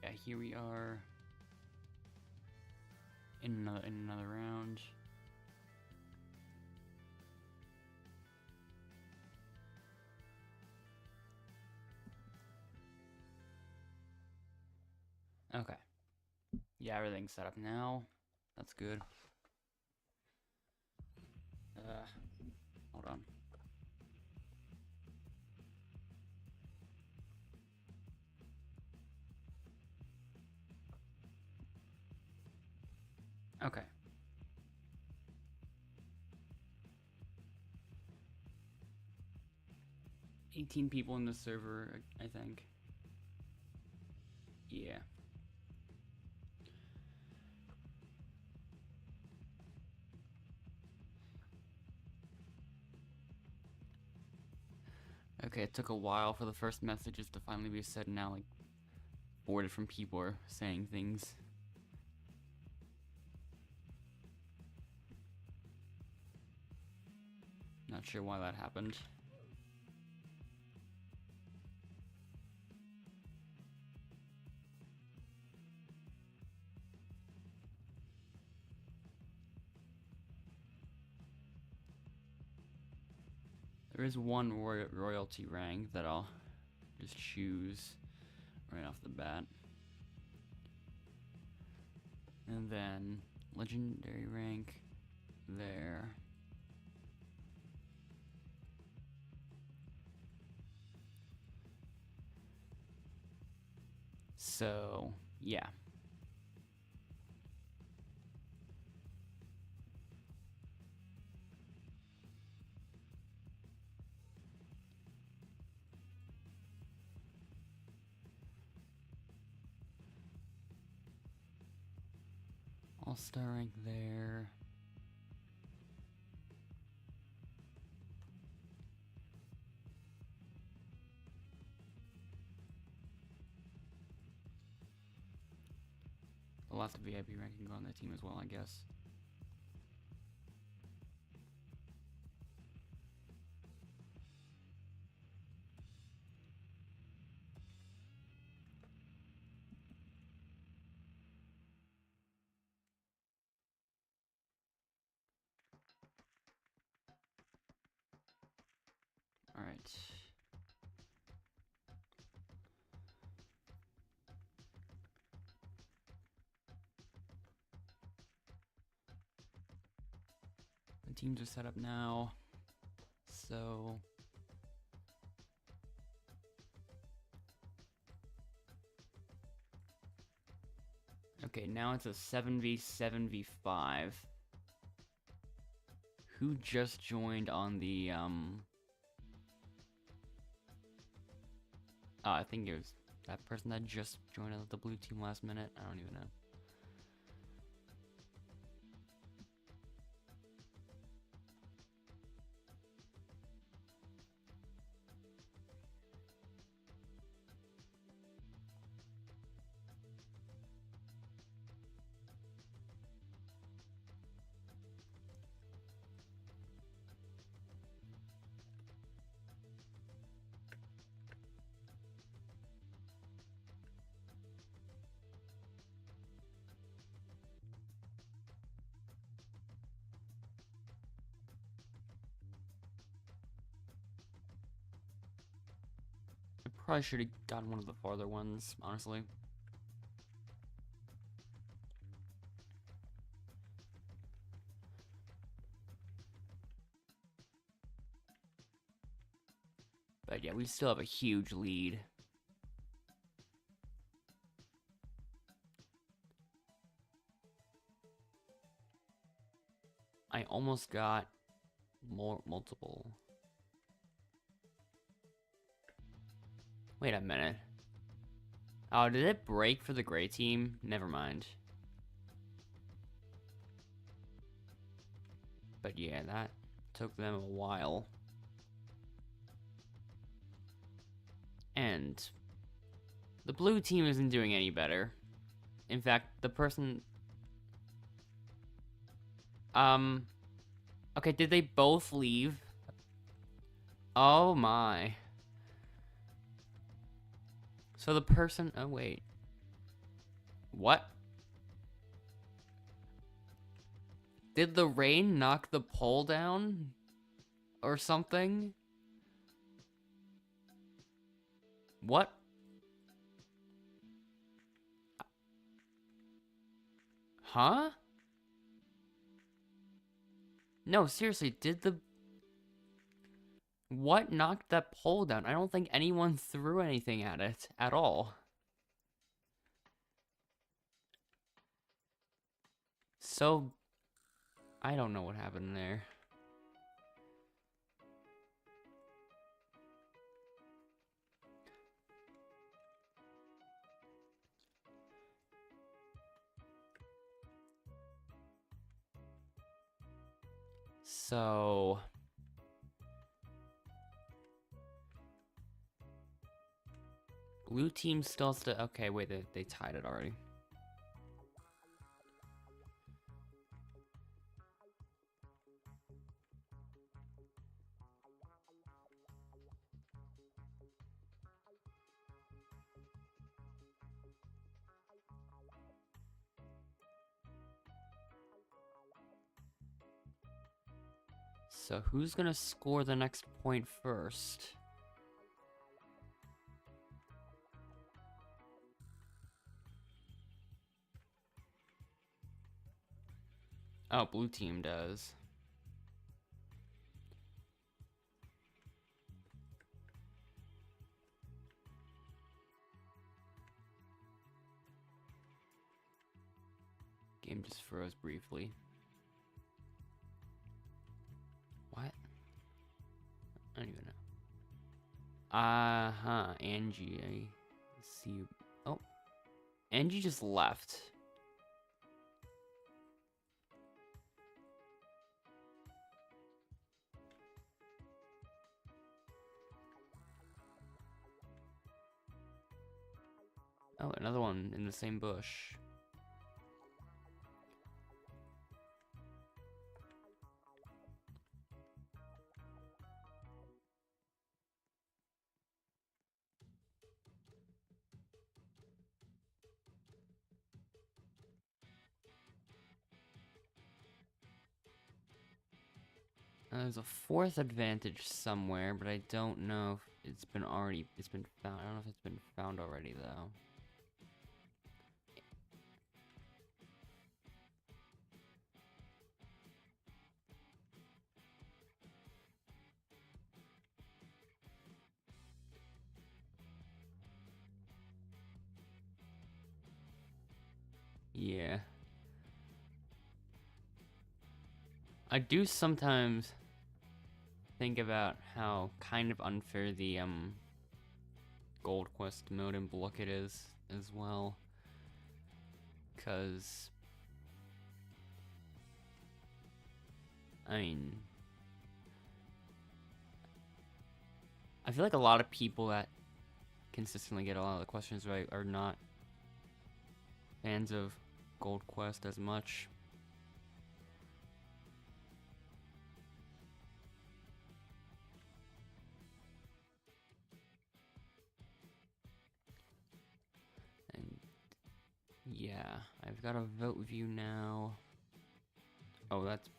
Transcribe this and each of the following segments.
Yeah, here we are in another round. Okay. Yeah, everything's set up now. That's good. Hold on. Okay. $18 people in the server, I think. Yeah. Okay, it took a while for the first messages to finally be said. Now, like, 4 different people are saying things. Not sure why that happened. There is one royalty rank that I'll just choose right off the bat. And then legendary rank there. So, yeah. All-star rank there. The last VIP rank can go on that team as well, I guess. All right. The teams are set up now. So okay, now it's a 7v7v5. Who just joined on the I think it was that person that just joined the blue team last minute. I don't even know. I probably should have gotten one of the farther ones, honestly. But yeah, we still have a huge lead. I almost got multiple. Wait a minute. Oh, did it break for the gray team? Never mind. But yeah, that took them a while. And the blue team isn't doing any better. In fact, the person Okay, did they both leave? Oh my. So the person... Oh, wait. What? Did the rain knock the pole down? Or something? What? Huh? No, seriously, did the... What knocked that pole down? I don't think anyone threw anything at it at all. So, I don't know what happened there. So... Blue team still okay, wait, they tied it already. So who's gonna score the next point first? Oh, blue team does. Game just froze briefly. What? I don't even know. Angie, I see you. Oh, Angie just left. Oh, another one in the same bush. There's a fourth advantage somewhere, but I don't know if it's been found. I don't know if it's been found already though. Yeah. I do sometimes think about how kind of unfair the gold quest mode in Blocket is as well, cause I mean, I feel like a lot of people that consistently get a lot of the questions right are not fans of gold quest as much. And yeah, I've got a vote view now. Oh, that's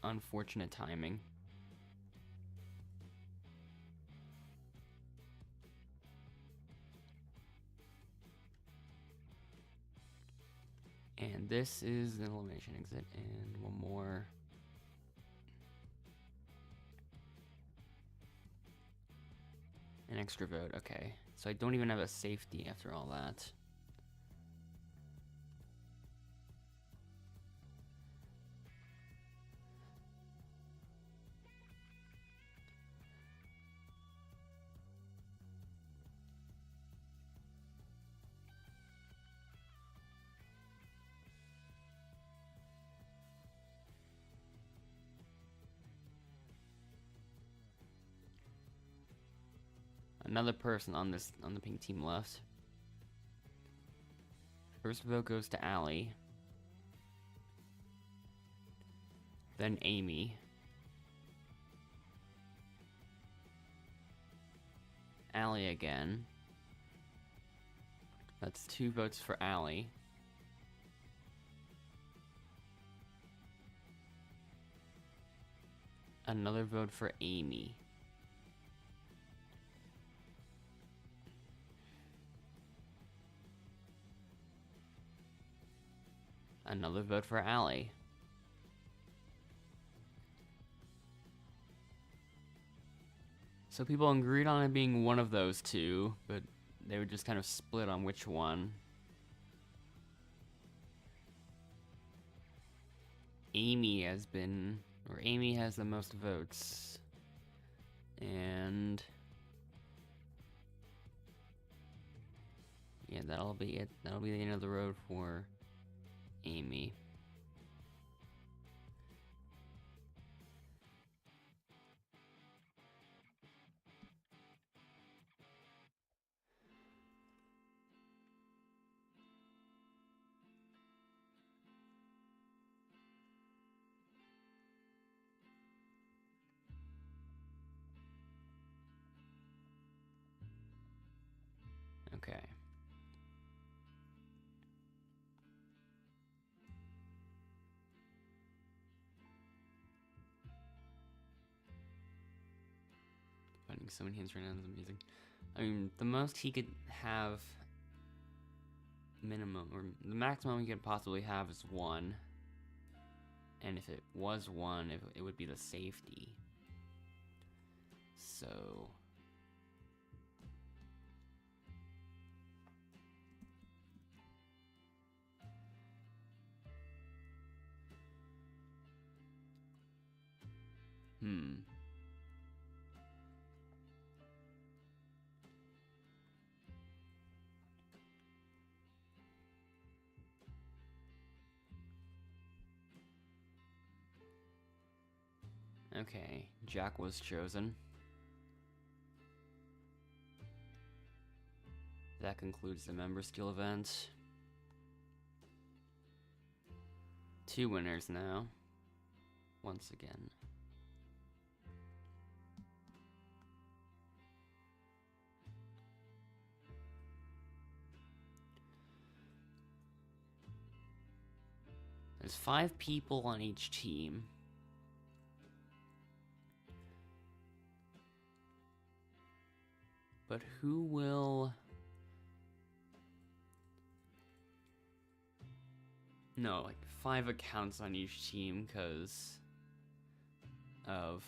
unfortunate timing. And this is the elimination exit, and one more. An extra vote, okay. So I don't even have a safety after all that. Another person on the pink team left. First vote goes to Allie. Then Amy. Allie again. That's 2 votes for Allie. Another vote for Amy. Another vote for Allie. So people agreed on it being one of those two, but they would just kind of split on which one. Amy has the most votes. And yeah, that'll be it. That'll be the end of the road for Amy. Okay. Finding so many hints right now is amazing. I mean, the most he could have minimum, or the maximum he could possibly have is 1. And if it was 1, it would be the safety. So Okay, Jack was chosen. That concludes the member skill event. 2 winners now. Once again. There's 5 people on each team. But who will... No, like 5 accounts on each team because of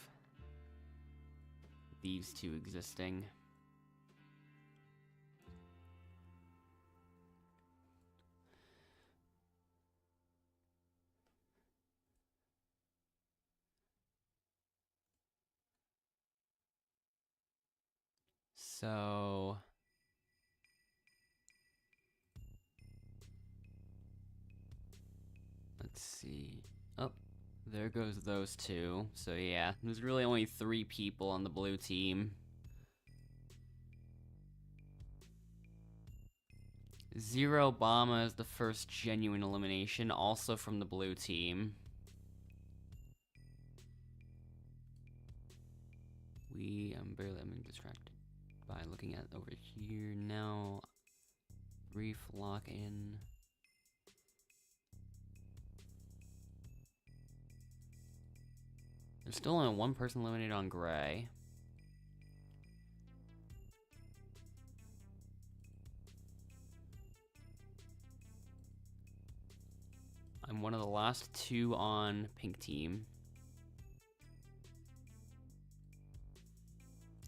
these 2 existing. So let's see. Oh, there goes those 2. So yeah, there's really only 3 people on the blue team. Zero Obama is the first genuine elimination, also from the blue team. I'm being distracted by looking at over here now. Brief lock-in. There's still only 1 person eliminated on gray. I'm one of the last 2 on pink team.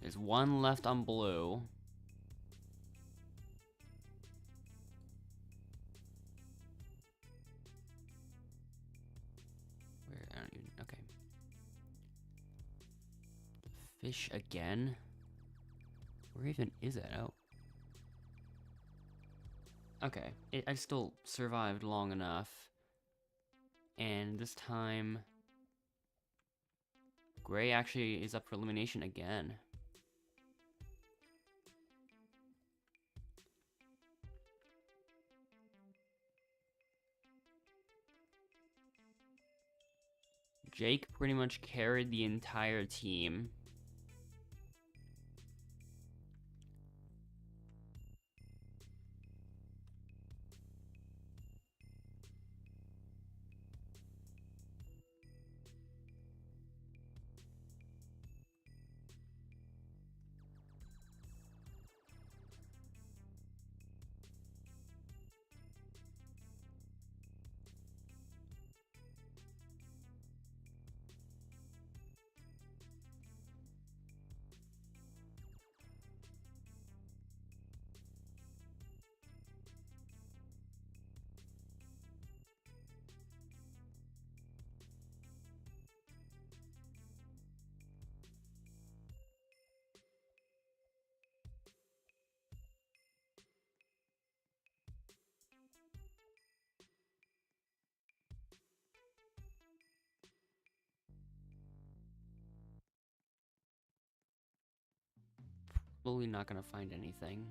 There's 1 left on blue. Where? I don't even... Okay. Fish again? Where even is it? Oh. Okay. I still survived long enough. And this time... Gray actually is up for elimination again. Jake pretty much carried the entire team. probably not gonna find anything.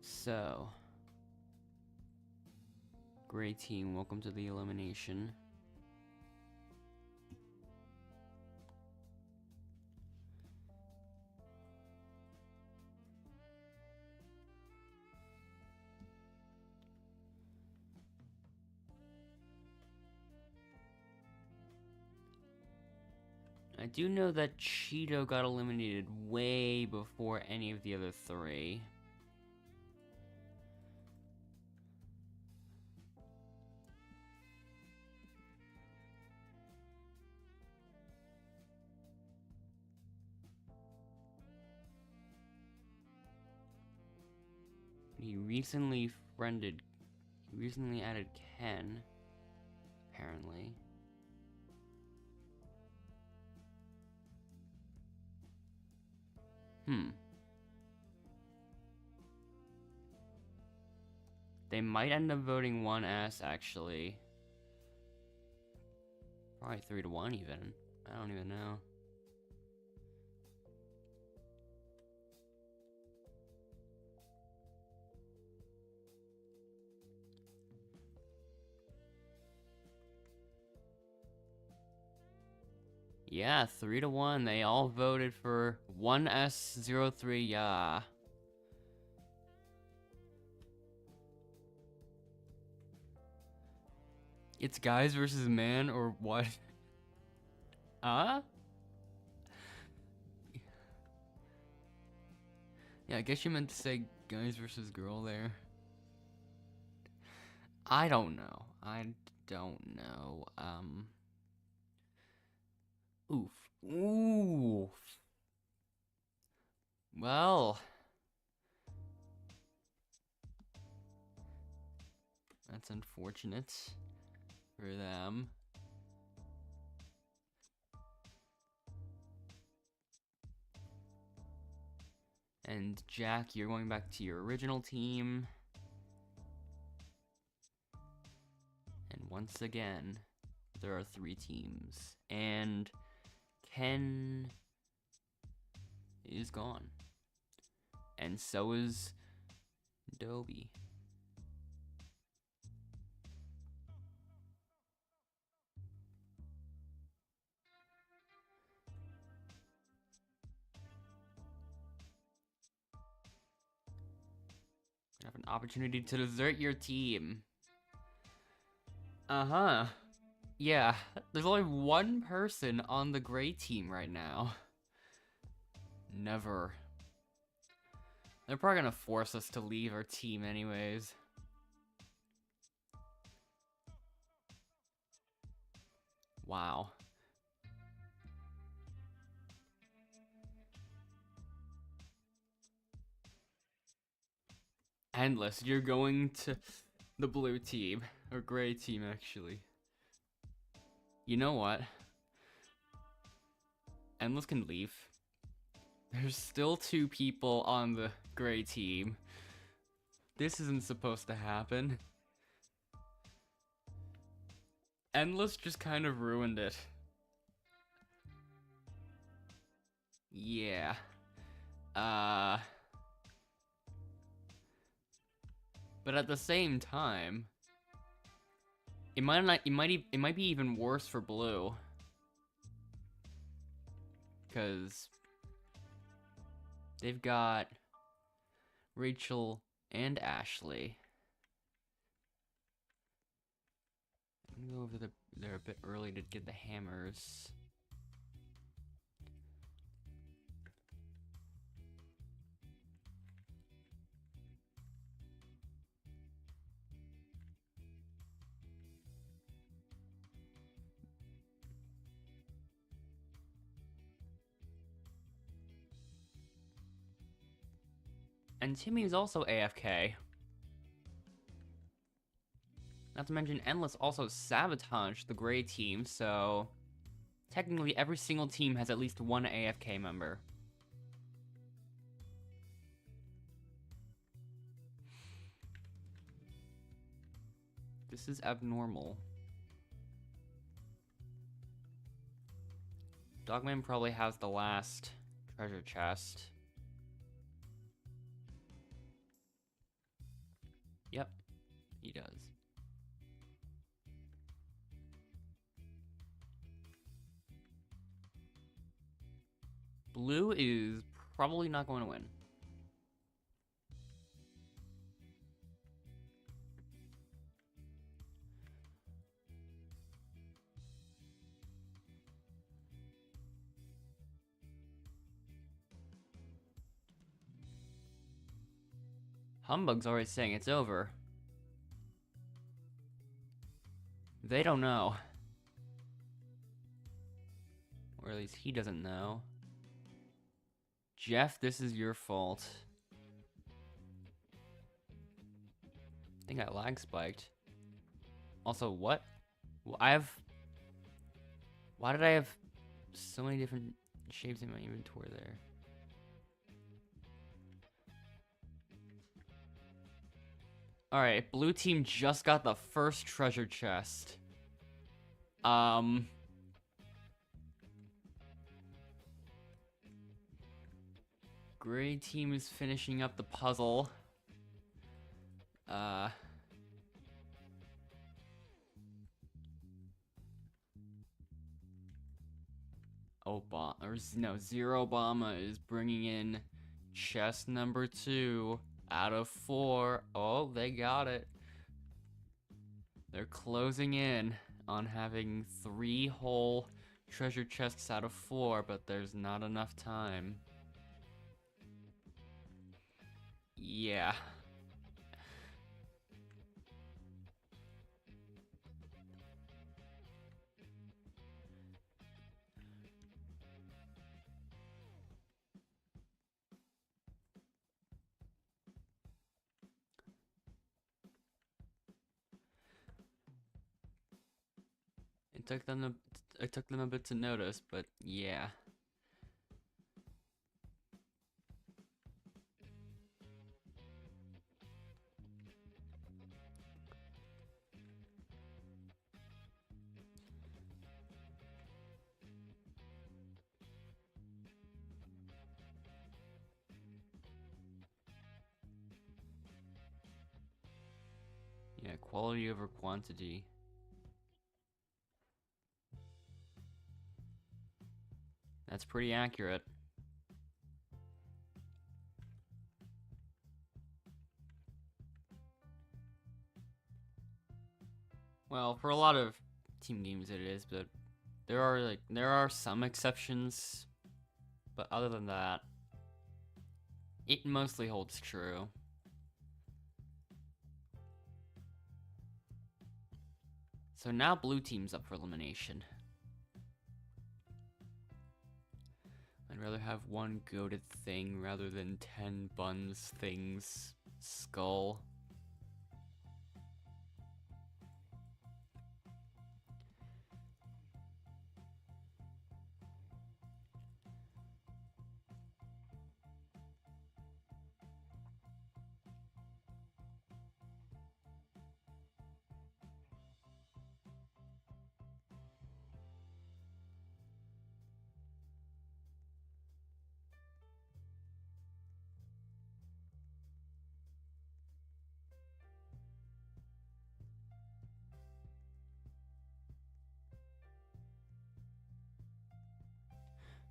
So, great team, welcome to the elimination. I do know that Cheeto got eliminated way before any of the other three. He recently added Ken, apparently. They might end up voting 1S, actually. Probably 3-1 even. I don't even know. Yeah, 3-1. They all voted for 1S03, yeah. It's guys versus man or what? Huh? Yeah, I guess you meant to say guys versus girl there. I don't know. Oof. Oof. Well. That's unfortunate for them. And Jack, you're going back to your original team. And once again, there are 3 teams. And Ken is gone. And so is Dobie. You have an opportunity to desert your team. Uh-huh. Yeah, there's only one person on the gray team right now. Never. They're probably gonna force us to leave our team anyways. Wow. Endless, you're going to the blue team. Or gray team, actually. You know what? Endless can leave. There's still 2 people on the gray team. This isn't supposed to happen. Endless just kind of ruined it. Yeah. But at the same time, it might be even worse for blue. Cause they've got Rachel and Ashley. I'm gonna go over there a bit early to get the hammers. And Timmy is also AFK. Not to mention, Endless also sabotaged the gray team, so technically every single team has at least one AFK member. This is abnormal. Dogman probably has the last treasure chest. Yep, he does. Blue is probably not going to win. Humbug's already saying it's over. They don't know. Or at least he doesn't know. Jeff, this is your fault. I think I lag spiked. Also, what? Why did I have so many different shapes in my inventory there? Alright, blue team just got the first treasure chest. Gray team is finishing up the puzzle. Zero Obama is bringing in chest number 2 out of 4. Oh, they got it. They're closing in on having 3 whole treasure chests out of 4, but there's not enough time. Yeah. It took them a bit to notice, but yeah. Yeah, quality over quantity. That's pretty accurate. Well, for a lot of team games it is, but there are some exceptions. But other than that, it mostly holds true. So now blue team's up for elimination. I'd rather have one goated thing rather than 10 buns things. Skull.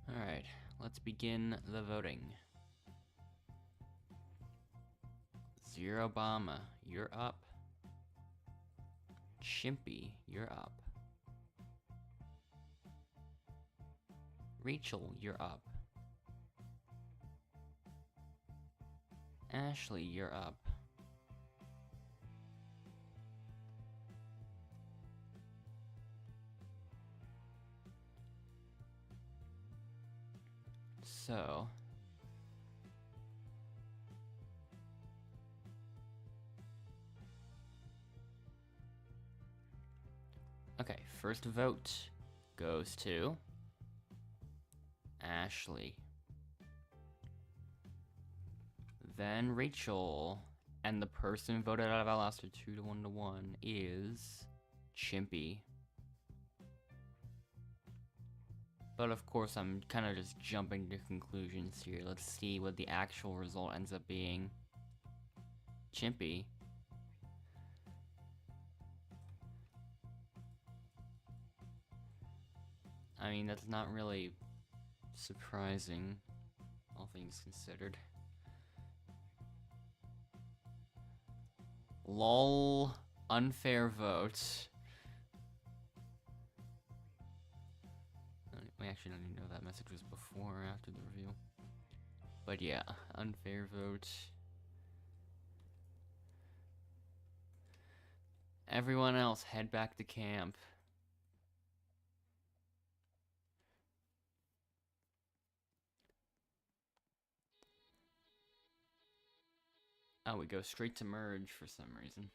Alright, let's begin the voting. Zero Obama, you're up. Chimpy, you're up. Rachel, you're up. Ashley, you're up. So, Okay, first vote goes to Ashley. Then Rachel. And the person voted out of Outlaster 2-1 is Chimpy. But of course, I'm kind of just jumping to conclusions here. Let's see what the actual result ends up being. Chimpy. I mean, that's not really surprising, all things considered. Lol, unfair vote. We actually don't even know that message was before or after the review. But yeah, unfair vote. Everyone else, head back to camp. Oh, we go straight to merge for some reason.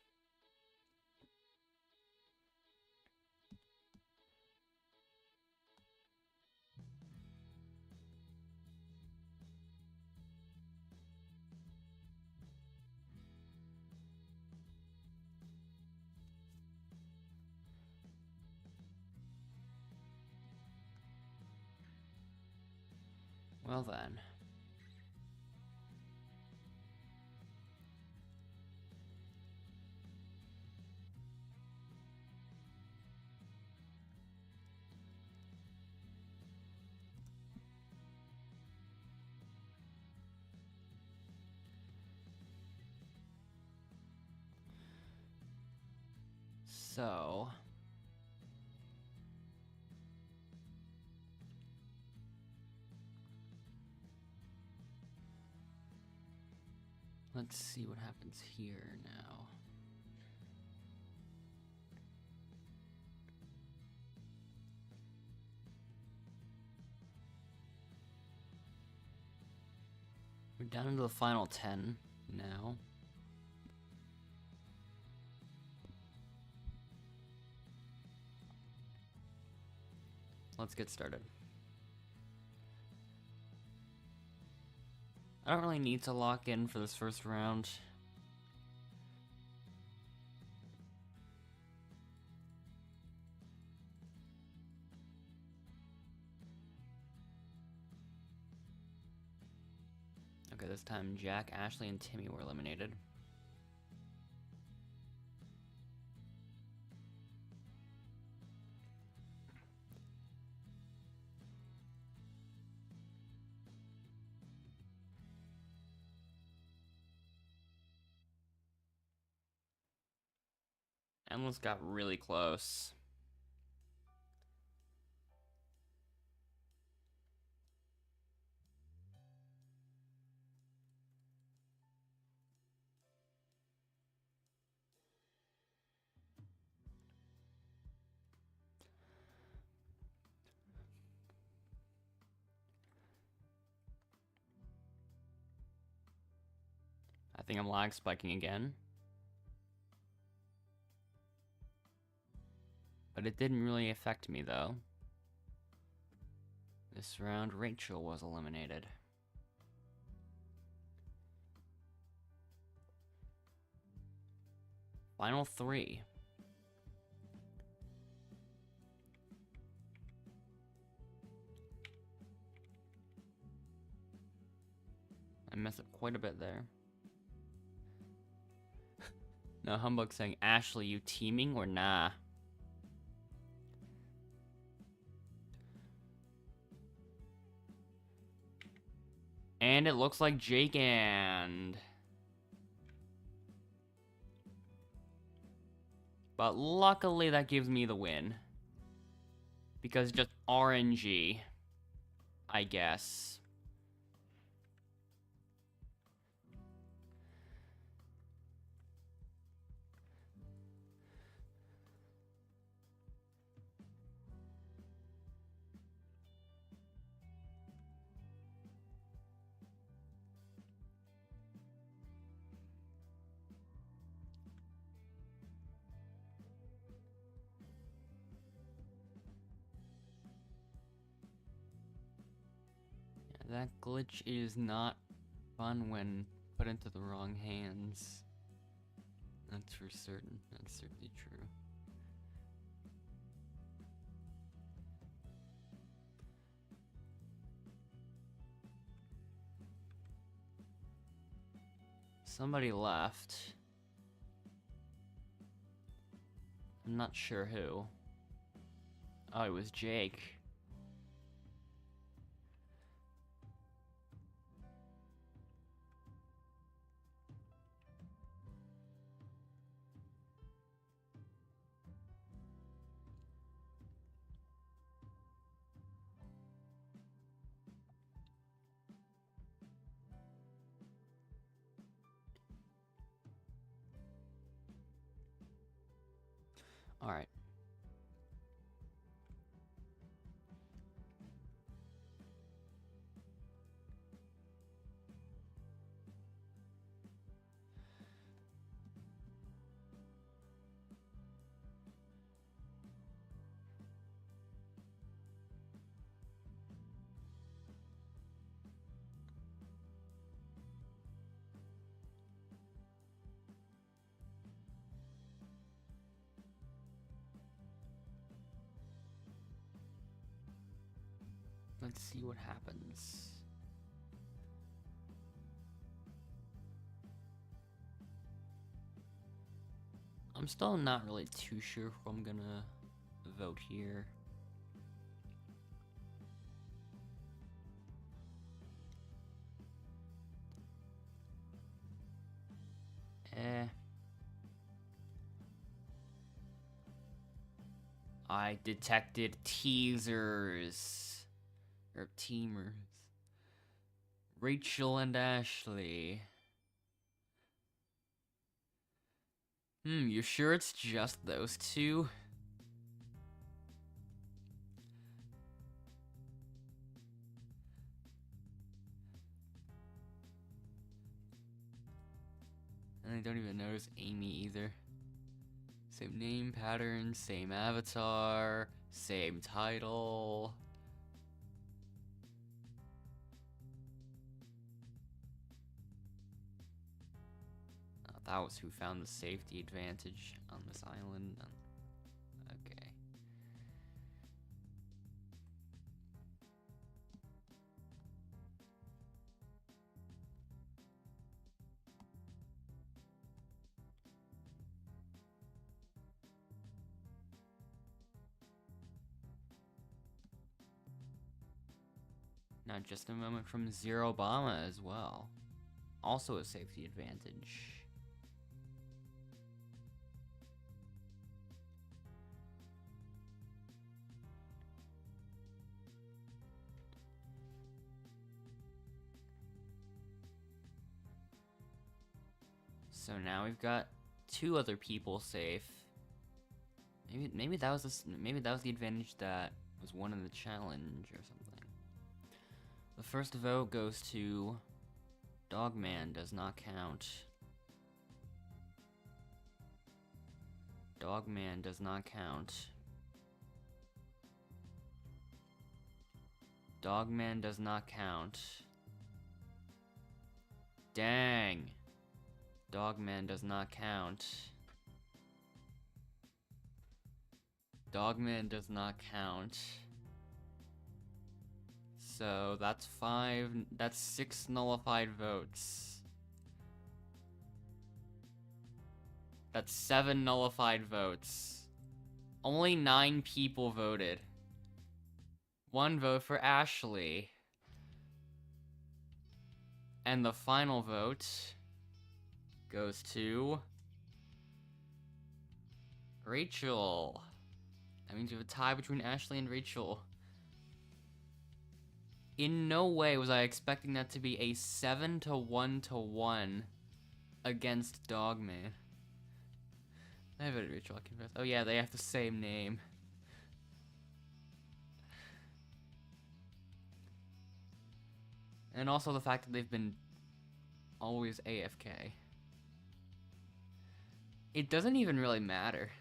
Well then. So, let's see what happens here now. We're down into the final 10 now. Let's get started. I don't really need to lock in for this first round. Okay, this time Jack, Ashley, and Timmy were eliminated. Almost got really close. I think I'm lag spiking again. But it didn't really affect me though. This round, Rachel was eliminated. Final 3. I messed up quite a bit there. No, Humbug saying, Ashley, you teaming or nah? And it looks like Jake and... But luckily that gives me the win. Because just RNG, I guess. That glitch is not fun when put into the wrong hands. That's for certain. That's certainly true. Somebody left. I'm not sure who. Oh, it was Jake. All right. Let's see what happens. I'm still not really too sure if I'm gonna vote here. I detected teasers. Or teamers. Rachel and Ashley. You sure it's just those two? And I don't even notice Amy either. Same name pattern, same avatar, same title. That was who found the safety advantage on this island. Okay. Now just a moment from Zero Obama as well. Also a safety advantage. So now we've got two other people safe. Maybe that was the advantage that was won in the challenge or something. The first vote goes to Dogman, does not count. Dogman does not count. Dogman does not count. Dang. Dogman does not count. Dogman does not count. So that's that's 6 nullified votes. That's 7 nullified votes. Only 9 people voted. 1 vote for Ashley. And the final vote goes to Rachel. That means we have a tie between Ashley and Rachel. In no way was I expecting that to be a 7-1 against Dogman. I voted Rachel, I confess. Oh yeah, they have the same name. And also the fact that they've been always AFK. It doesn't even really matter.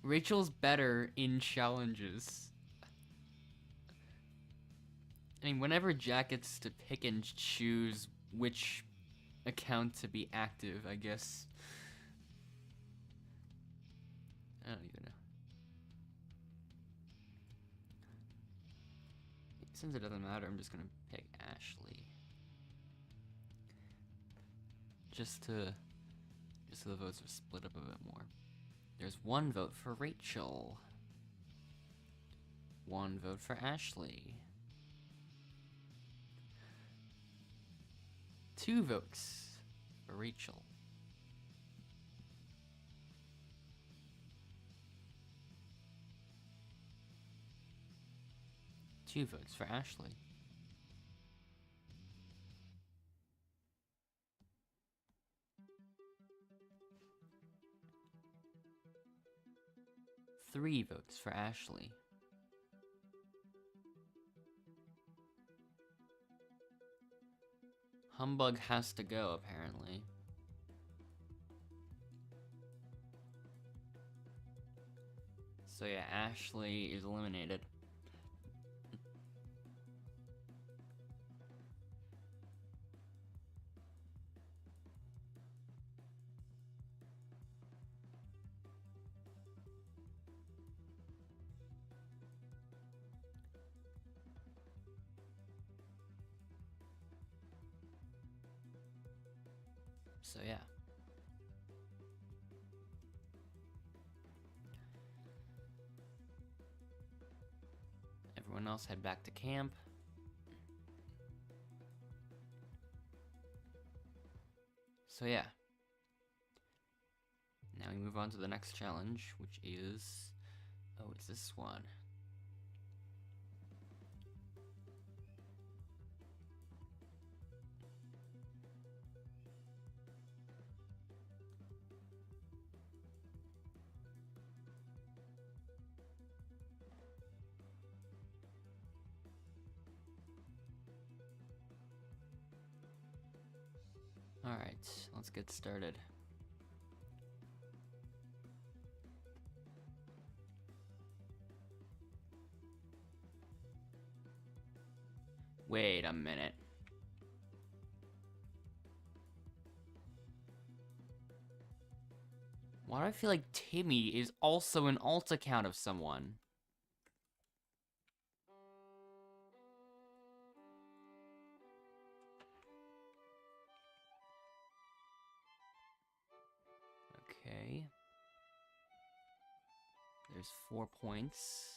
Rachel's better in challenges. I mean, whenever Jack gets to pick and choose which account to be active, I guess. I don't even know. Since it doesn't matter, I'm just gonna pick Ashley. Just so the votes are split up a bit more. There's 1 vote for Rachel. 1 vote for Ashley. 2 votes for Rachel. 2 votes for Ashley. 3 votes for Ashley. Humbug has to go, apparently. So yeah, Ashley is eliminated. So yeah. Everyone else head back to camp. So yeah. Now we move on to the next challenge, which is... Oh, it's this one. Alright, let's get started. Wait a minute. Why do I feel like Timmy is also an alt account of someone? Okay. There's 4 points.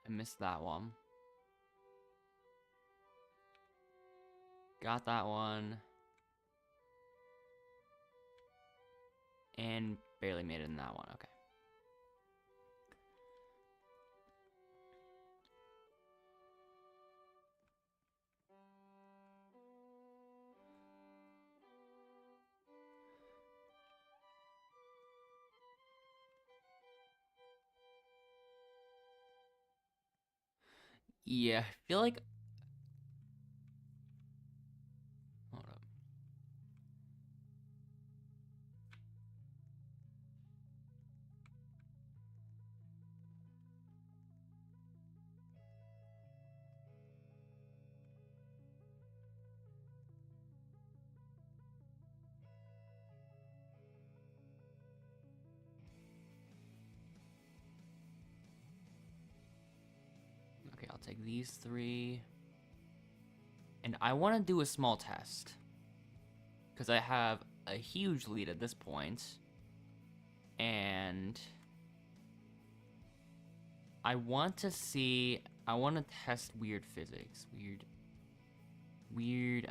I missed that one. Got that one. And barely made it in that one, okay. Yeah, I feel like... Hold up. Okay, I'll take these 3. And I want to do a small test. Because I have a huge lead at this point. And... I want to test weird physics. Weird,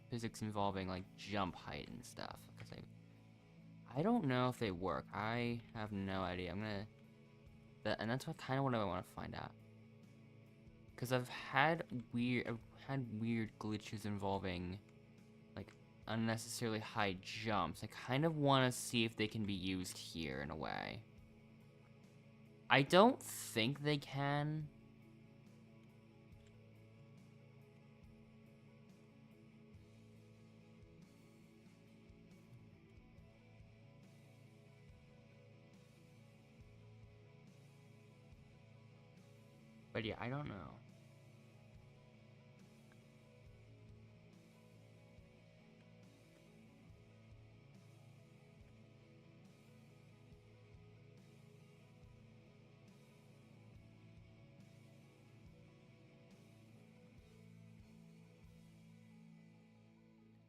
physics involving, like, jump height and stuff. Because I don't know if they work. I have no idea. And that's kind of what I want to find out. Because I've had weird glitches involving, like, unnecessarily high jumps. I kind of want to see if they can be used here in a way. I don't think they can. But yeah, I don't know.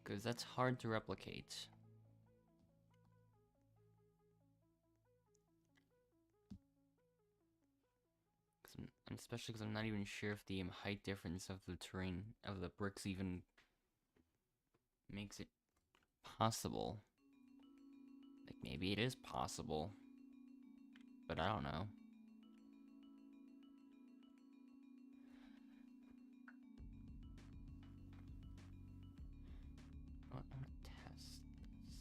Because that's hard to replicate. Especially because I'm not even sure if the height difference of the terrain of the bricks even makes it possible. Like, maybe it is possible, but I don't know. I want to test this.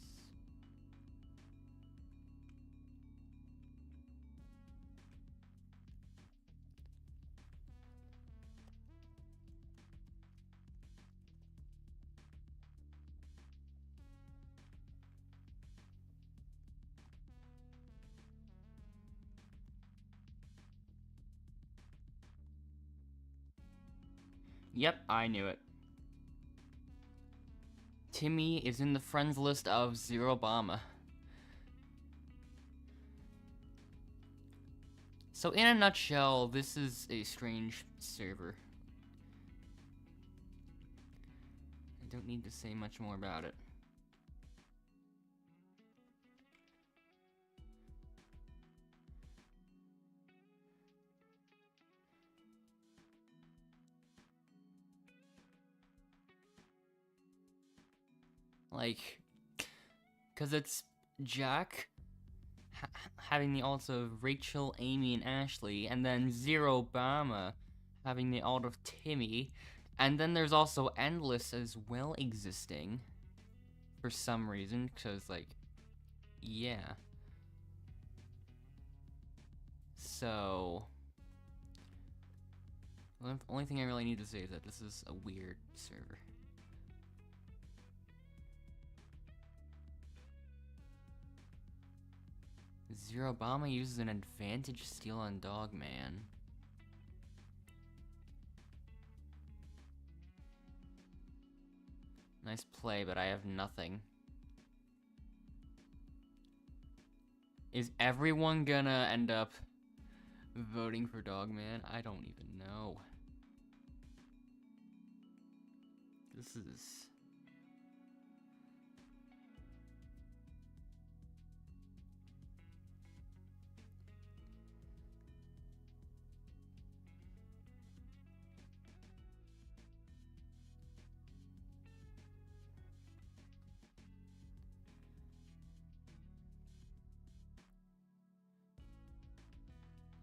Yep, I knew it. Timmy is in the friends list of Zero Obama. So in a nutshell, this is a strange server. I don't need to say much more about it. Like, because it's Jack having the alt of Rachel, Amy, and Ashley, and then Zero Obama having the alt of Timmy, and then there's also Endless as well existing for some reason, because, like, yeah. So, the only thing I really need to say is that this is a weird server. Zero Obama uses an advantage steal on Dogman. Nice play, but I have nothing. Is everyone gonna end up voting for Dogman? I don't even know. This is...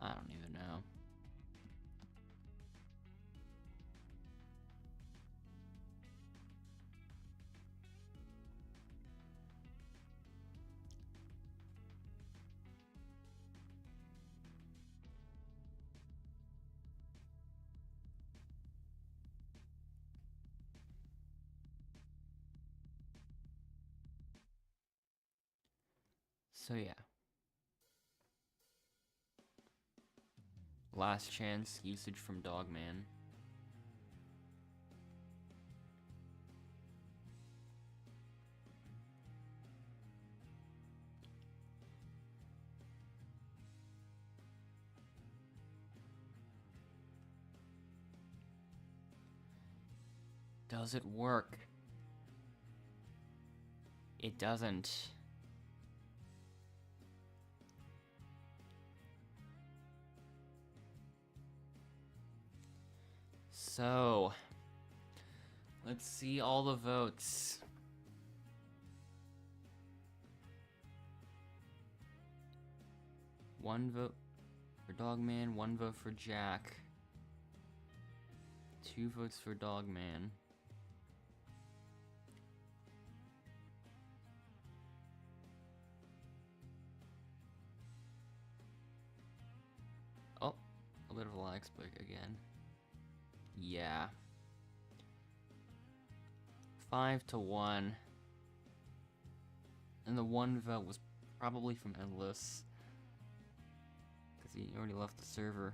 I don't even know. So yeah. Last chance usage from Dogman. Does it work? It doesn't. So, let's see all the votes. One vote for Dogman, one vote for Jack. 2 votes for Dogman. Oh, a bit of a lag spike again. Yeah. 5-1. And the 1 vote was probably from Endless, because he already left the server.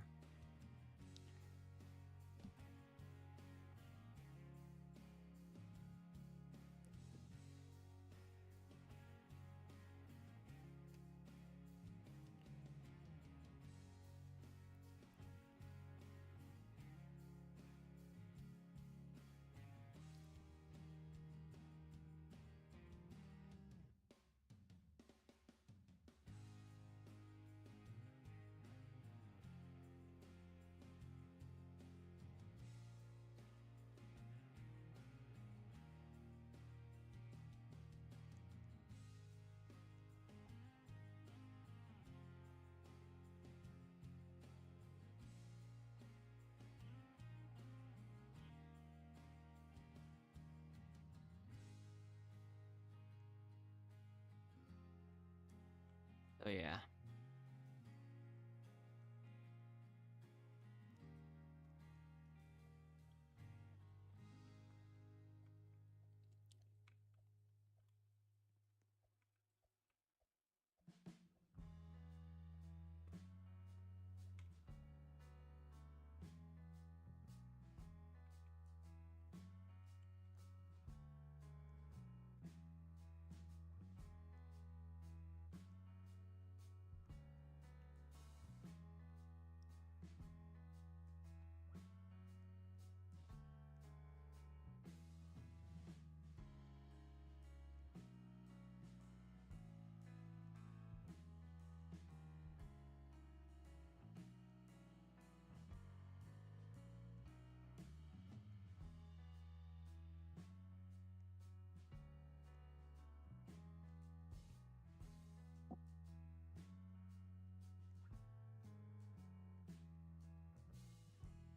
Oh yeah.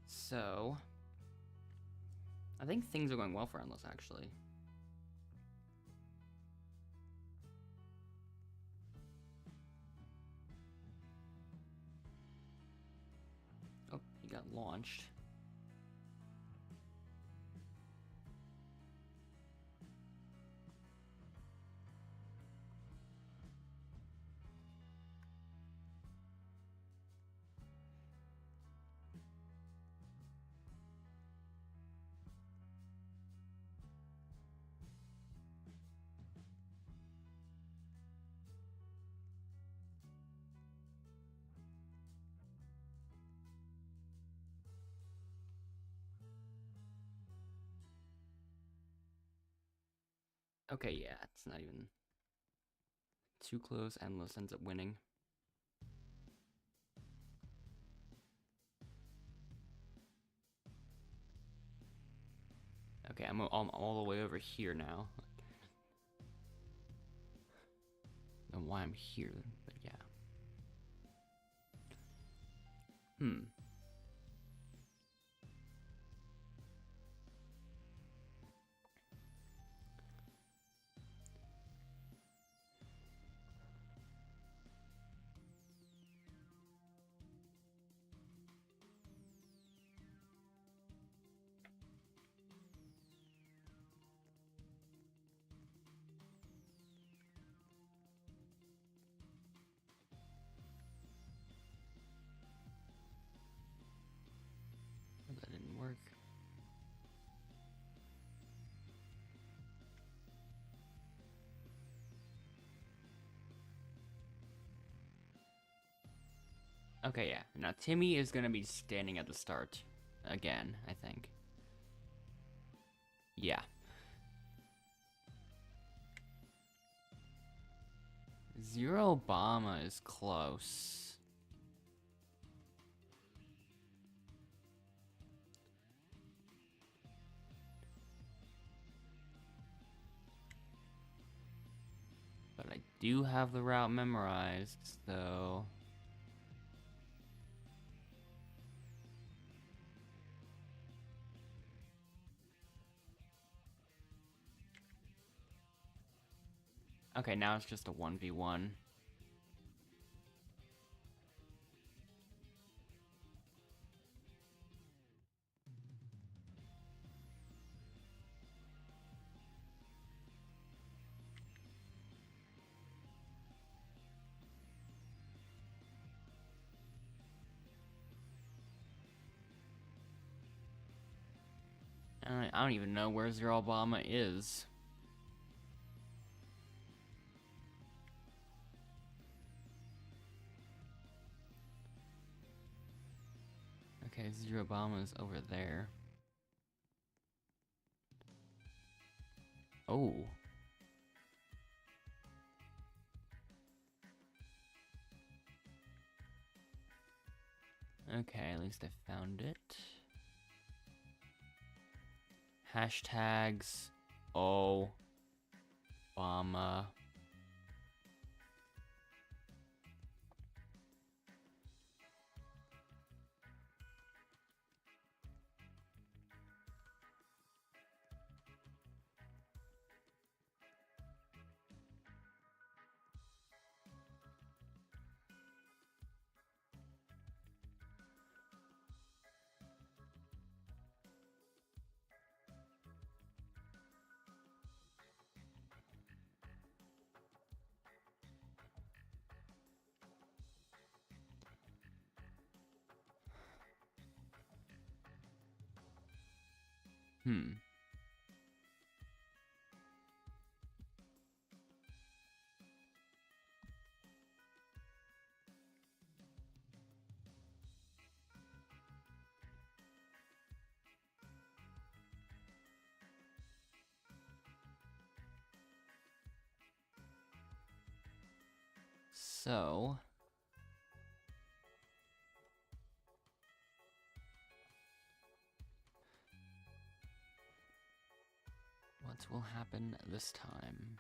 So, I think things are going well for Endless, actually. Oh, he got launched. Okay, yeah, it's not even too close. Endless ends up winning. Okay, I'm all the way over here now. I don't know why I'm here, but yeah. That didn't work. Okay, yeah. Now Timmy is gonna be standing at the start again, I think. Yeah. Zero Obama is close. But I do have the route memorized, so... Okay, now it's just a 1v1. I don't even know where Zero Obama is. Okay, Zero Obama is over there. Oh. Okay, at least I found it. Hashtags Obama. So, what will happen this time?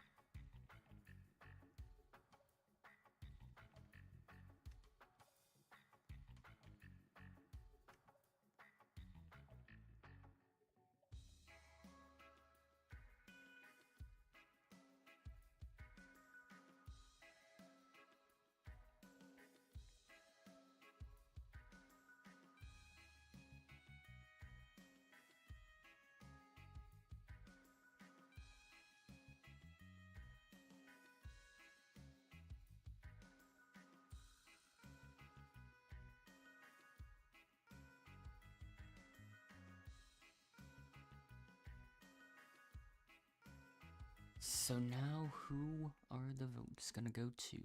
So now, who are the votes gonna go to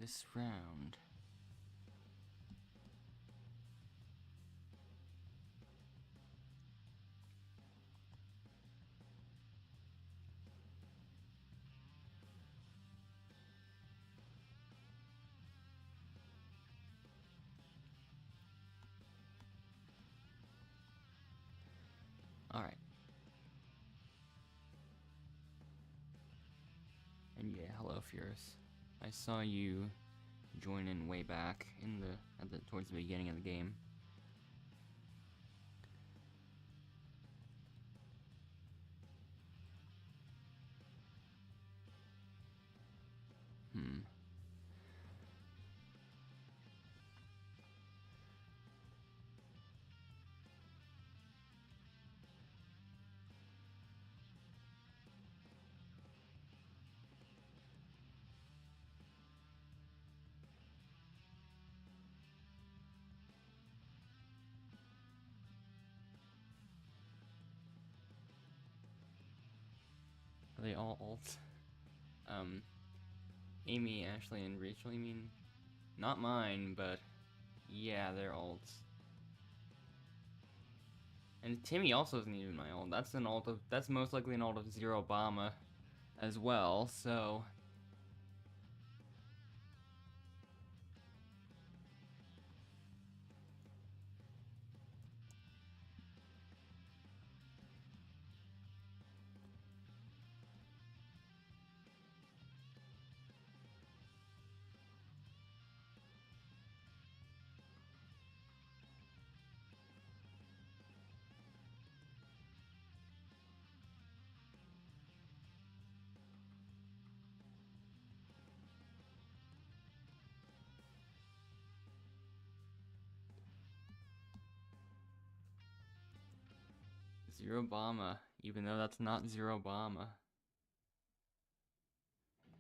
this round? Alright. And yeah, hello Furious. I saw you join in way back in towards the beginning of the game. Are they all alt? Amy, Ashley, and Rachel, you mean? Not mine, but yeah, they're alts. And Timmy also isn't even my alt. That's most likely an alt of Zero Obama as well, so Zero Obama, even though that's not Zero Obama.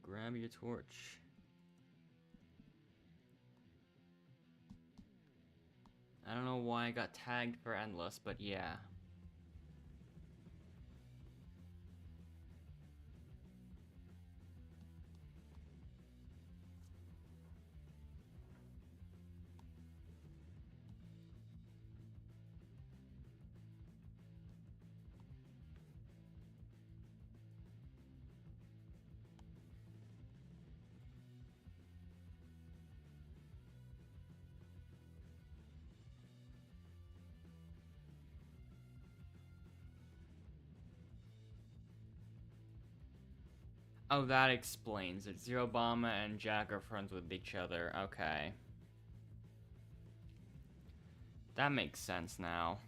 Grab your torch. I don't know why I got tagged for Endless, but yeah. Oh, that explains it. Zero Obama and Jack are friends with each other. Okay. That makes sense now.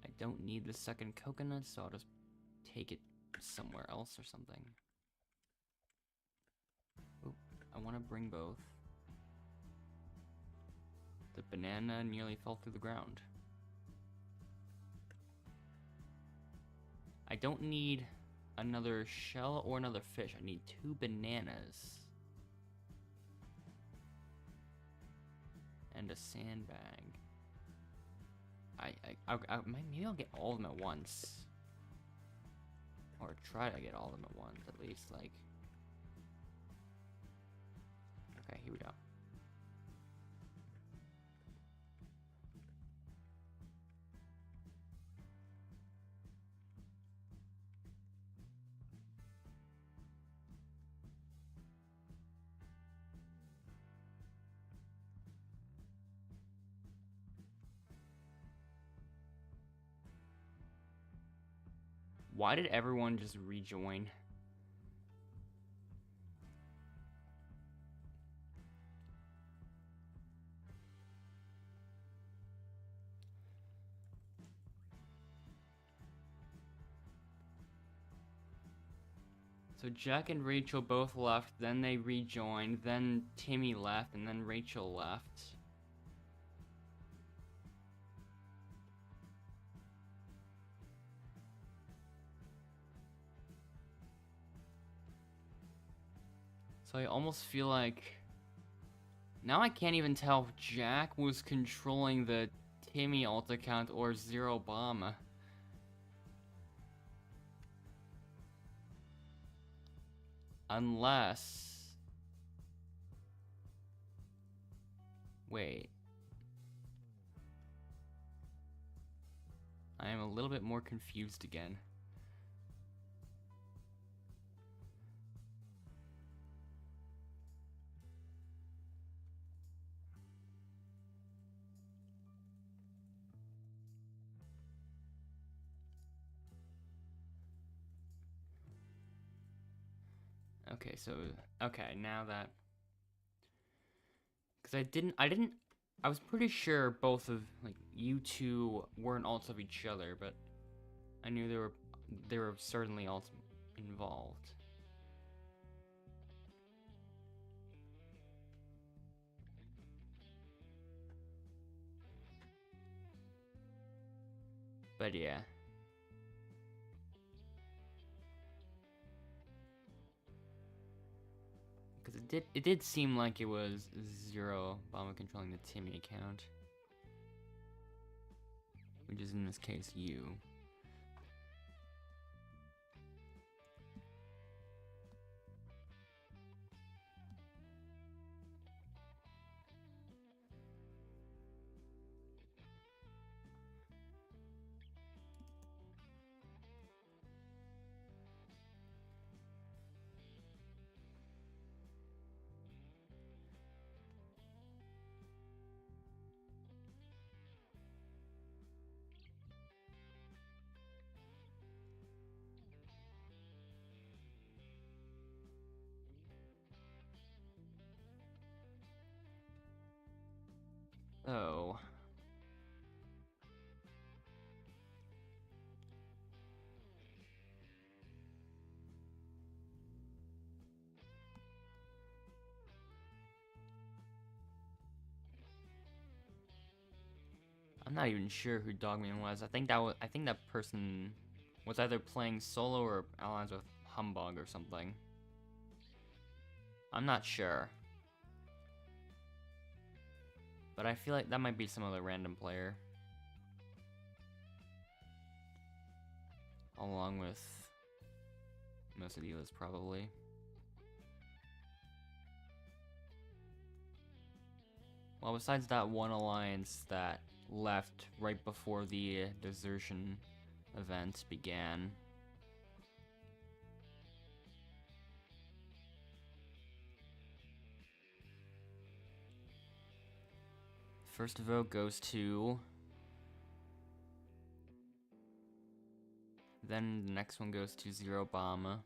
I don't need the second coconut, so I'll just take it somewhere else or something. Oop, I want to bring both. The banana nearly fell through the ground. I don't need another shell or another fish. I need 2 bananas. And a sandbag. Maybe I'll get all of them at once. Or try to get all of them at once, at least, like. Okay, here we go. Why did everyone just rejoin? So Jack and Rachel both left, then they rejoined, then Timmy left, and then Rachel left. So I almost feel like... Now I can't even tell if Jack was controlling the Timmy alt account or Zero Bomb. Unless... Wait. I am a little bit more confused again. Okay, so, okay, now that... Because I was pretty sure both of, like, you two weren't alts of each other, but I knew they were certainly alts involved. But yeah. Because it did seem like it was Zero Obama controlling the Timmy account. Which is in this case you. Oh. I'm not even sure who Dogman was. I think that person was either playing solo or allies with Humbug or something. I'm not sure. But I feel like that might be some other random player. Along with most of the others, probably. Well, besides that one alliance that left right before the desertion event began. First vote goes to... Then the next one goes to Zero Bomb.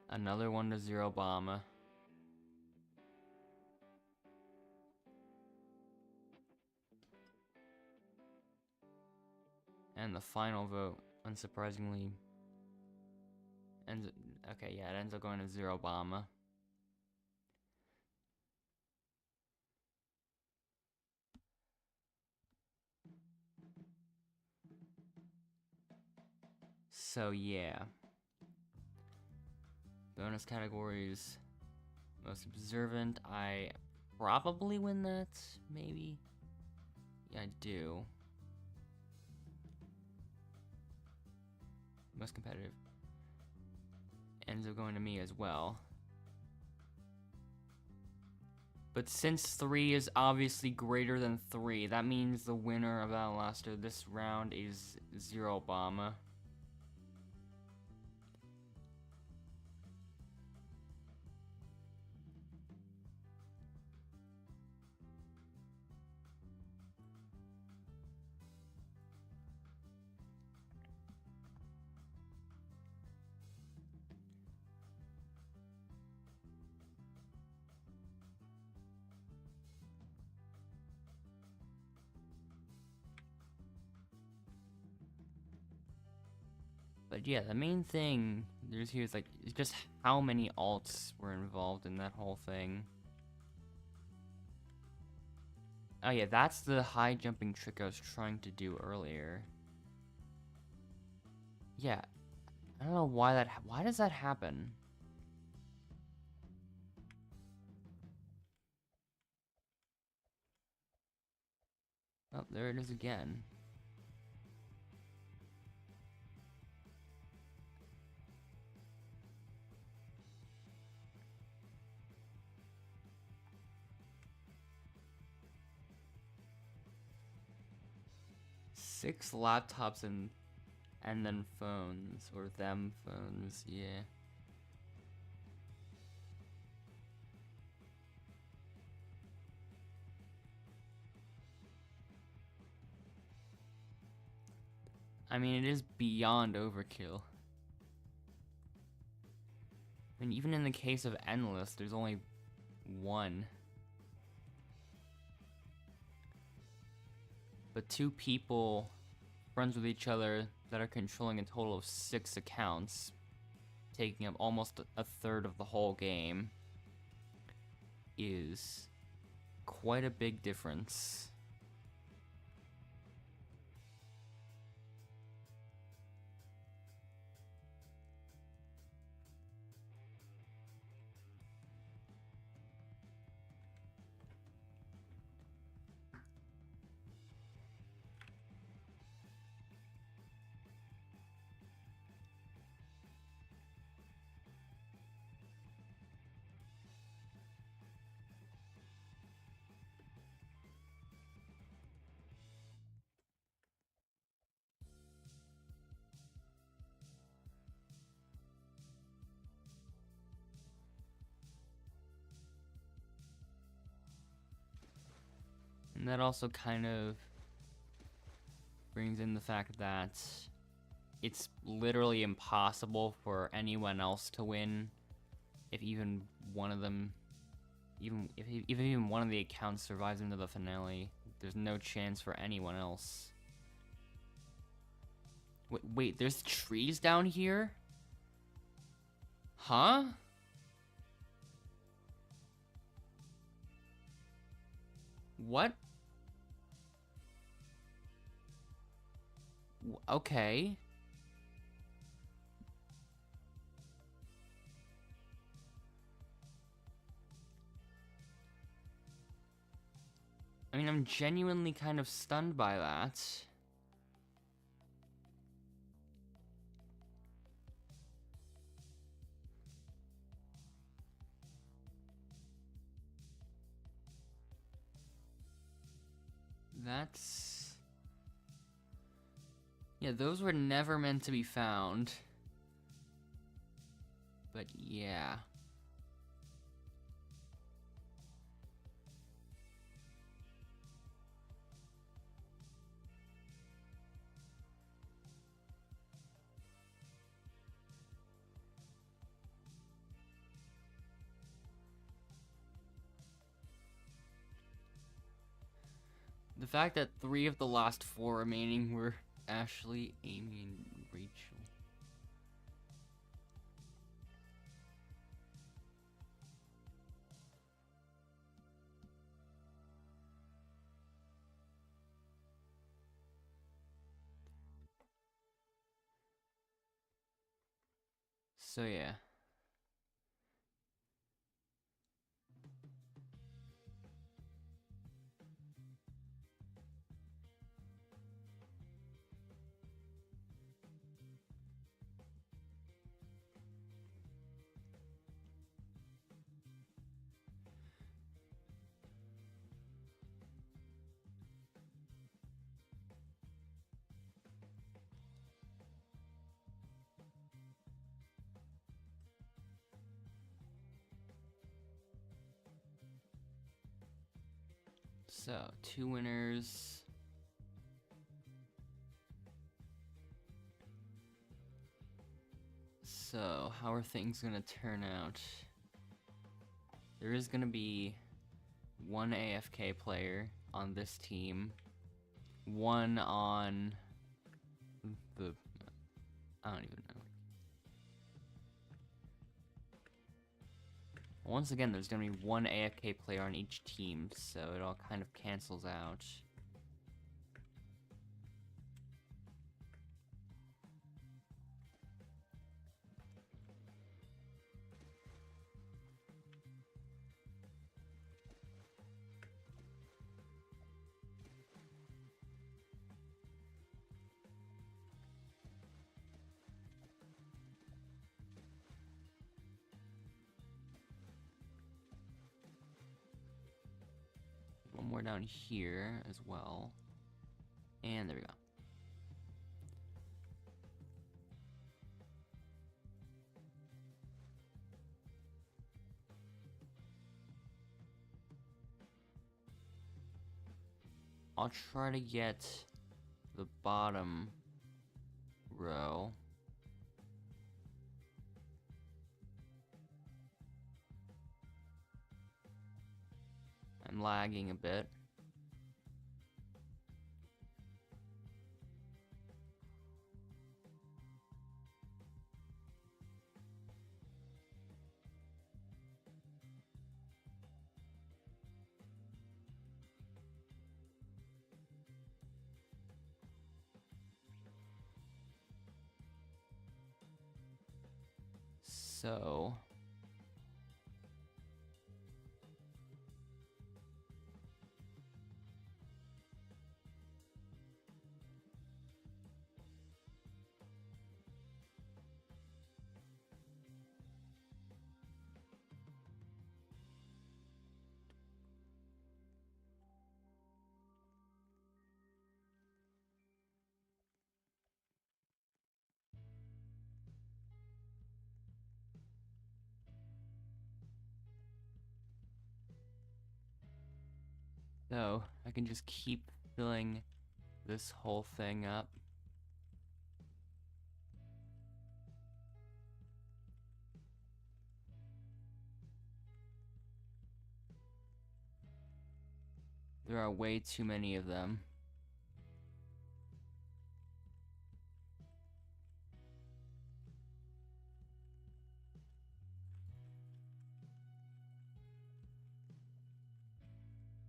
Another one to Zero Bomb. And the final vote, unsurprisingly, ends. Okay, yeah, it ends up going to Zero Bomb. So yeah. Bonus categories. Most observant. I probably win that. Maybe. Yeah, I do. Most competitive. Ends up going to me as well. But since 3 is obviously greater than 3, that means the winner of Outlaster this round is Zero Bomb. But yeah, the main thing there's here is like just how many alts were involved in that whole thing. Oh yeah, that's the high jumping trick I was trying to do earlier. Yeah, I don't know why why does that happen? Oh, there it is again. Six laptops and then phones, or them phones, yeah. I mean, it is beyond overkill. And even in the case of Endless, there's only one. But 2 people friends with each other that are controlling a total of 6 accounts, taking up almost a third of the whole game, is quite a big difference. And that also kind of brings in the fact that it's literally impossible for anyone else to win if even one of them if even one of the accounts survives into the finale, there's no chance for anyone else. Wait, there's trees down here? Huh? What? Okay. I mean, I'm genuinely kind of stunned by that. That's... Yeah, those were never meant to be found. But yeah. The fact that 3 of the last 4 remaining were Ashley, Amy, and Rachel. So yeah. So, 2 winners. So, how are things gonna turn out? There is gonna be 1 AFK player on this team. 1 on the... I don't even know. Once again, there's gonna be 1 AFK player on each team, so it all kind of cancels out. One more down here as well. And there we go. I'll try to get the bottom row. I'm lagging a bit. So... So, I can just keep filling this whole thing up. There are way too many of them.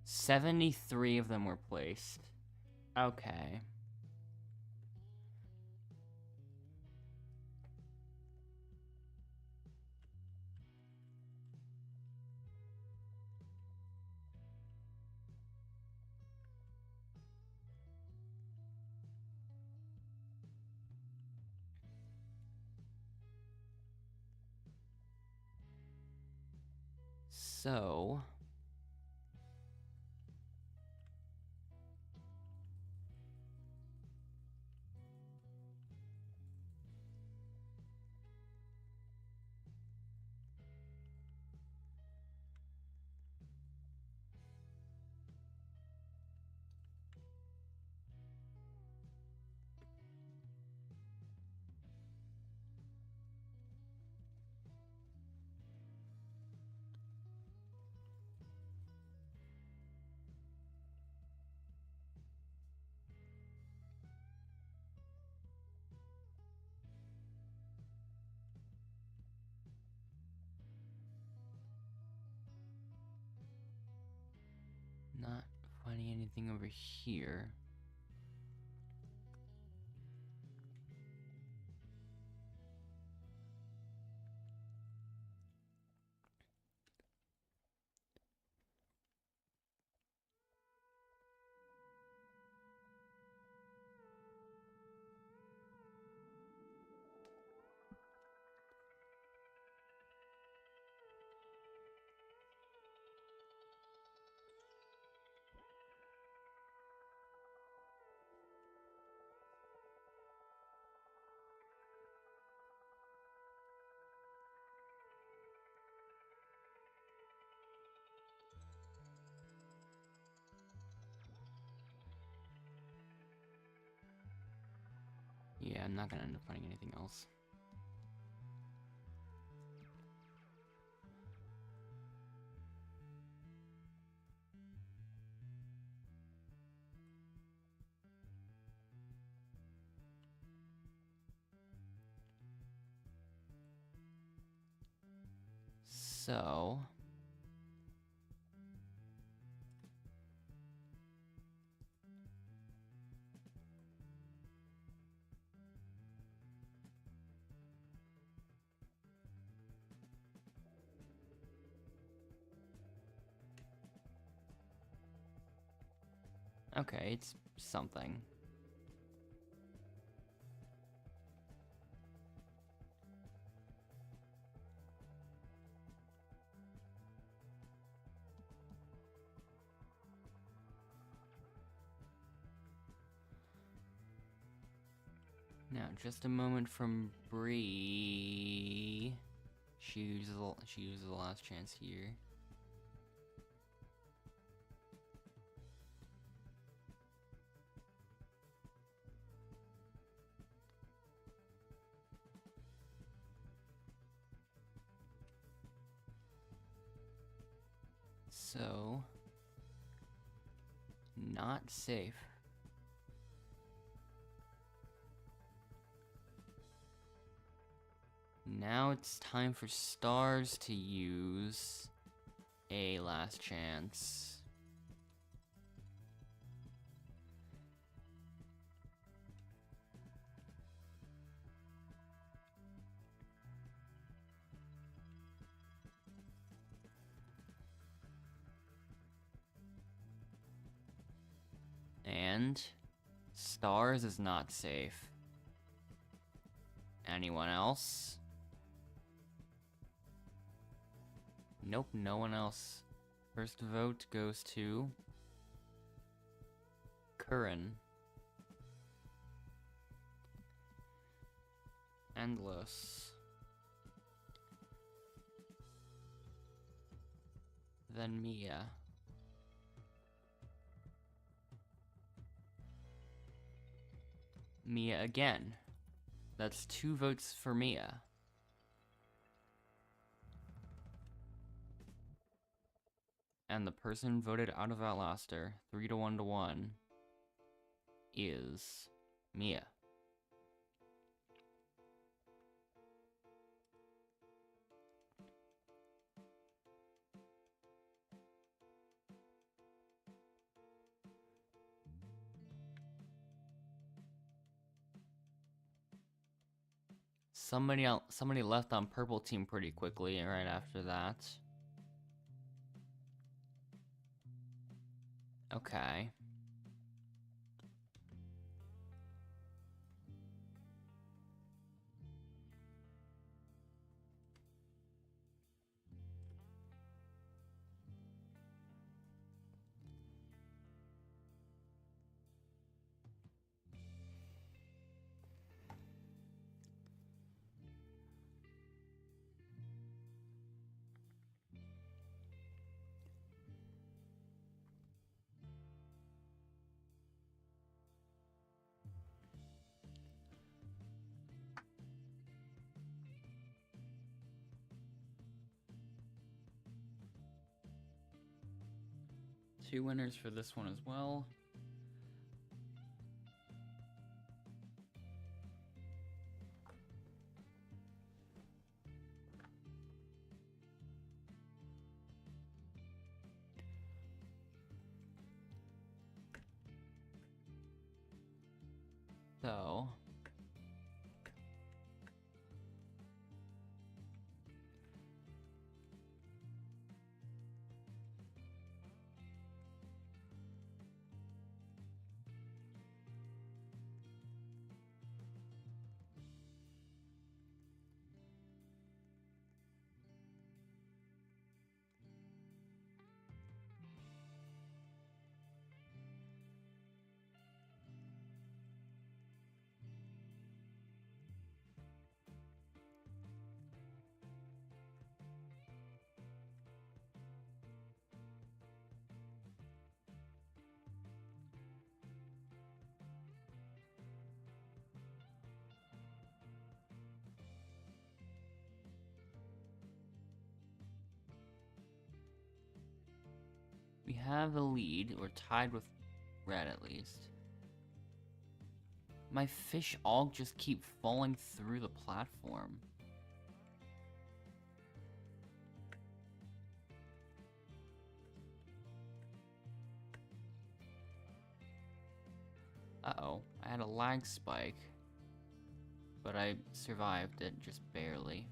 $73 of them were placed. Okay. So not finding anything over here. Yeah, I'm not gonna end up finding anything else. So okay, it's something. Now, just a moment from Bree. She uses the last chance here. So, not safe. Now it's time for Stars to use a last chance. And Stars is not safe. Anyone else? Nope, no one else. First vote goes to Curran. Endless. Then Mia. Mia again. That's 2 votes for Mia. And the person voted out of Outlaster 3 to 1 to 1 is Mia. Somebody left on purple team pretty quickly right after that. Okay. Two winners for this one as well. So, we have the lead. We're tied with red at least. My fish all just keep falling through the platform. Uh-oh, I had a lag spike, but I survived it just barely.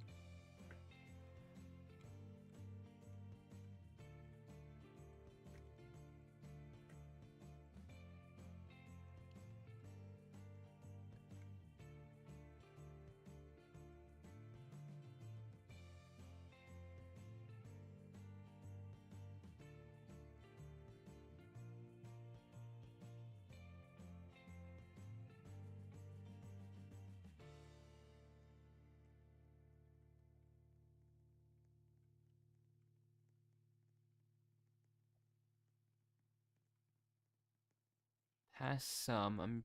Pass some.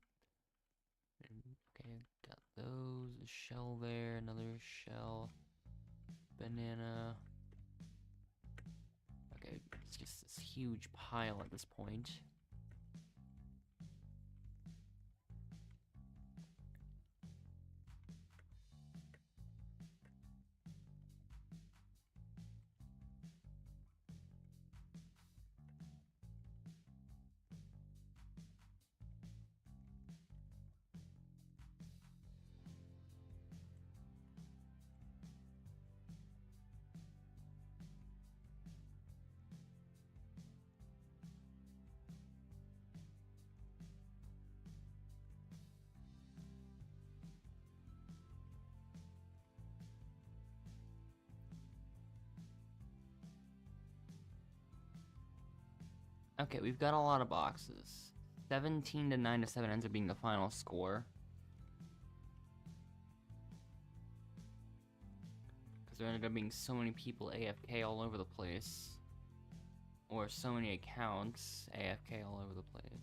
Okay, got those. A shell there, another shell. Banana. Okay, it's just this huge pile at this point. Okay, we've got a lot of boxes. 17 to 9 to 7 ends up being the final score. Because there ended up being so many people AFK all over the place. Or so many accounts AFK all over the place.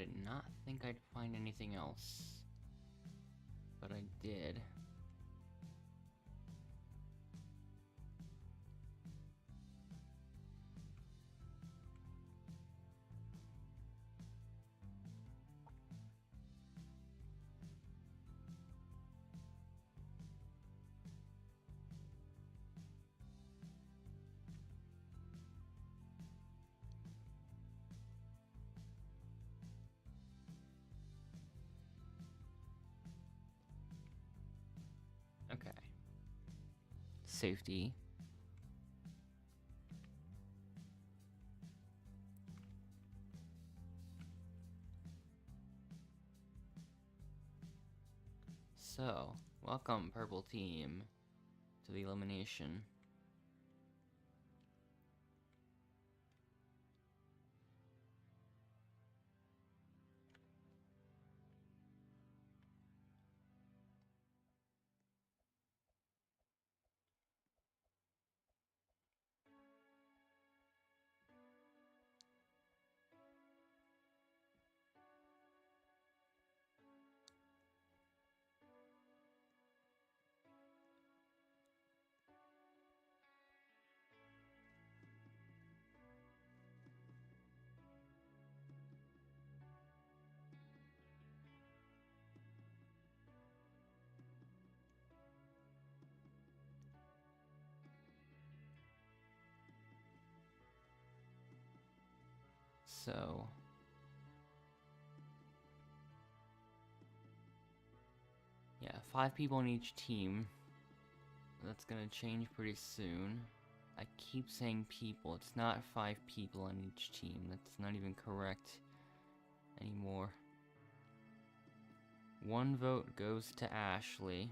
did not think I'd find anything else, but I did. Okay. Safety. So, welcome, purple team, to the elimination. So, yeah, 5 people in each team. That's gonna change pretty soon. I keep saying people. It's not 5 people on each team. That's not even correct anymore. 1 vote goes to Ashley.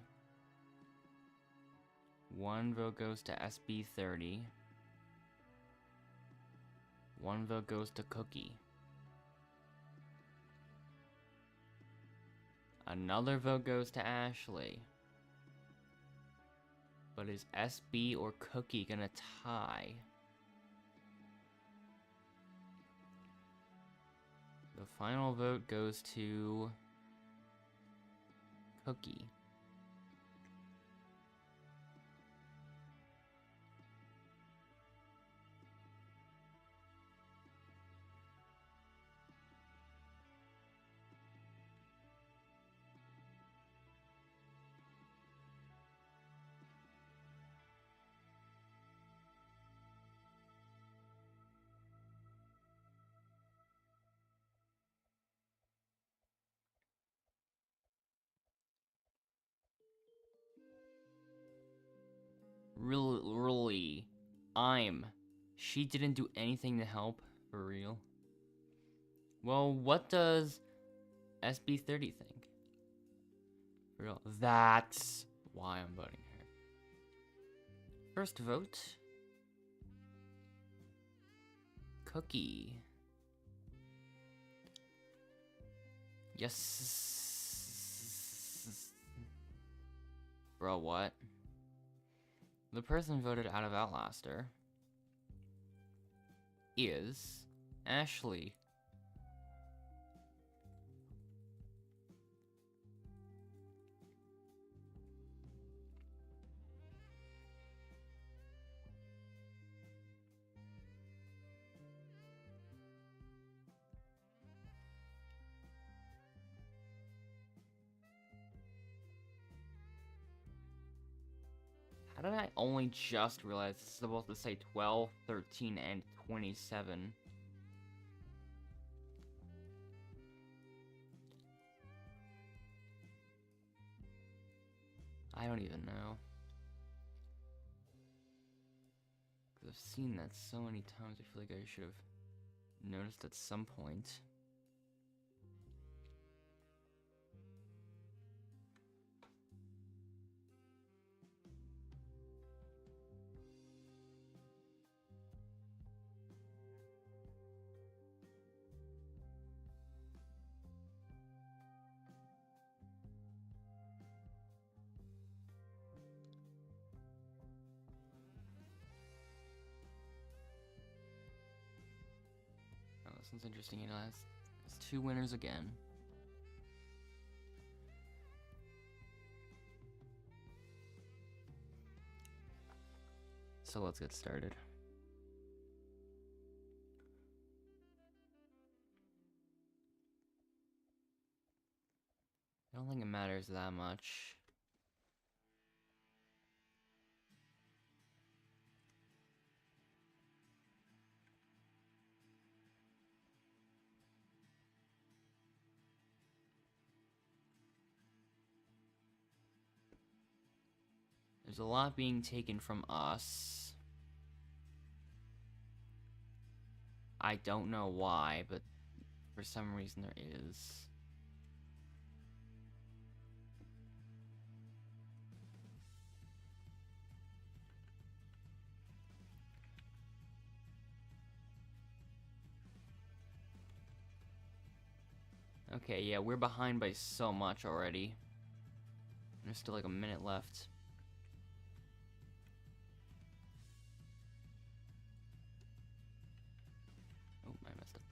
1 vote goes to SB30. 1 vote goes to Cookie. Another vote goes to Ashley. But is SB or Cookie gonna tie? The final vote goes to Cookie. Really, she didn't do anything to help, for real. Well, what does SB30 think? For real, that's why I'm voting her. First vote, Cookie. Yes. Bro, what? The person voted out of Outlaster is Ashley. How did I only just realize it's supposed to say 12, 13, and 27? I don't even know. Because I've seen that so many times, I feel like I should have noticed at some point. Oh, this one's interesting. You know, it's 2 winners again. So let's get started. I don't think it matters that much. There's a lot being taken from us. I don't know why, but for some reason there is. Okay, yeah, we're behind by so much already. There's still like a minute left. Oh, I messed up.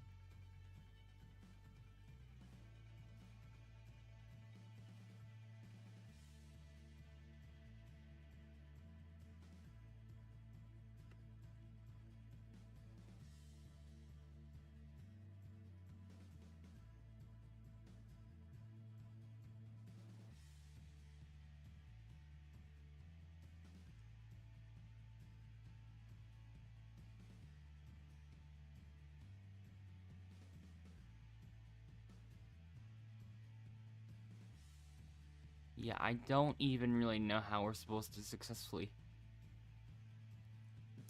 Yeah, I don't even really know how we're supposed to successfully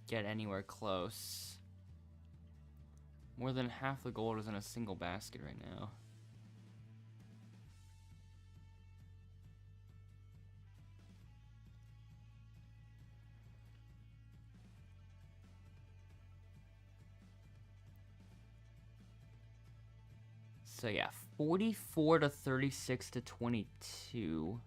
get anywhere close. More than half the gold is in a single basket right now. So yeah, 44 to 36 to 22.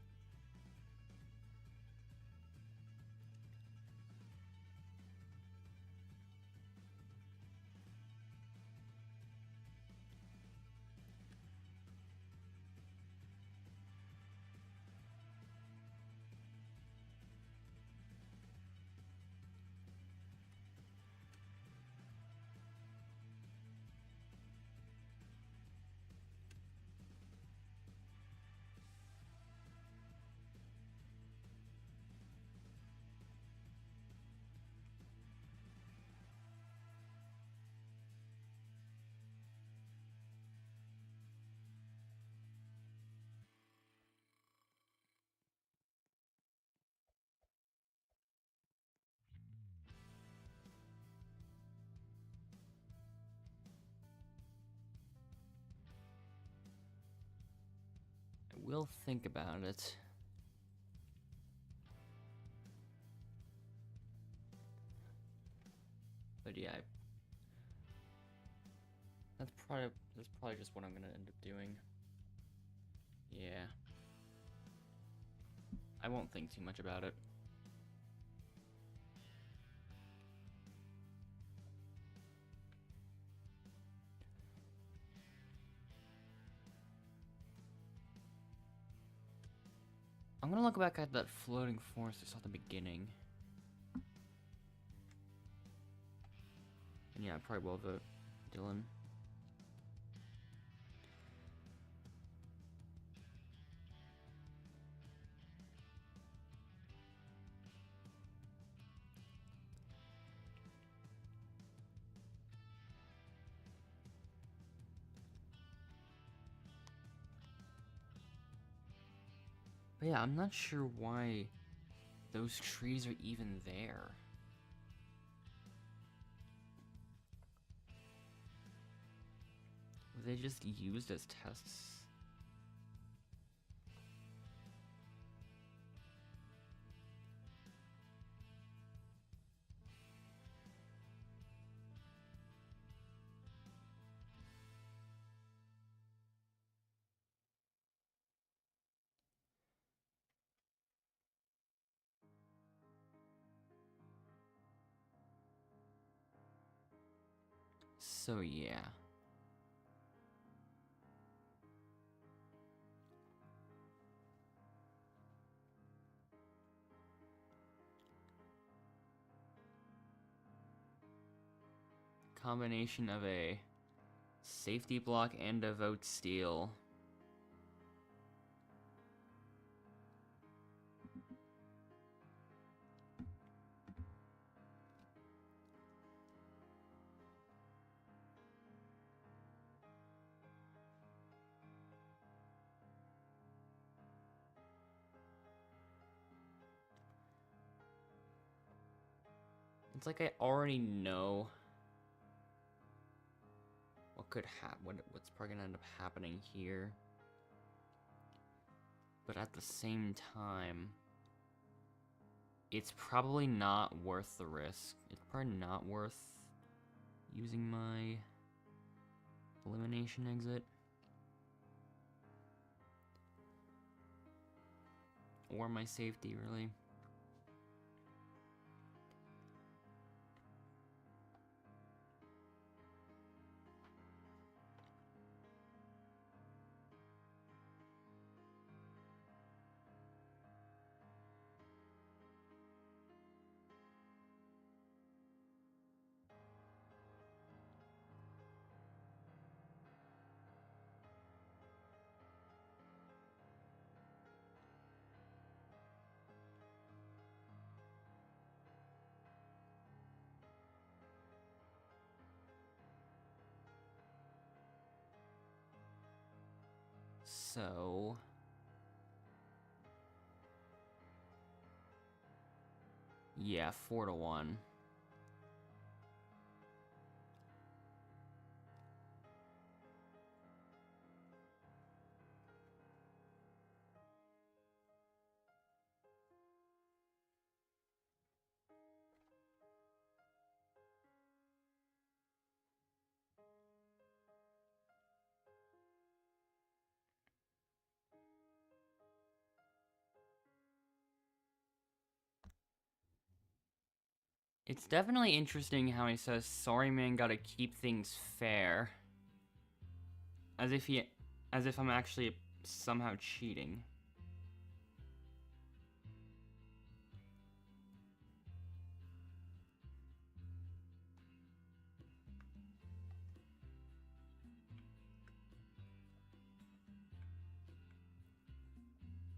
I will think about it. But yeah, that's probably just what I'm gonna end up doing. Yeah. I won't think too much about it. I'm gonna look back at that floating forest I saw at the beginning. And yeah, I probably will vote Dylan. But yeah, I'm not sure why those trees are even there. Were they just used as tests? So yeah. combination of a safety block and a vote steal. It's like I already know what could happen, what's probably gonna end up happening here. But at the same time, it's probably not worth the risk. It's probably not worth using my elimination exit. Or my safety, really. So yeah, 4-1. It's definitely interesting how he says, "Sorry man, gotta keep things fair." As if I'm actually somehow cheating.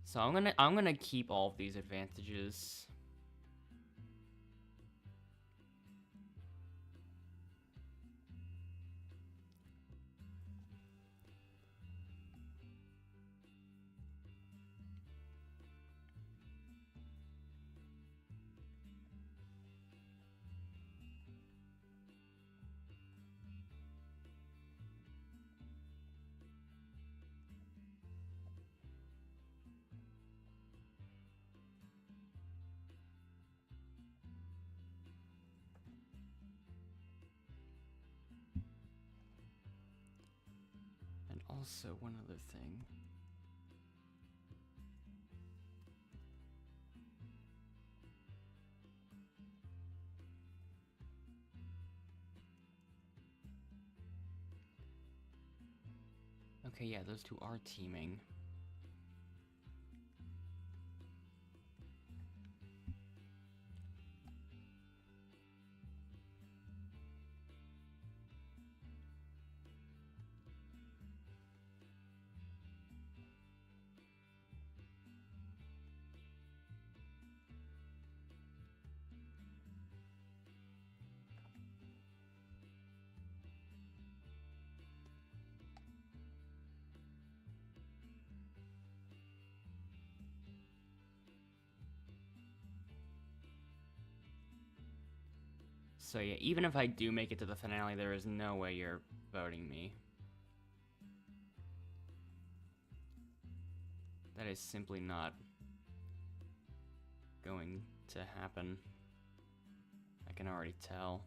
So I'm gonna keep all of these advantages. And also one other thing. Okay, yeah, those two are teaming. So yeah, even if I do make it to the finale, there is no way you're voting me. That is simply not going to happen. I can already tell.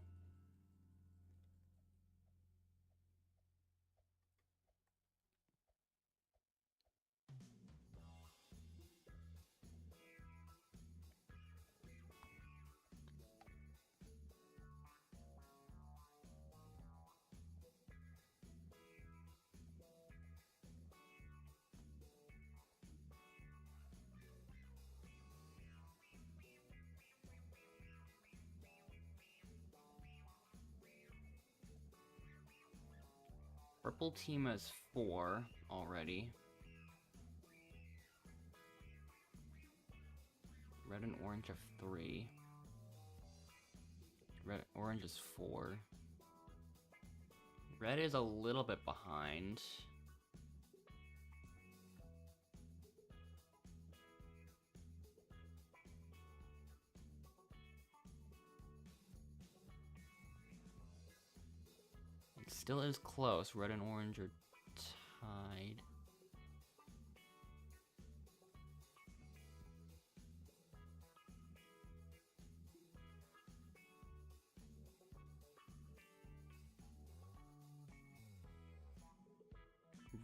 Purple team has 4 already. Red and orange have 3. Orange is 4. Red is a little bit behind. It still is close. Red and orange are tied.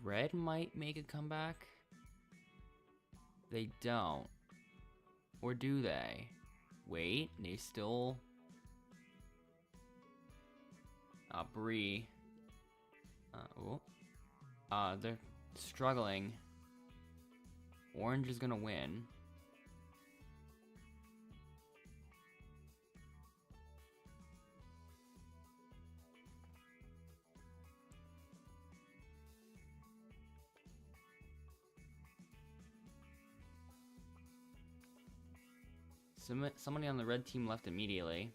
Red might make a comeback. They don't. Or do they? Wait, they still... Bree. They're struggling. Orange is gonna win. Somebody on the red team left immediately.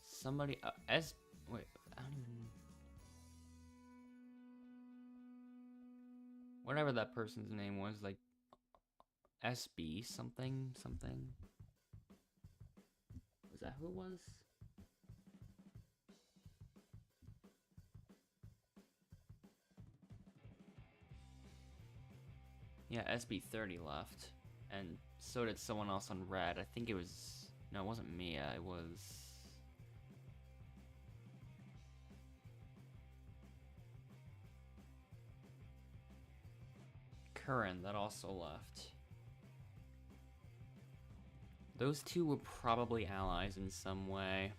Somebody, wait, I don't even... Whatever that person's name was, like, SB something. Was that who it was? Yeah, SB30 left. And so did someone else on red. I think it was... No, it wasn't Mia. It was... Curran that also left. Those two were probably allies in some way.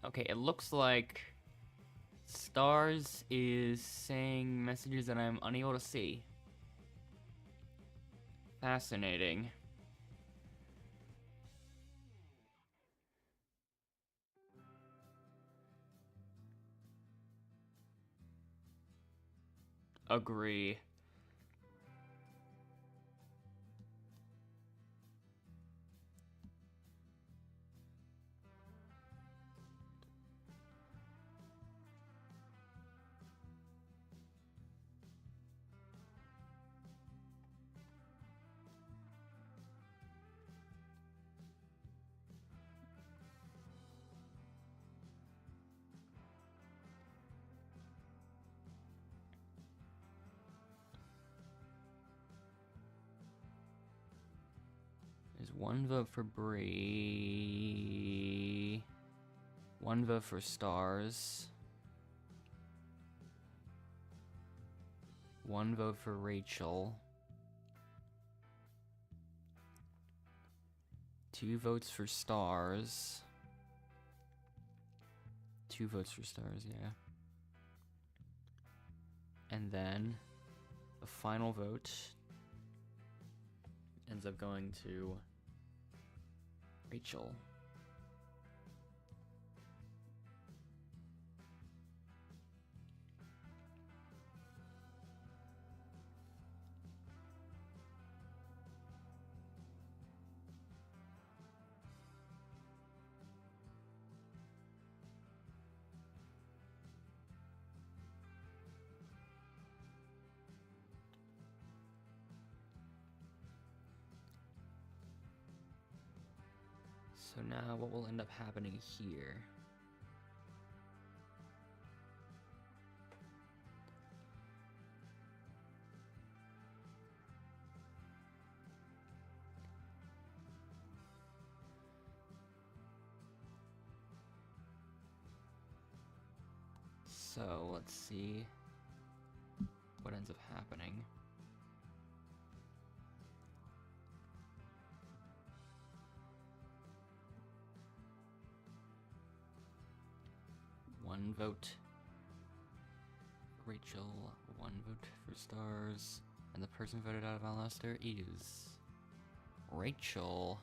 Okay, it looks like Stars is saying messages that I'm unable to see. Fascinating. Agree. There's one vote for Bree. One vote for Stars. One vote for Rachel. 2 votes for Stars. 2 votes for Stars, yeah. And then the final vote ends up going to Rachel. So now what will end up happening here? So let's see what ends up happening. One vote for Rachel, one vote for Stars, and the person voted out of Outlaster is Rachel.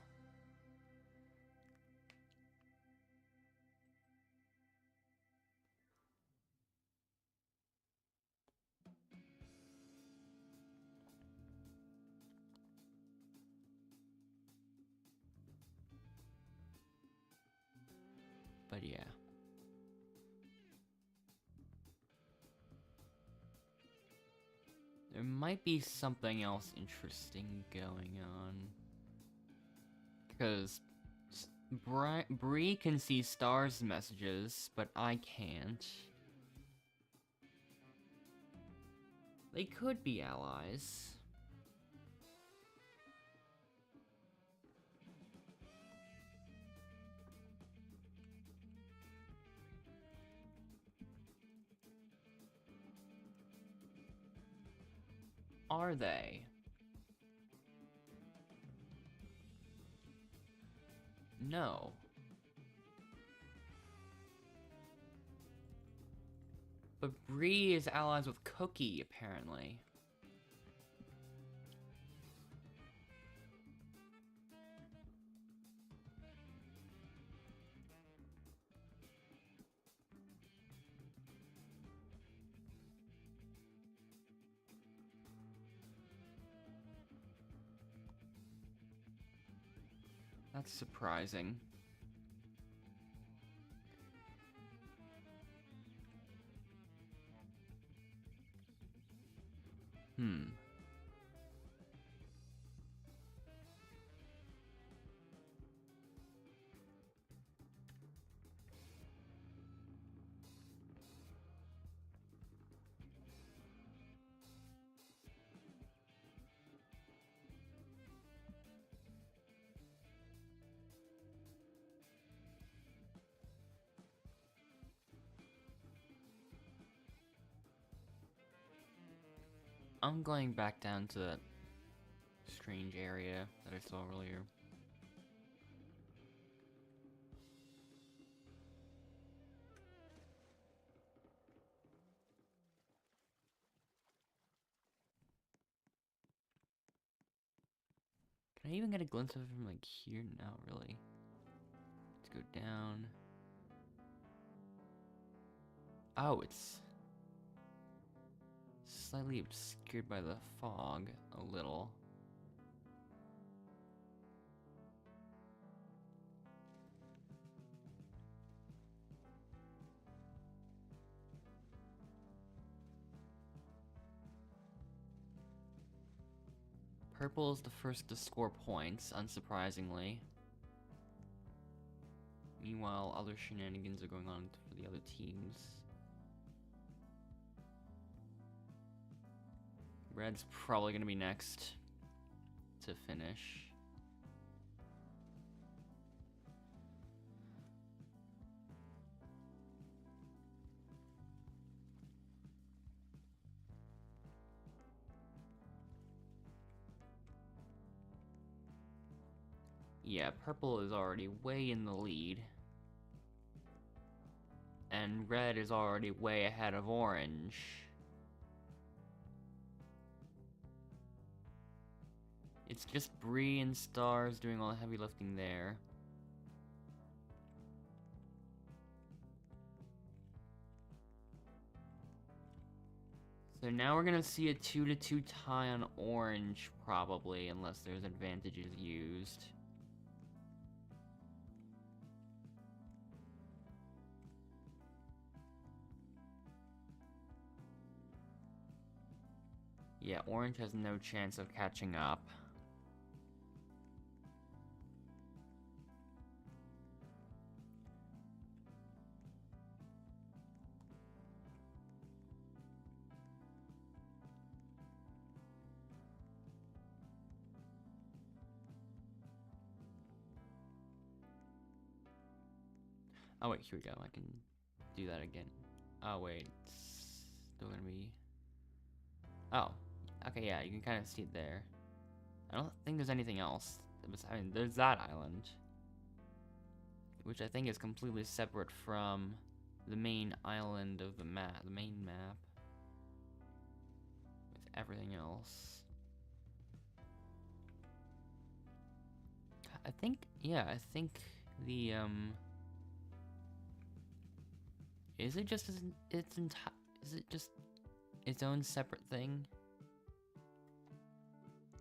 But yeah. There might be something else interesting going on. Because Bree can see Star's messages, but I can't. They could be allies. Are they? No. But Bree is allies with Cookie, apparently. That's surprising. I'm going back down to that strange area that I saw earlier. Can I even get a glimpse of him like here? Not really. Let's go down. Oh, it's slightly obscured by the fog a little. Purple is the first to score points, unsurprisingly. Meanwhile, other shenanigans are going on for the other teams. Red's probably gonna be next to finish. Yeah, purple is already way in the lead. And red is already way ahead of orange. It's just Bree and Stars doing all the heavy lifting there. So now we're gonna see a 2-2 tie on orange, probably, unless there's advantages used. Yeah, orange has no chance of catching up. Oh wait, here we go. I can do that again. Oh wait, it's still gonna be. Oh, okay, yeah, you can kind of see it there. I don't think there's anything else. I mean, there's that island, which I think is completely separate from the main island of the map, the main map, with everything else. I think, yeah, I think the, is it just is it just its own separate thing?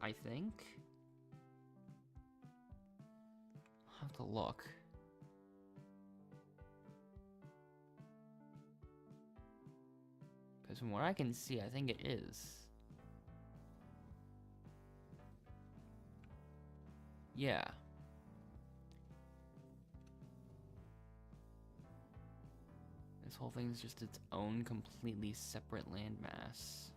I think? I'll have to look. Because from what I can see, I think it is. Yeah. This whole thing is just its own completely separate landmass.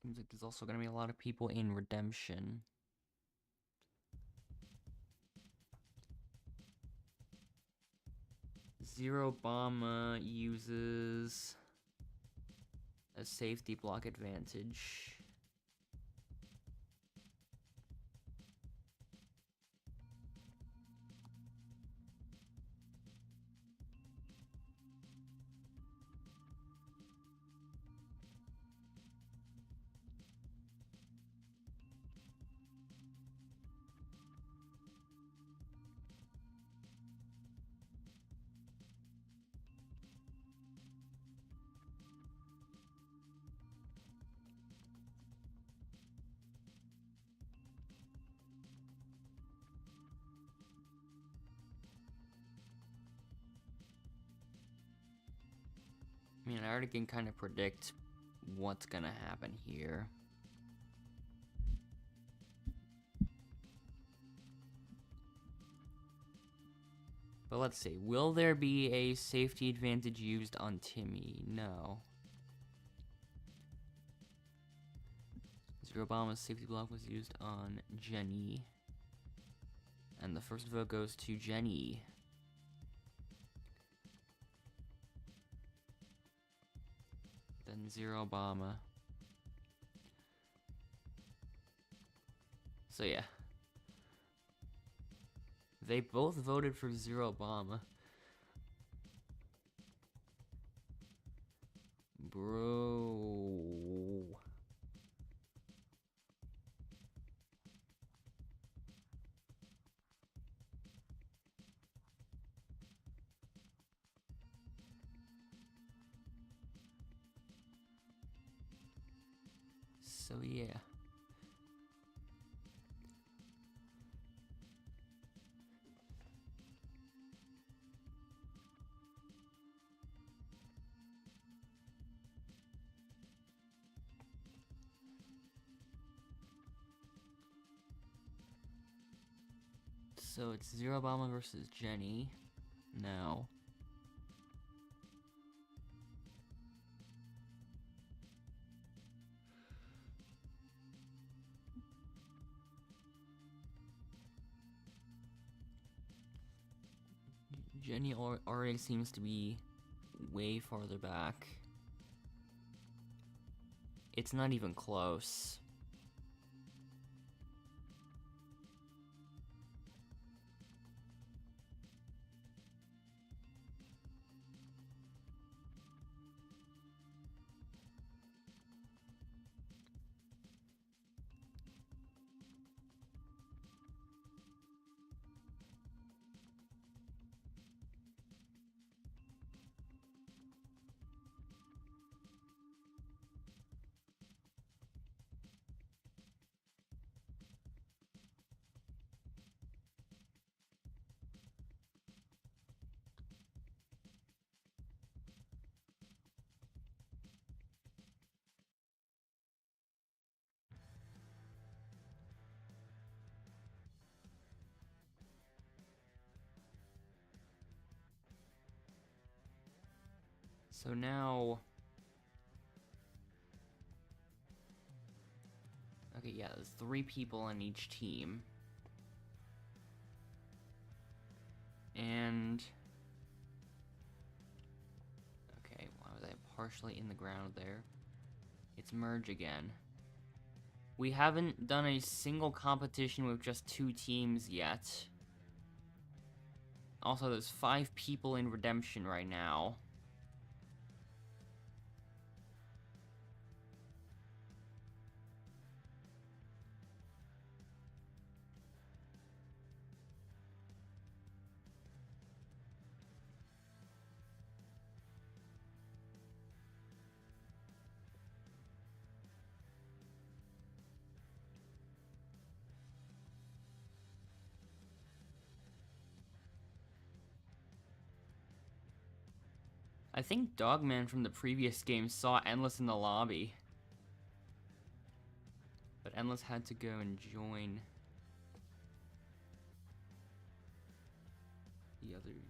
Seems like there's also gonna be a lot of people in Redemption. Zero Bomba uses a safety block advantage. I mean, I already can kind of predict what's gonna happen here. But let's see, will there be a safety advantage used on Timmy? No. Zero Bomba's safety block was used on Jenny. And the first vote goes to Jenny. Then Zero Bomba. So yeah. They both voted for Zero Bomba. Bro. So yeah. So it's Zero Bomba versus Jenny. No. Jenny already seems to be way farther back. It's not even close. So now... Okay, yeah, there's 3 people on each team. And... Okay, why was I partially in the ground there? It's merge again. We haven't done a single competition with just 2 teams yet. Also, there's 5 people in redemption right now. I think Dogman from the previous game saw Endless in the lobby. But Endless had to go and join the others.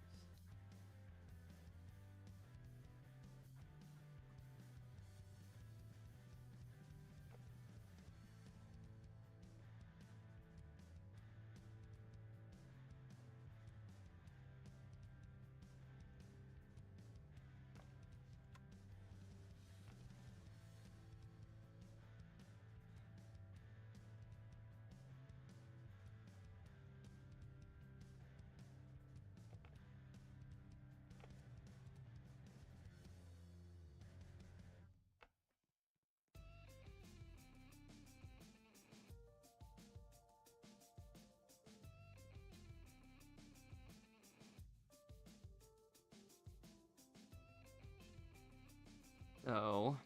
So...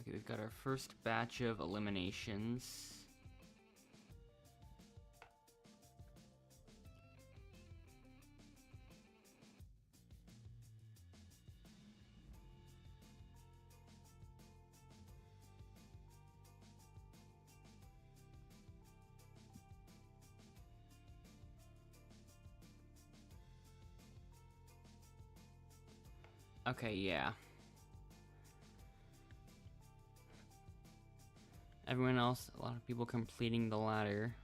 Okay, we've got our first batch of eliminations. Okay, yeah. Everyone else, a lot of people completing the ladder.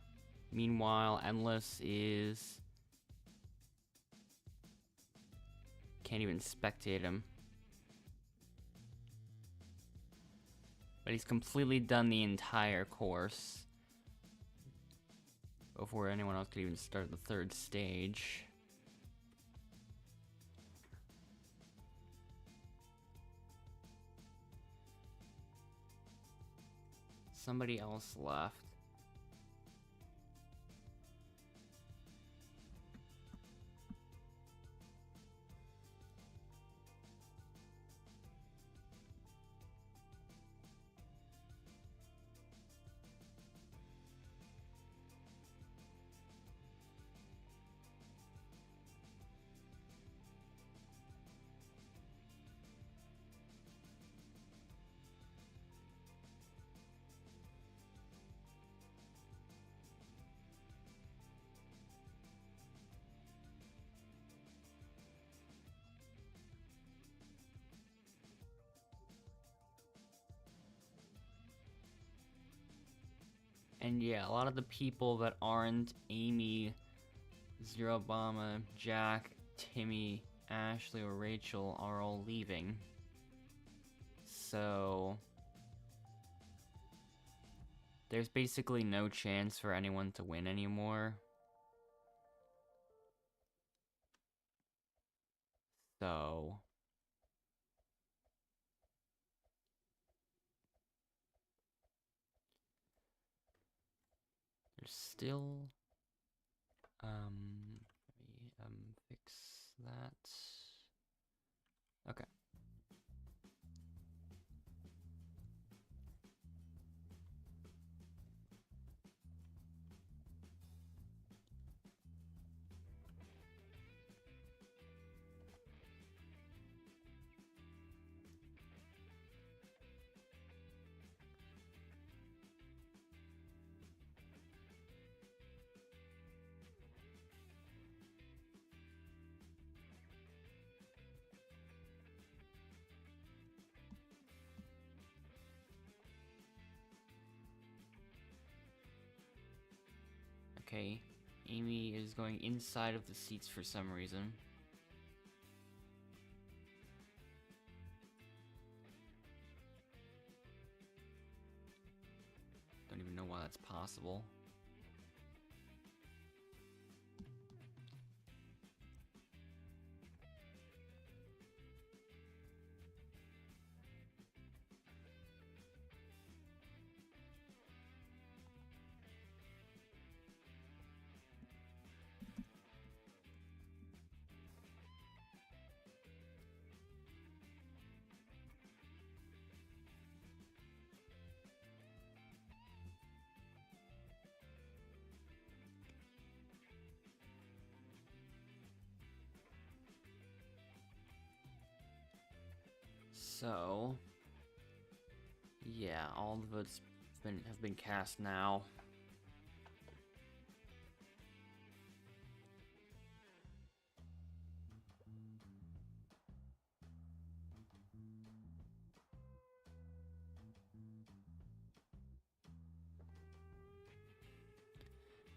Meanwhile, Endless is... Can't even spectate him. But he's completely done the entire course before anyone else could even start the 3rd stage. Somebody else left. And yeah, a lot of the people that aren't Amy, Zero Obama, Jack, Timmy, Ashley, or Rachel are all leaving. So there's basically no chance for anyone to win anymore. So there's still let me fix that. Okay. Okay, Amy is going inside of the seats for some reason. Don't even know why that's possible. So, yeah, all the votes have been cast now.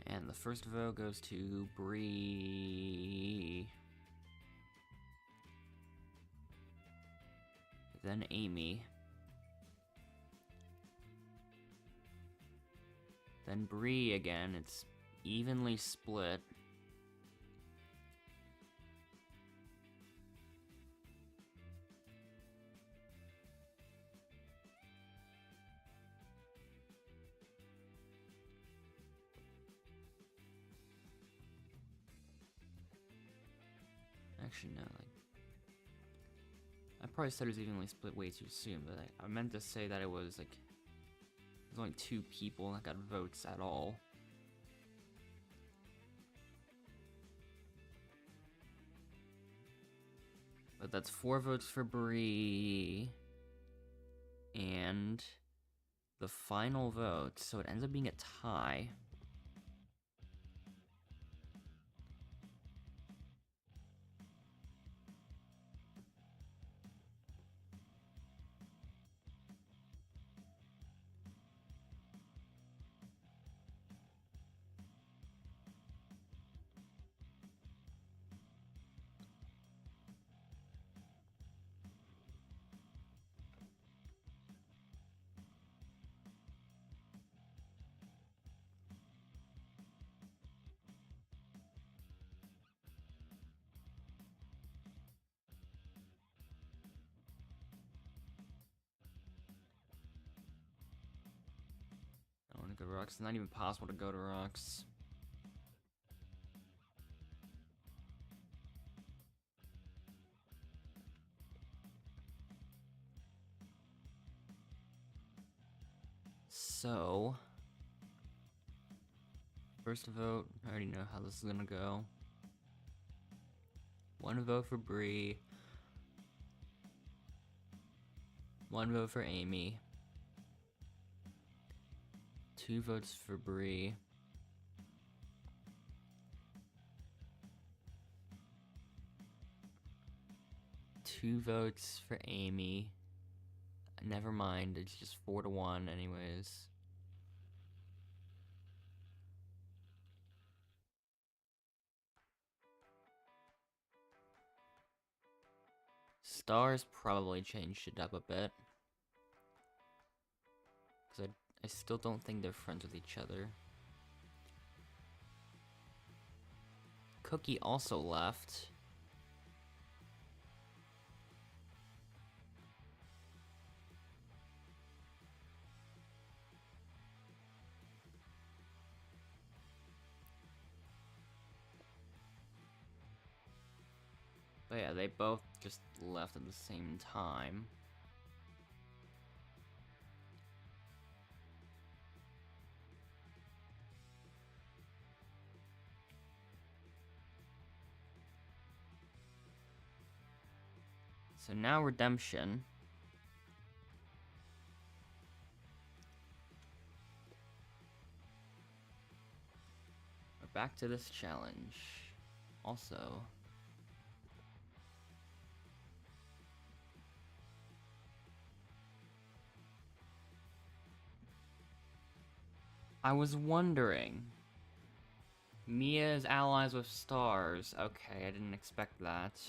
And the first vote goes to Bree. Then Amy. Then Bree again. It's evenly split. Actually, no, like, I probably said it was evenly split way too soon, but I meant to say that it was, like, there's only 2 people that got votes at all. But that's 4 votes for Bree. And the final vote, so it ends up being a tie. I don't want to go to Rocks. It's not even possible to go to Rocks. So, first vote, I already know how this is gonna go. 1 vote for Bree. 1 vote for Amy. 2 votes for Bree. 2 votes for Amy. Never mind, it's just 4-1 anyways. Stars probably changed it up a bit. Because I still don't think they're friends with each other. Cookie also left. But yeah, they both just left at the same time. So now Redemption. We're back to this challenge. Also, I was wondering, Mia is allies with stars. Okay, I didn't expect that.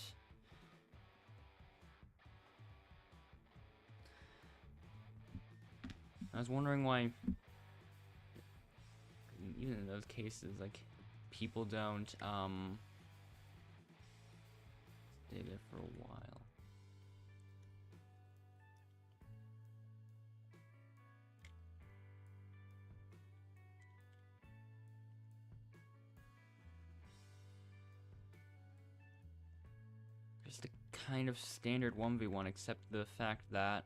I was wondering why, even in those cases, like, people don't, stay there for a while. Just a kind of standard 1v1, except the fact that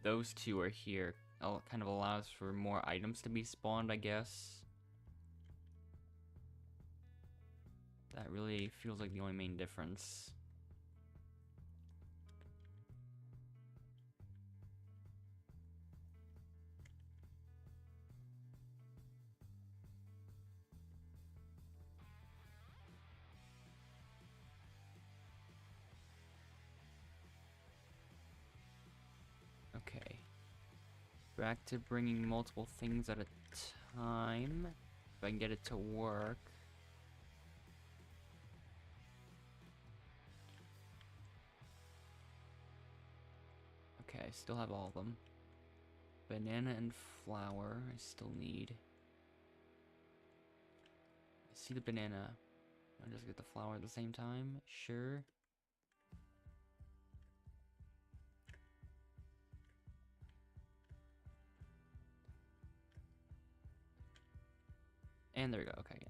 those two are here kind of allows for more items to be spawned, I guess. That really feels like the only main difference. Okay. Back to bringing multiple things at a time. If I can get it to work. Okay, I still have all of them. Banana and flour, I still need. I see the banana. I'll just get the flour at the same time. Sure. And there we go. Okay, yeah.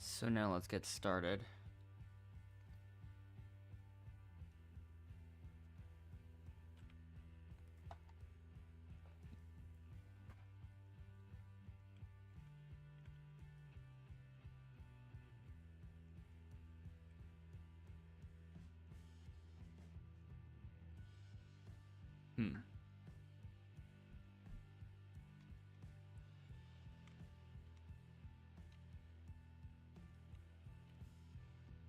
So now let's get started.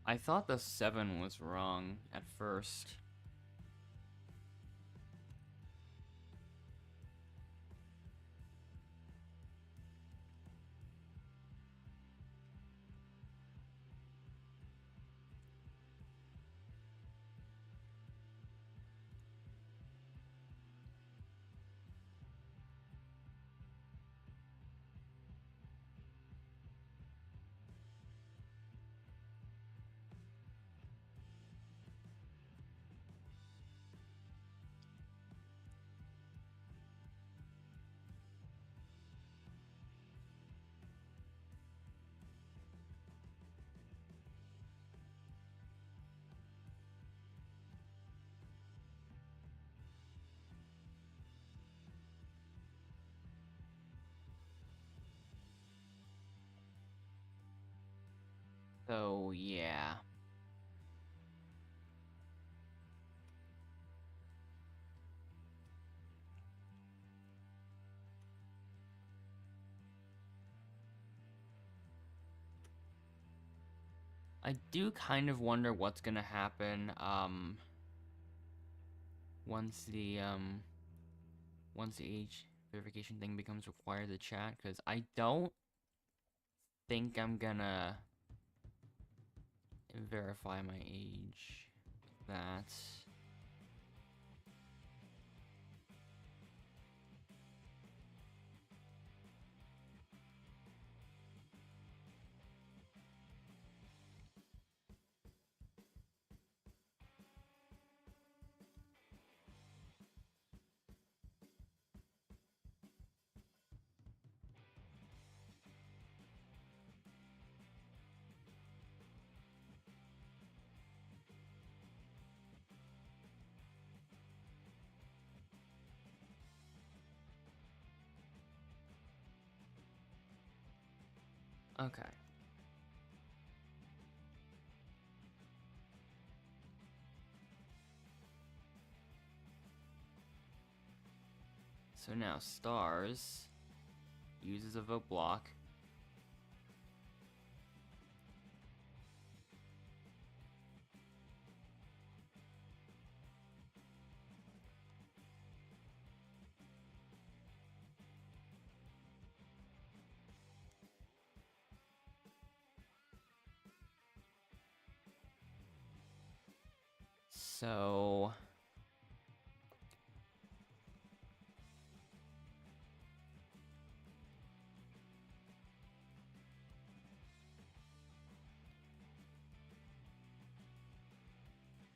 I thought the 7 was wrong at first. So, yeah. I do kind of wonder what's gonna happen, once the age verification thing becomes required to chat, because I don't think I'm gonna verify my age. That. Okay. So now Stars uses a vote block. So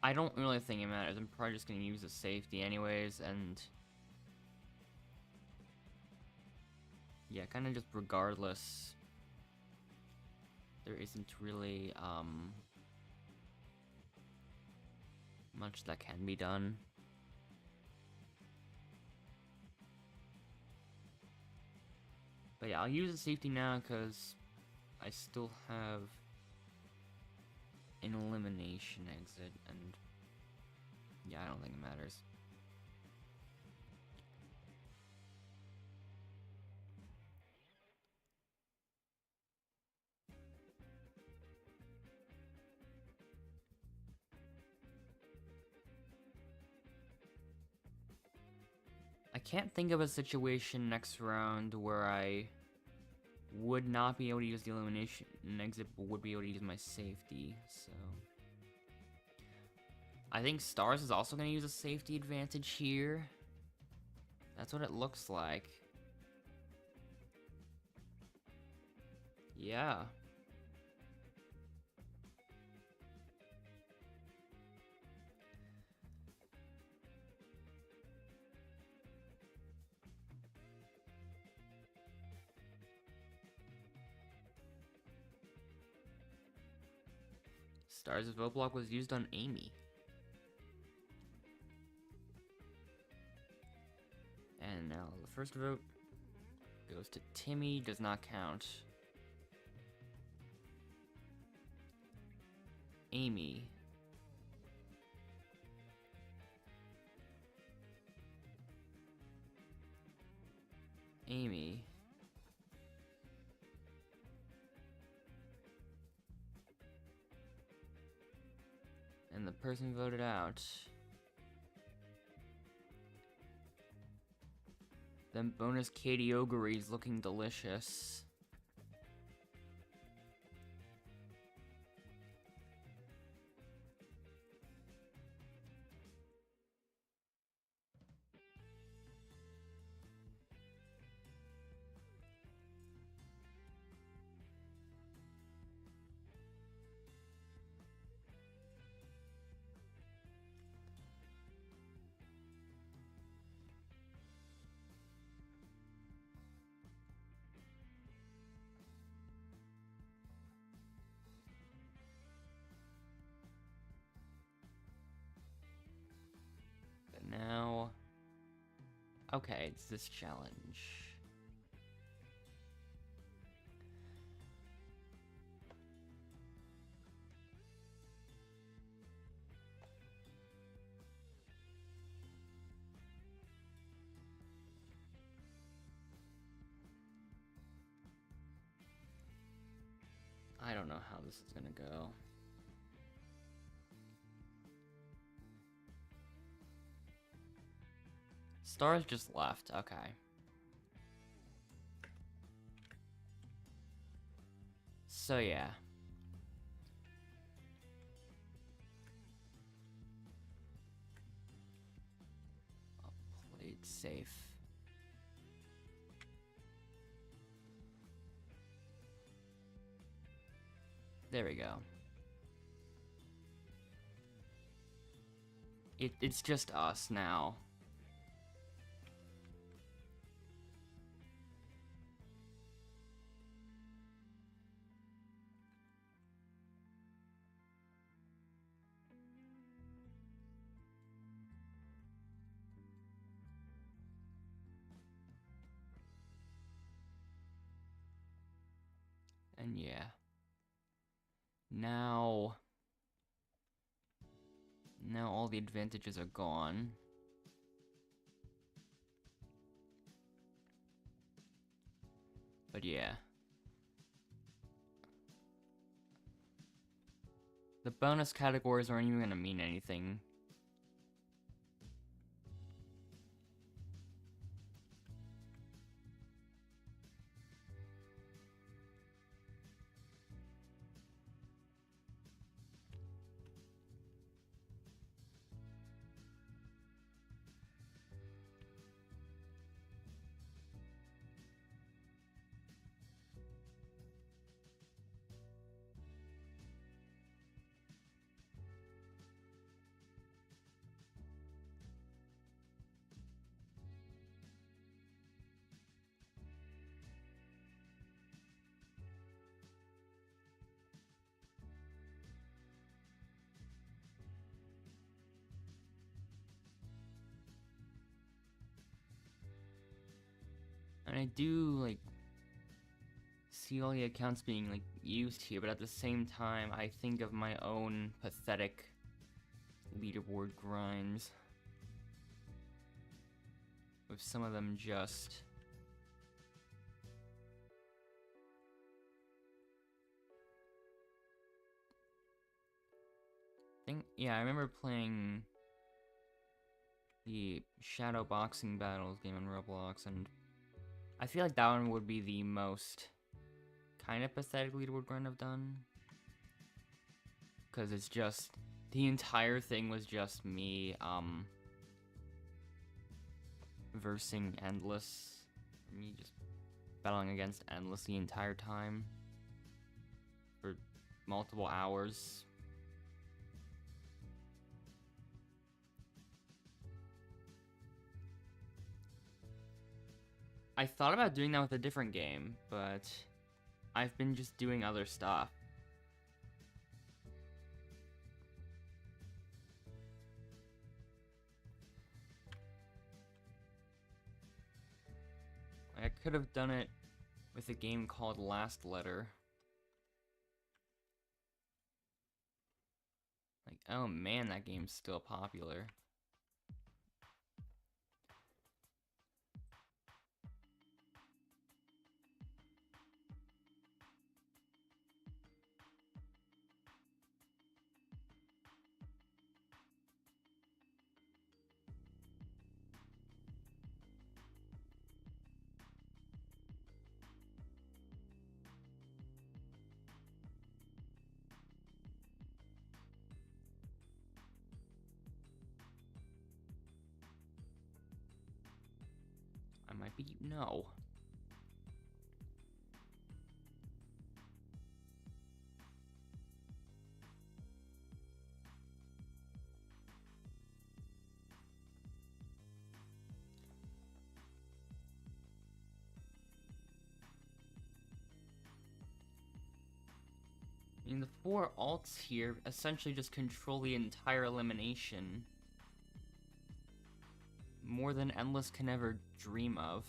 I don't really think it matters. I'm probably just gonna use a safety anyways, and yeah, kind of just regardless. There isn't really much that can be done. But yeah, I'll use a safety now because I still have an elimination exit, and yeah, I don't think it matters. I can't think of a situation next round where I would not be able to use the elimination exit, but would be able to use my safety, so... I think Stars is also going to use a safety advantage here. That's what it looks like. Yeah. Stars' vote block was used on Amy. And now the first vote goes to Timmy, does not count. Amy. Amy. And the person voted out. Then bonus Katie Ogre's looking delicious. Now, okay, it's this challenge. I don't know how this is gonna go. Stars just left, okay. So yeah. Played safe. There we go. It's just us now. And yeah. Now all the advantages are gone. But yeah. The bonus categories aren't even gonna mean anything. And I do, like, see all the accounts being, like, used here, but at the same time, I think of my own pathetic leaderboard grinds. With some of them just... yeah, I remember playing the Shadow Boxing Battles game on Roblox, and I feel like that one would be the most kind of pathetic leaderboard grind I've done. Because it's just, the entire thing was just me, versing Endless. Me just battling against Endless the entire time. For multiple hours. I thought about doing that with a different game, but I've been just doing other stuff. I could have done it with a game called Last Letter. Like, oh man, that game's still popular. I might be, no. I mean, the 4 alts here essentially just control the entire elimination. More than Endless can ever dream of.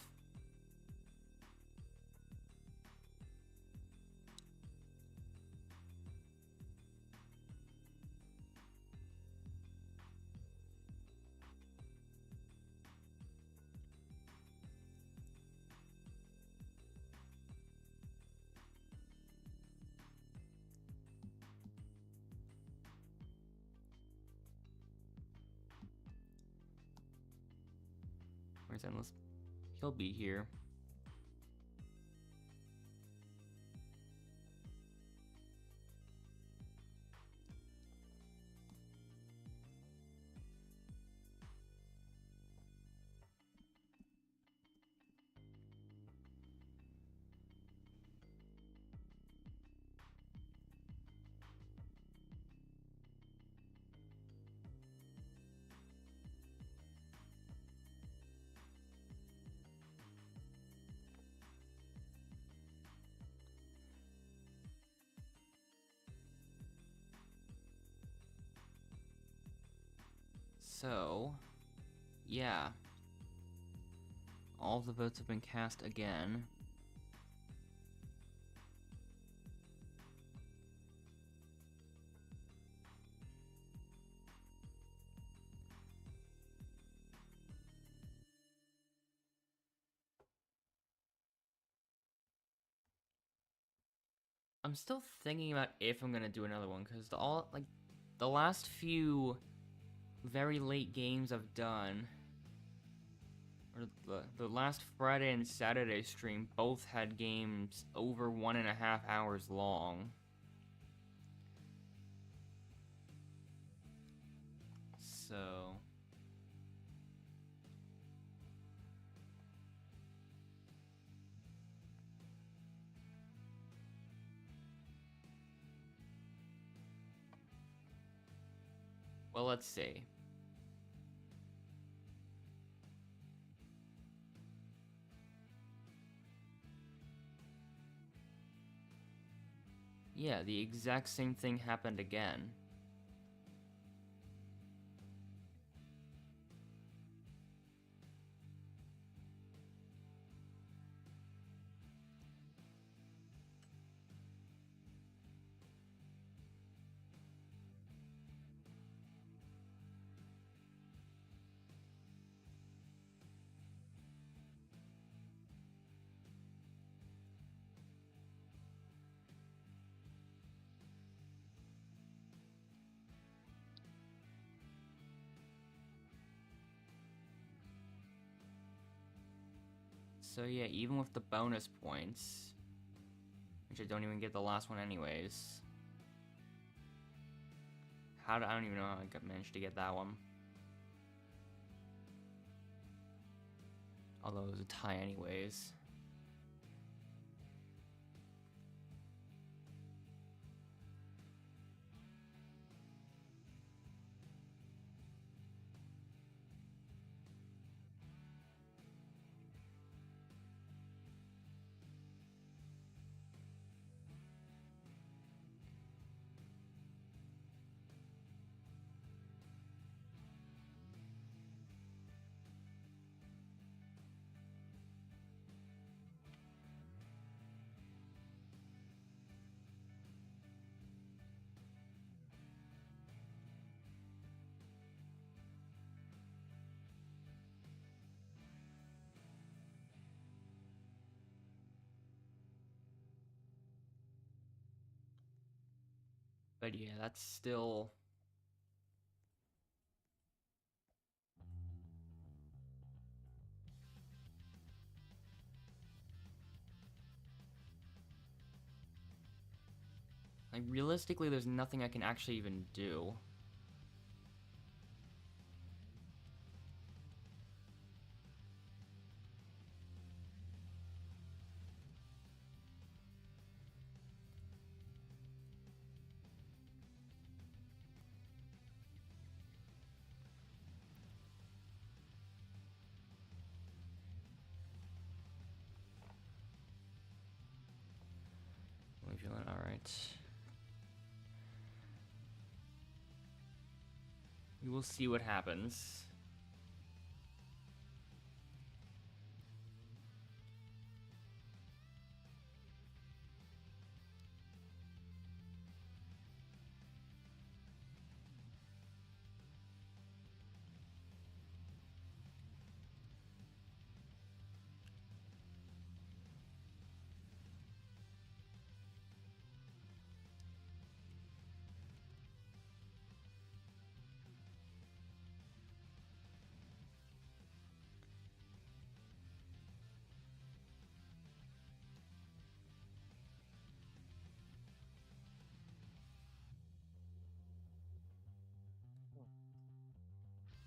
Where's Endless? He'll be here. So, yeah. All the votes have been cast again. I'm still thinking about if I'm gonna do another one, because the last few very late games I've done, or the last Friday and Saturday stream, both had games over 1.5 hours long. So well, let's see. Yeah, the exact same thing happened again. So yeah, even with the bonus points, which I don't even get the last one anyways. I don't even know how I managed to get that one. Although it was a tie anyways. But yeah, that's still... Like, realistically, there's nothing I can actually even do. I'm feeling alright. We will see what happens.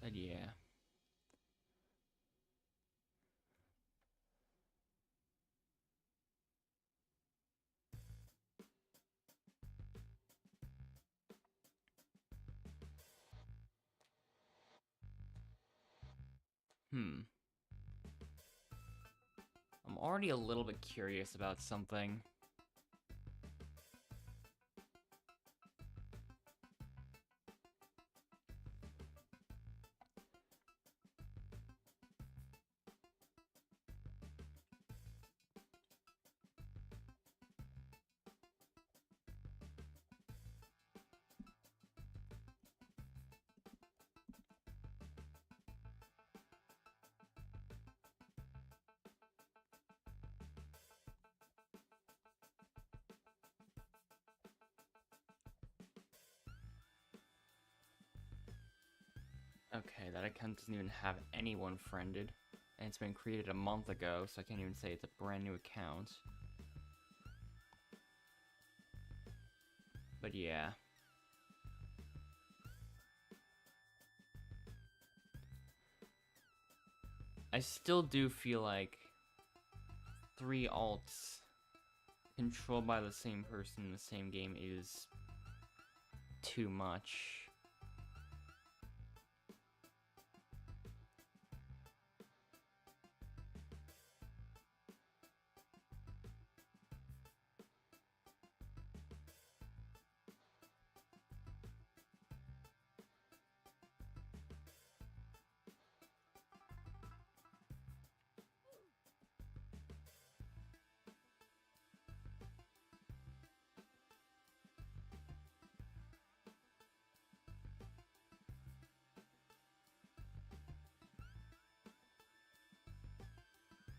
But yeah. I'm already a little bit curious about something. Okay, that account doesn't even have anyone friended. And it's been created a month ago, so I can't even say it's a brand new account. But yeah. I still do feel like 3 alts controlled by the same person in the same game is too much.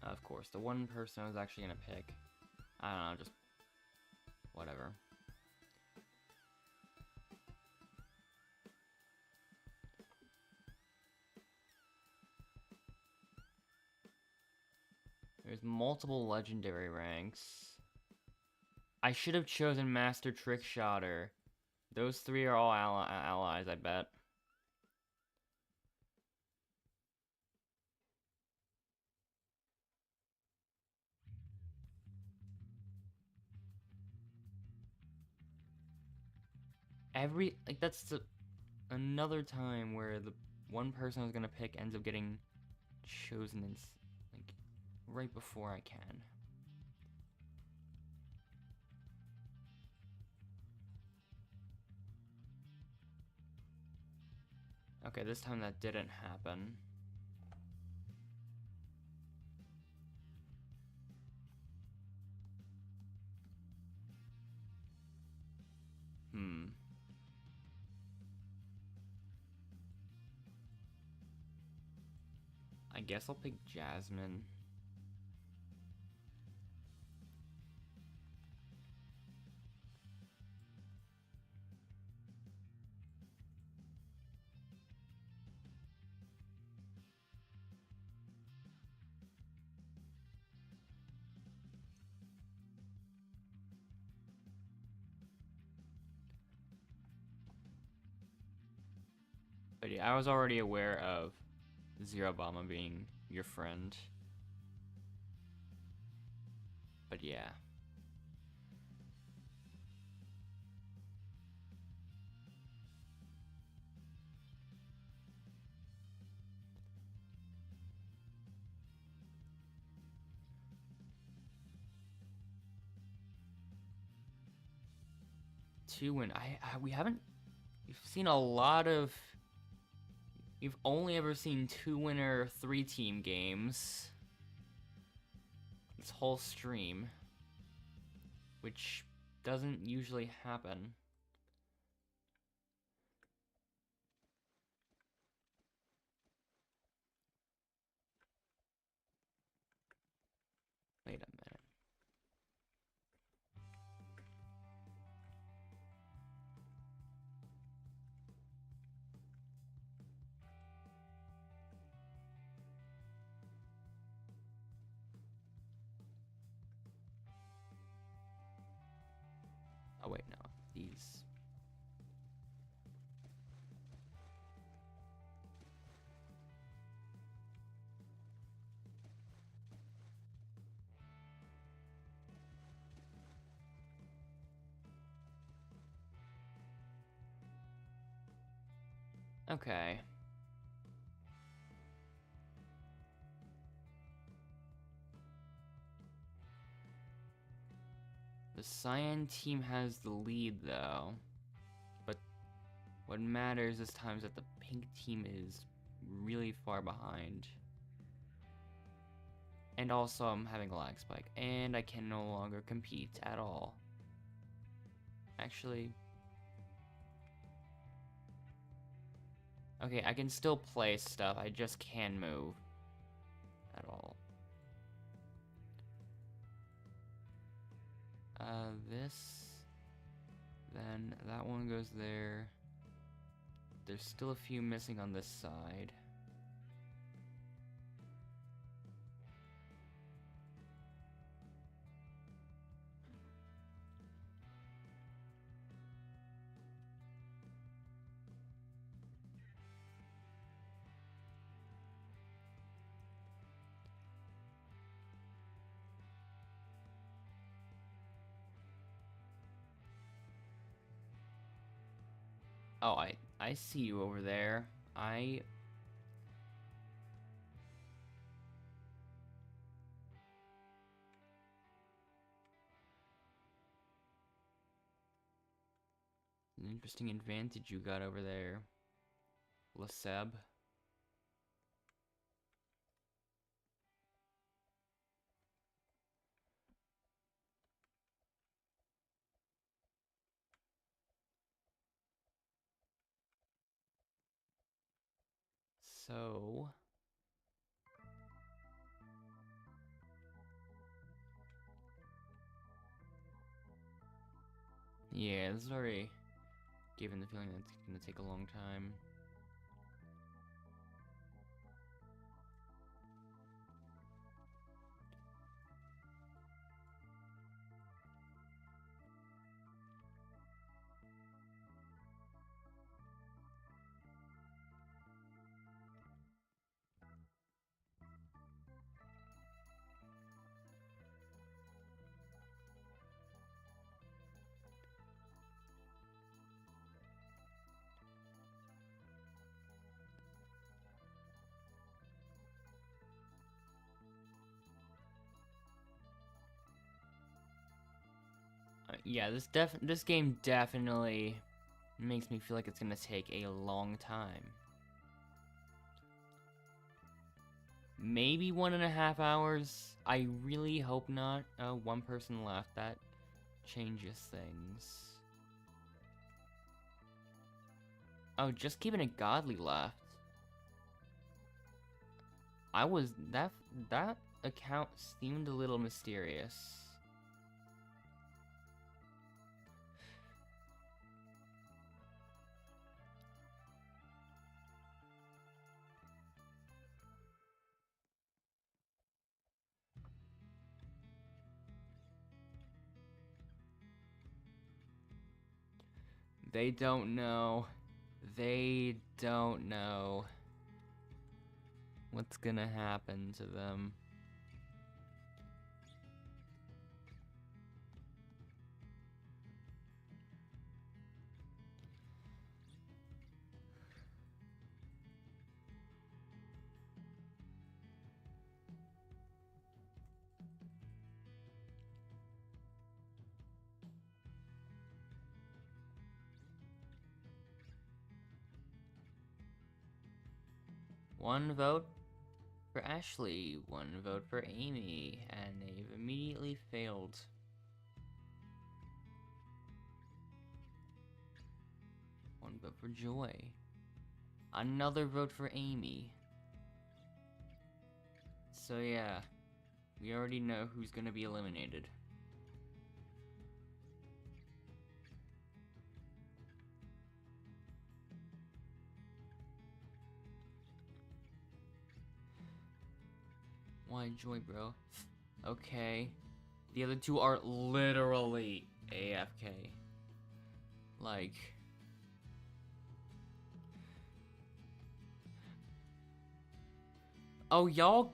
Of course, the one person I was actually gonna pick. I don't know, just whatever. There's multiple legendary ranks. I should have chosen Master Trickshotter. Those 3 are all allies, I bet. That's another time where the one person I was gonna pick ends up getting chosen like right before I can. Okay, this time that didn't happen. I guess I'll pick Jasmine. But yeah, I was already aware of Zero Obama being your friend. But yeah. We haven't. We've seen a lot of. We've only ever seen 2-winner 3-team games. This whole stream, which doesn't usually happen. Wait a minute. Oh wait, no. These. Okay. The Cyan team has the lead though. But what matters this time is that the pink team is really far behind. And also I'm having a lag spike. And I can no longer compete at all. Actually. Okay, I can still play stuff. I just can't move. At all. This. Then that one goes there. there's still a few missing on this side. Oh, I see you over there. An interesting advantage you got over there, Leseb. So... yeah, this is already given the feeling that it's gonna take a long time. Yeah, this game definitely makes me feel like it's gonna take a long time. Maybe 1.5 hours. I really hope not. One person left. That changes things. Oh, just keeping it godly left. That account seemed a little mysterious. They don't know. They don't know what's gonna happen to them. One vote for Ashley, one vote for Amy, and they've immediately failed. One vote for Joy. Another vote for Amy. So yeah, we already know who's gonna be eliminated. Why Joy, bro? Okay. The other two are literally AFK. Like... oh, y'all...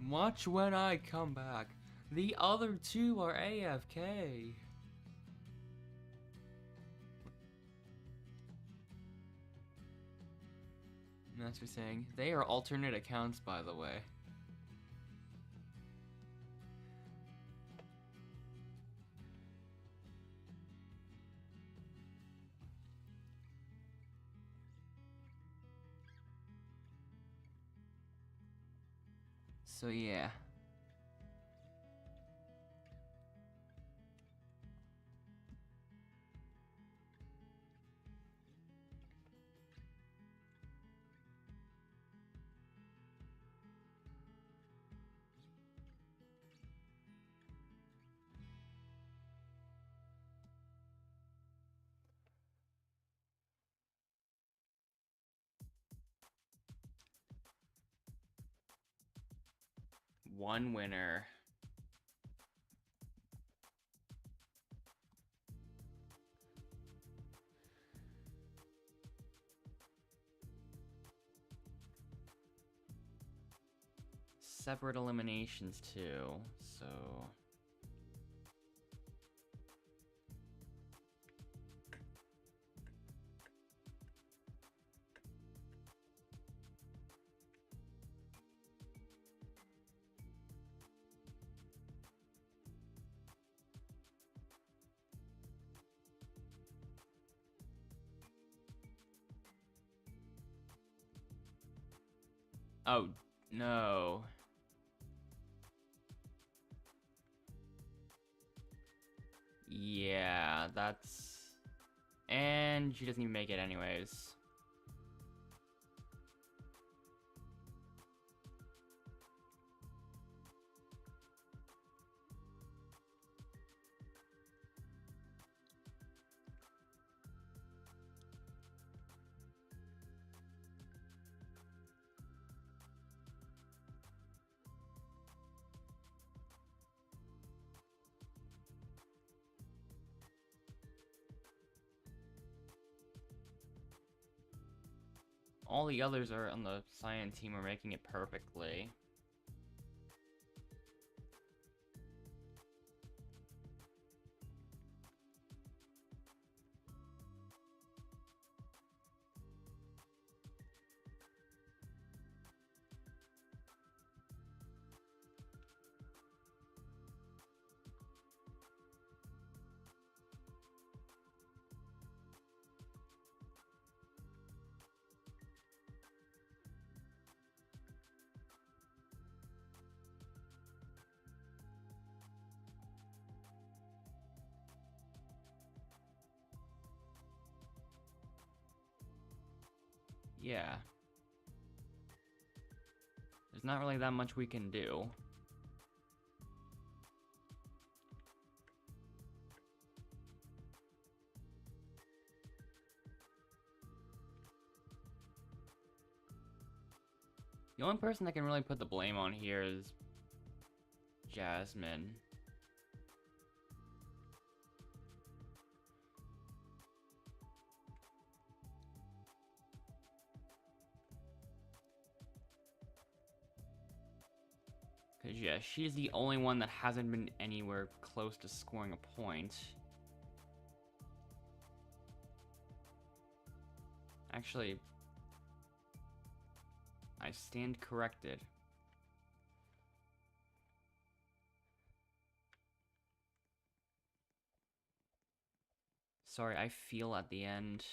watch when I come back. The other two are AFK. That's what we're saying. They are alternate accounts, by the way. So yeah. one winner. Separate eliminations too, so... Oh, no. Yeah, that's... And she doesn't even make it anyways. All the others are on the Cyan team are making it perfectly. Yeah. There's not really that much we can do. The only person that can really put the blame on here is Jasmine. Because, yeah, she's the only one that hasn't been anywhere close to scoring a point. Actually, I stand corrected. Sorry, I feel at the end.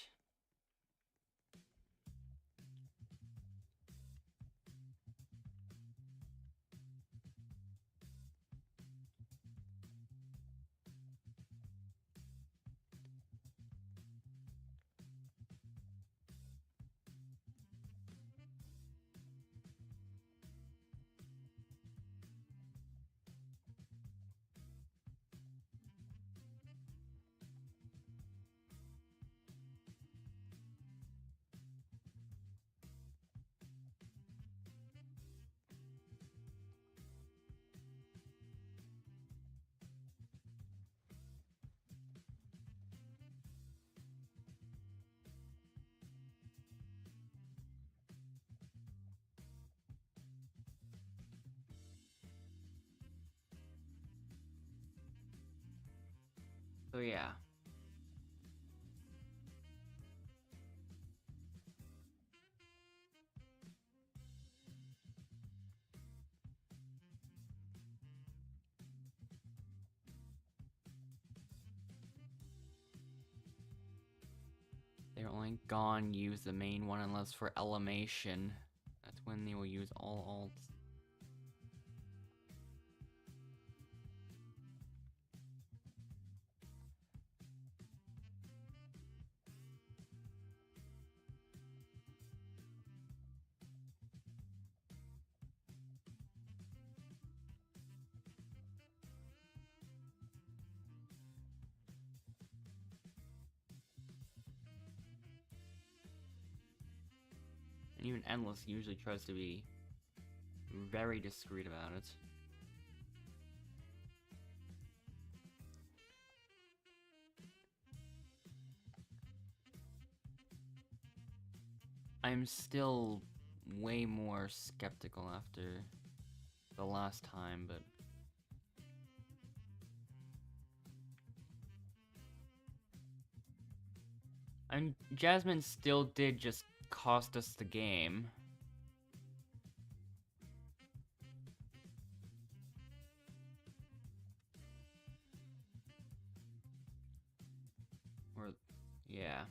So yeah. They're only gone use the main one unless for elimination. That's when they will use all alts. And even Endless usually tries to be very discreet about it. I'm still way more skeptical after the last time, but... Jasmine still did just cost us the game. Or, yeah.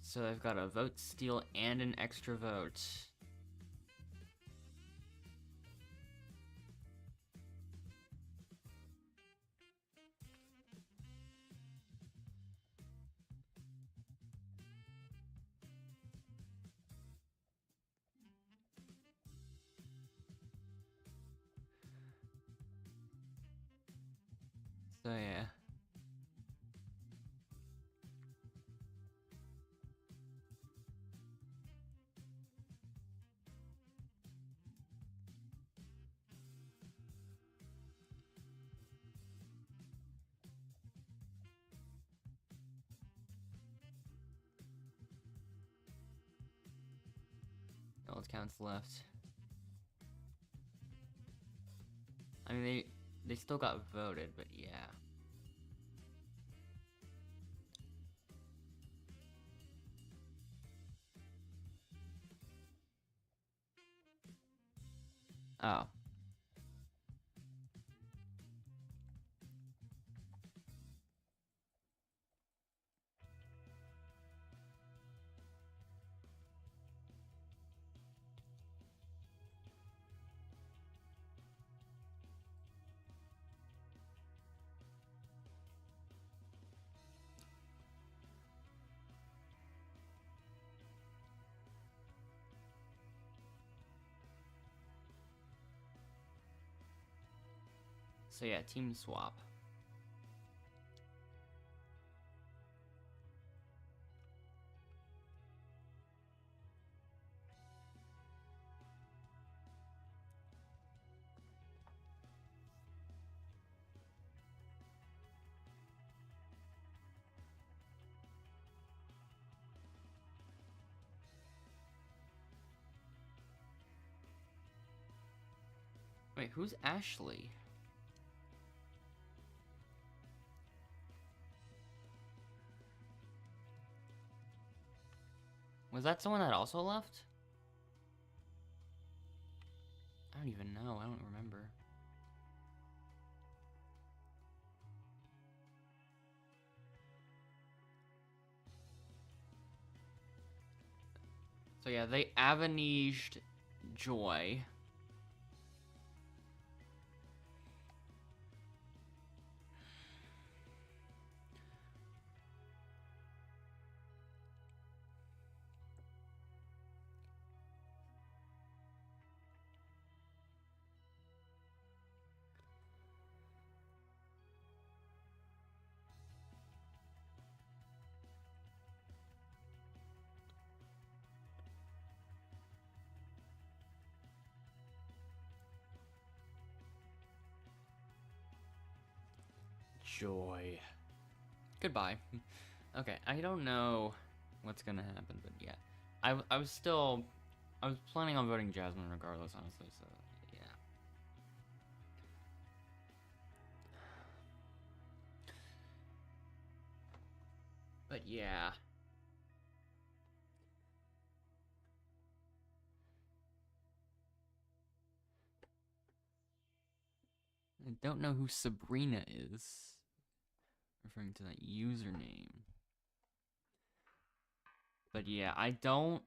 So I've got a vote steal and an extra vote. So yeah. All counts left. I mean, they still got voted, but yeah. Oh. So yeah, team swap. Wait, who's Ashley? Was that someone that also left? I don't even know. I don't remember. So yeah, they avanaged Joy. Joy. Goodbye. Okay, I don't know what's gonna happen, but yeah. I was planning on voting Jasmine regardless, honestly, so yeah. But yeah. I don't know who Sabrina is. Referring to that username. But yeah, I don't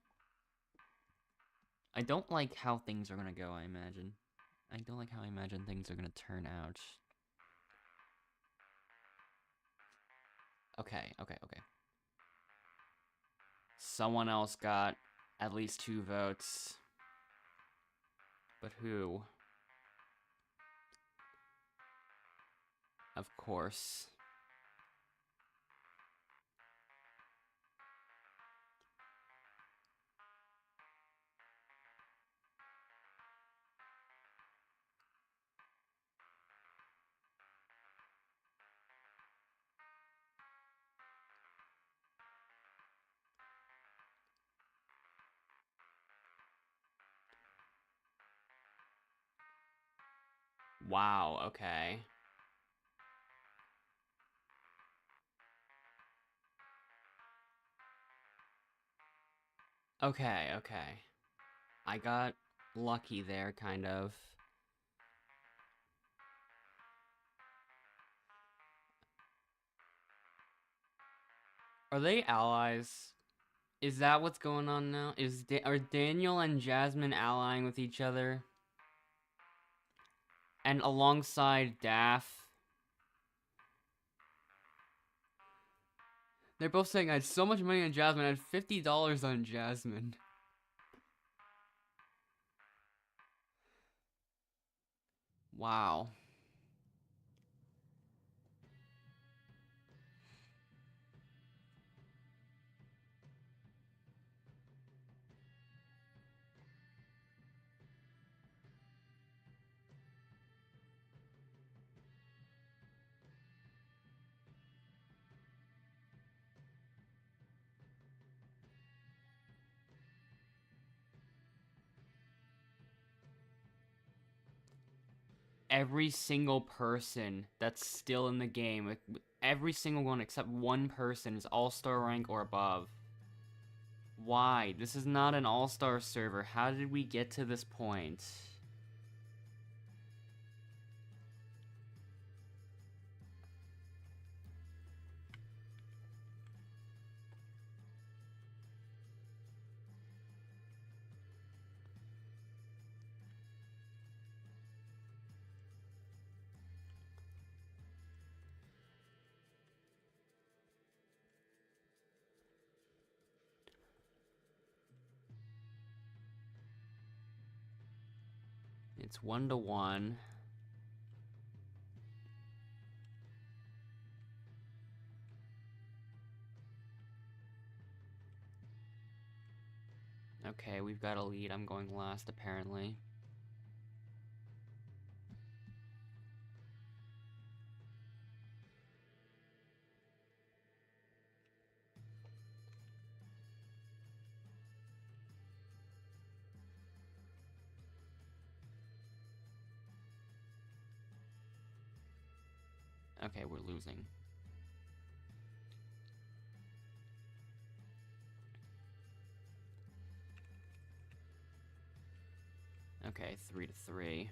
like how things are gonna go, I imagine. I don't like how I imagine things are gonna turn out. Okay. Someone else got at least 2 votes. But who? Of course. Wow, okay. Okay, okay. I got lucky there, kind of. Are they allies? Is that what's going on now? Are Daniel and Jasmine allying with each other? And alongside Daff? They're both saying I had so much money on Jasmine. I had $50 on Jasmine. Wow. Every single person that's still in the game, every single one except one person is all-star rank or above. Why? This is not an all-star server. How did we get to this point? It's 1-1. Okay, we've got a lead. I'm going last, apparently. Okay, we're losing. Okay, 3-3.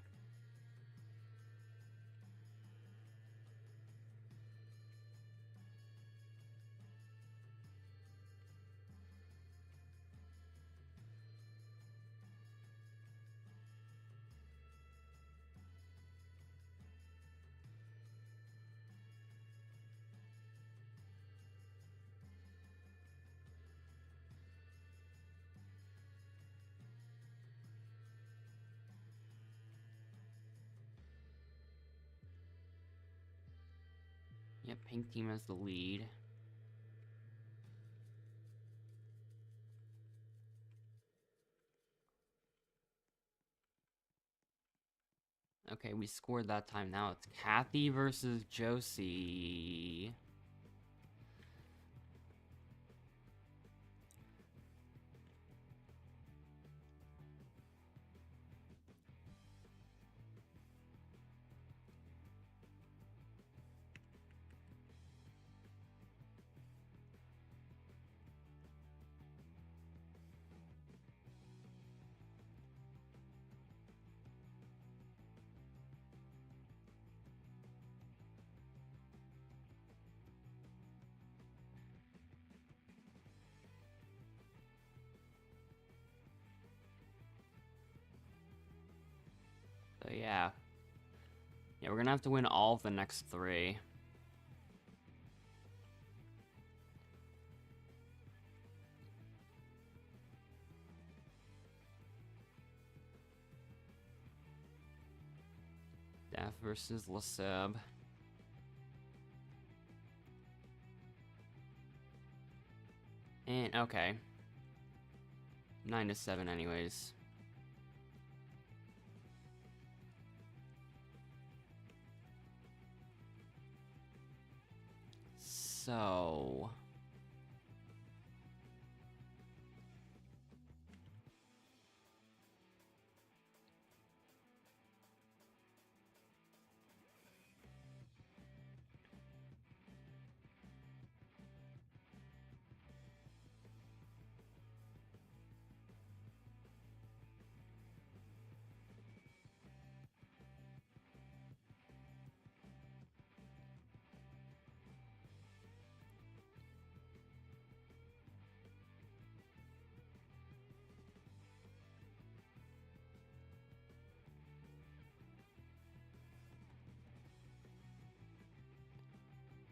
Yep, pink team has the lead. Okay, we scored that time. Now it's Kathy versus Josie. So yeah. Yeah, we're gonna have to win all of the next 3. Daff versus Laseb. And, okay. 9-7 anyways. So...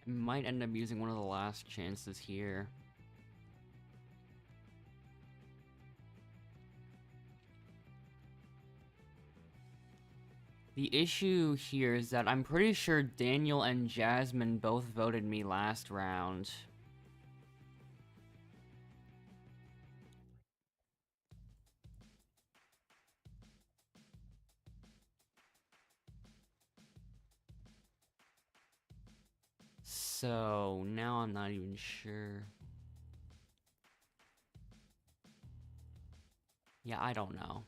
I might end up using one of the last chances here. The issue here is that I'm pretty sure Daniel and Jasmine both voted me last round. So now I'm not even sure. Yeah, I don't know.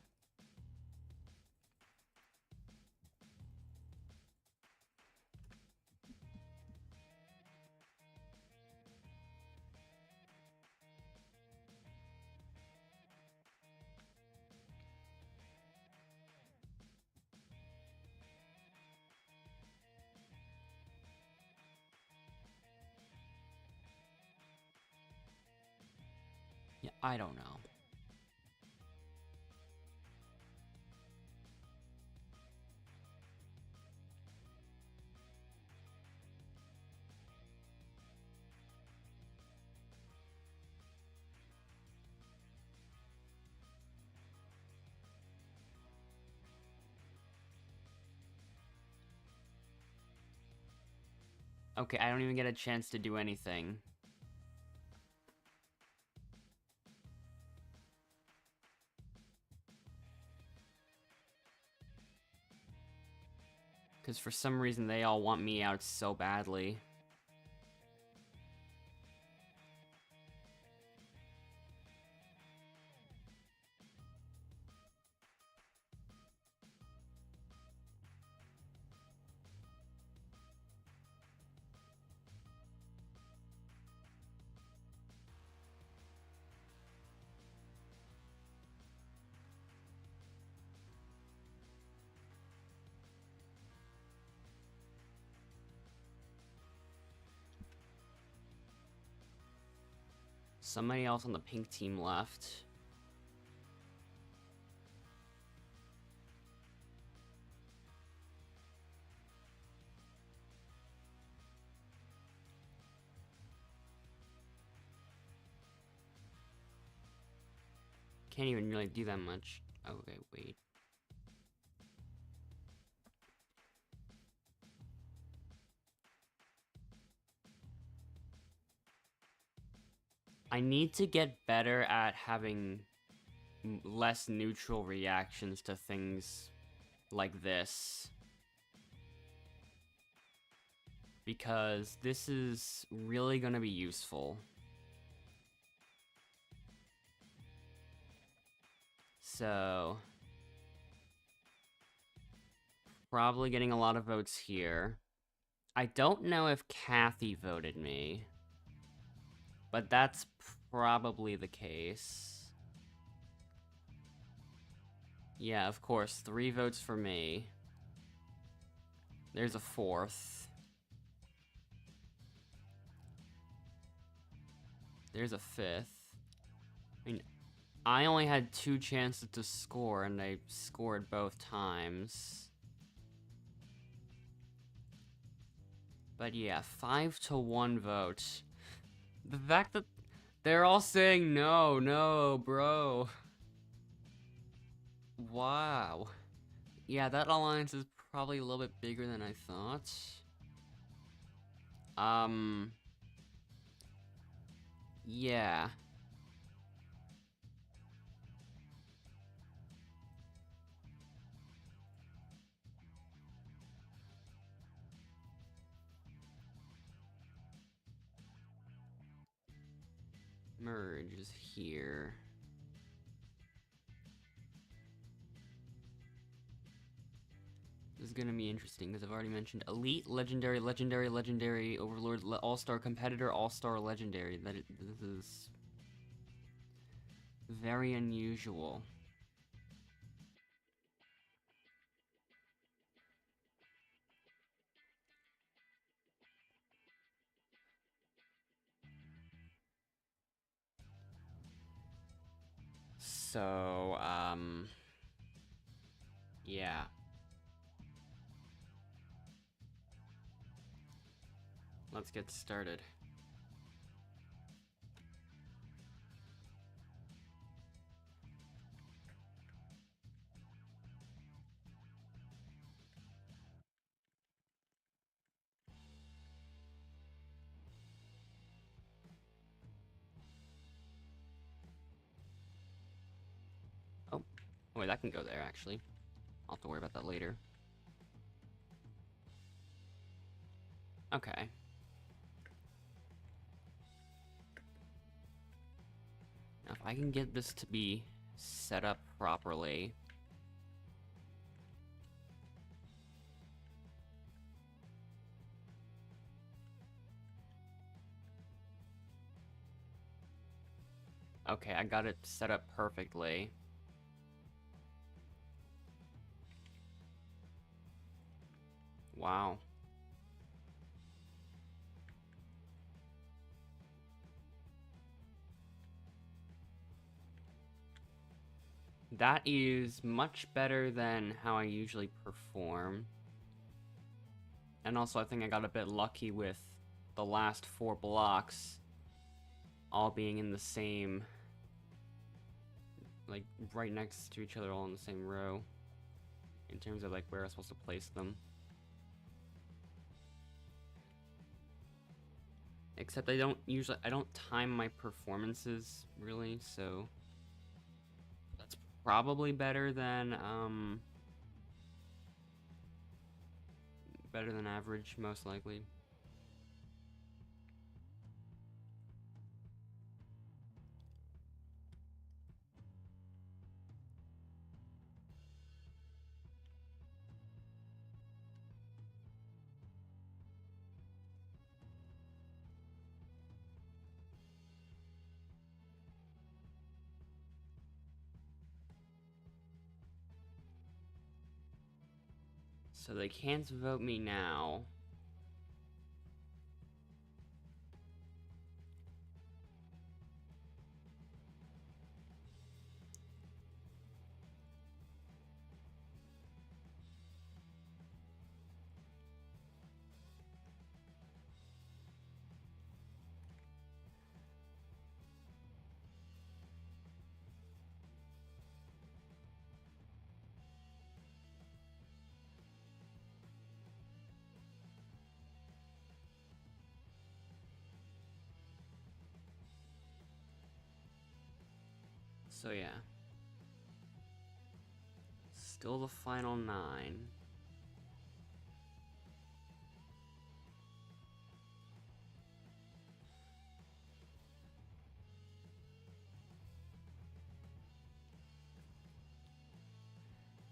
Yeah, I don't know. Okay, I don't even get a chance to do anything. Because for some reason they all want me out so badly. Somebody else on the pink team left. Can't even really do that much. Okay, wait. I need to get better at having less neutral reactions to things like this. Because this is really gonna be useful. So, probably getting a lot of votes here. I don't know if Kathy voted me, but that's probably the case. Yeah, of course, 3 votes for me. There's a 4th. There's a 5th. I mean, I only had 2 chances to score, and I scored both times. But yeah, 5-1 vote. The fact that they're all saying no, no, bro. Wow. Yeah, that alliance is probably a little bit bigger than I thought. Yeah. Merge is here. This is gonna be interesting because I've already mentioned Elite, Legendary, Legendary, Legendary, Overlord, All-Star, Competitor, All-Star, Legendary. This is very unusual. So, yeah. let's get started. Oh, wait, that can go there, actually. I'll have to worry about that later. Okay. Now, if I can get this to be set up properly... Okay, I got it set up perfectly. Wow. That is much better than how I usually perform. And also, I think I got a bit lucky with the last 4 blocks all being in the same, like, right next to each other, all in the same row, in terms of, like, where I'm supposed to place them. Except I don't time my performances, really, so that's probably better than average, most likely. So they can't vote me now. So yeah. Still the final 9.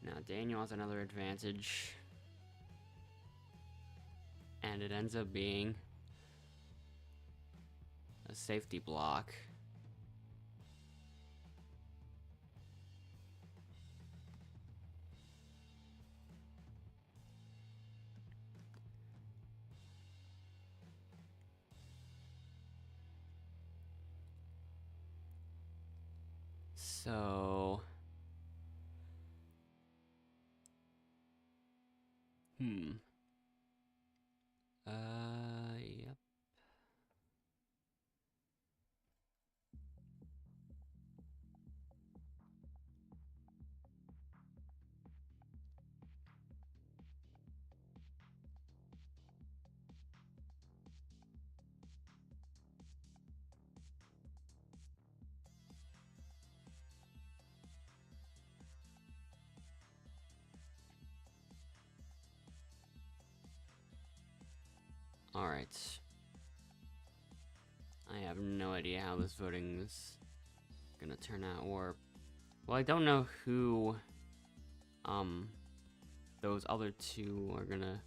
Now Daniel has another advantage. And it ends up being a safety block. So... Yep. Alright. I have no idea how this voting is gonna turn out, or... Well, I don't know who, those other two are gonna...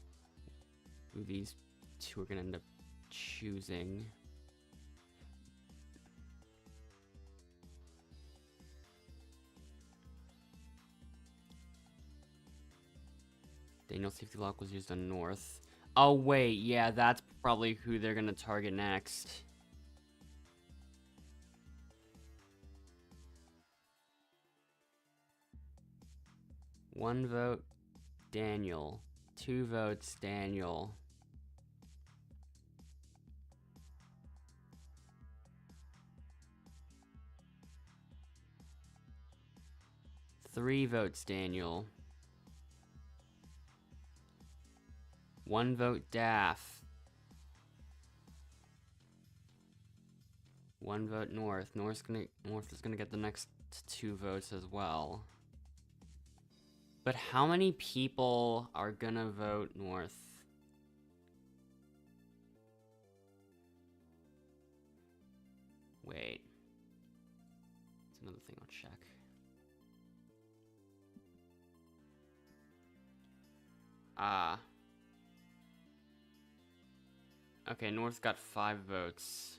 Who these two are gonna end up choosing. Daniel's safety lock was used on North. Oh, wait, yeah, that's probably who they're gonna target next. One vote, Daniel. 2 votes, Daniel. 3 votes, Daniel. 1 vote, Daff. 1 vote, North. North is gonna get the next 2 votes as well. But how many people are gonna vote North? Wait. That's another thing I'll check. Okay, North got 5 votes.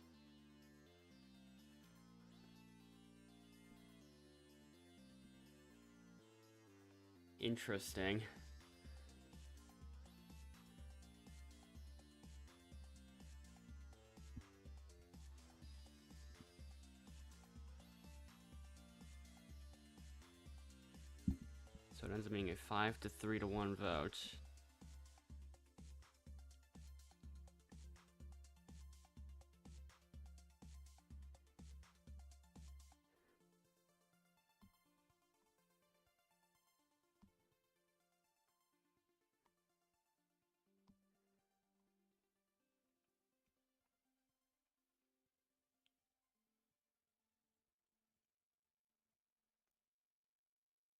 Interesting. So it ends up being a 5 to 3 to 1 vote.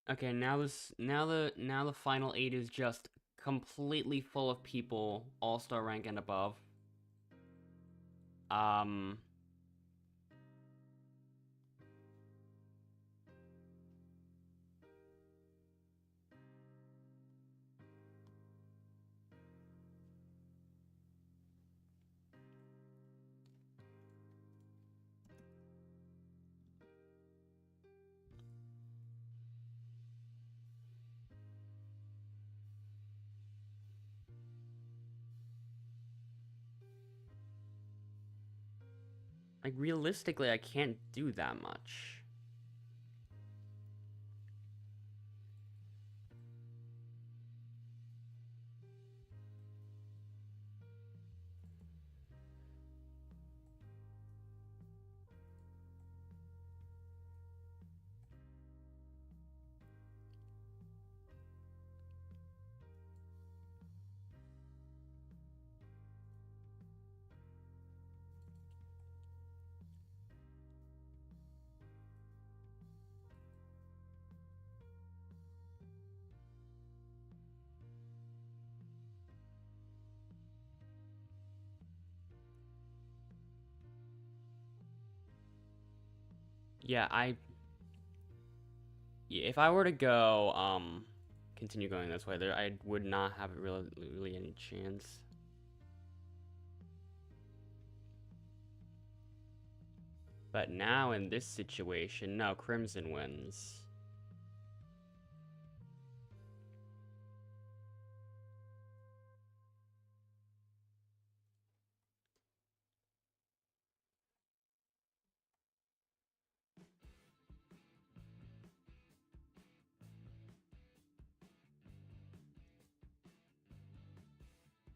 Okay, now the final 8 is just completely full of people, all-star rank and above. Like, realistically, I can't do that much. Yeah, if I were to go, continue going this way, I would not have really any chance. But now in this situation, no, Crimson wins.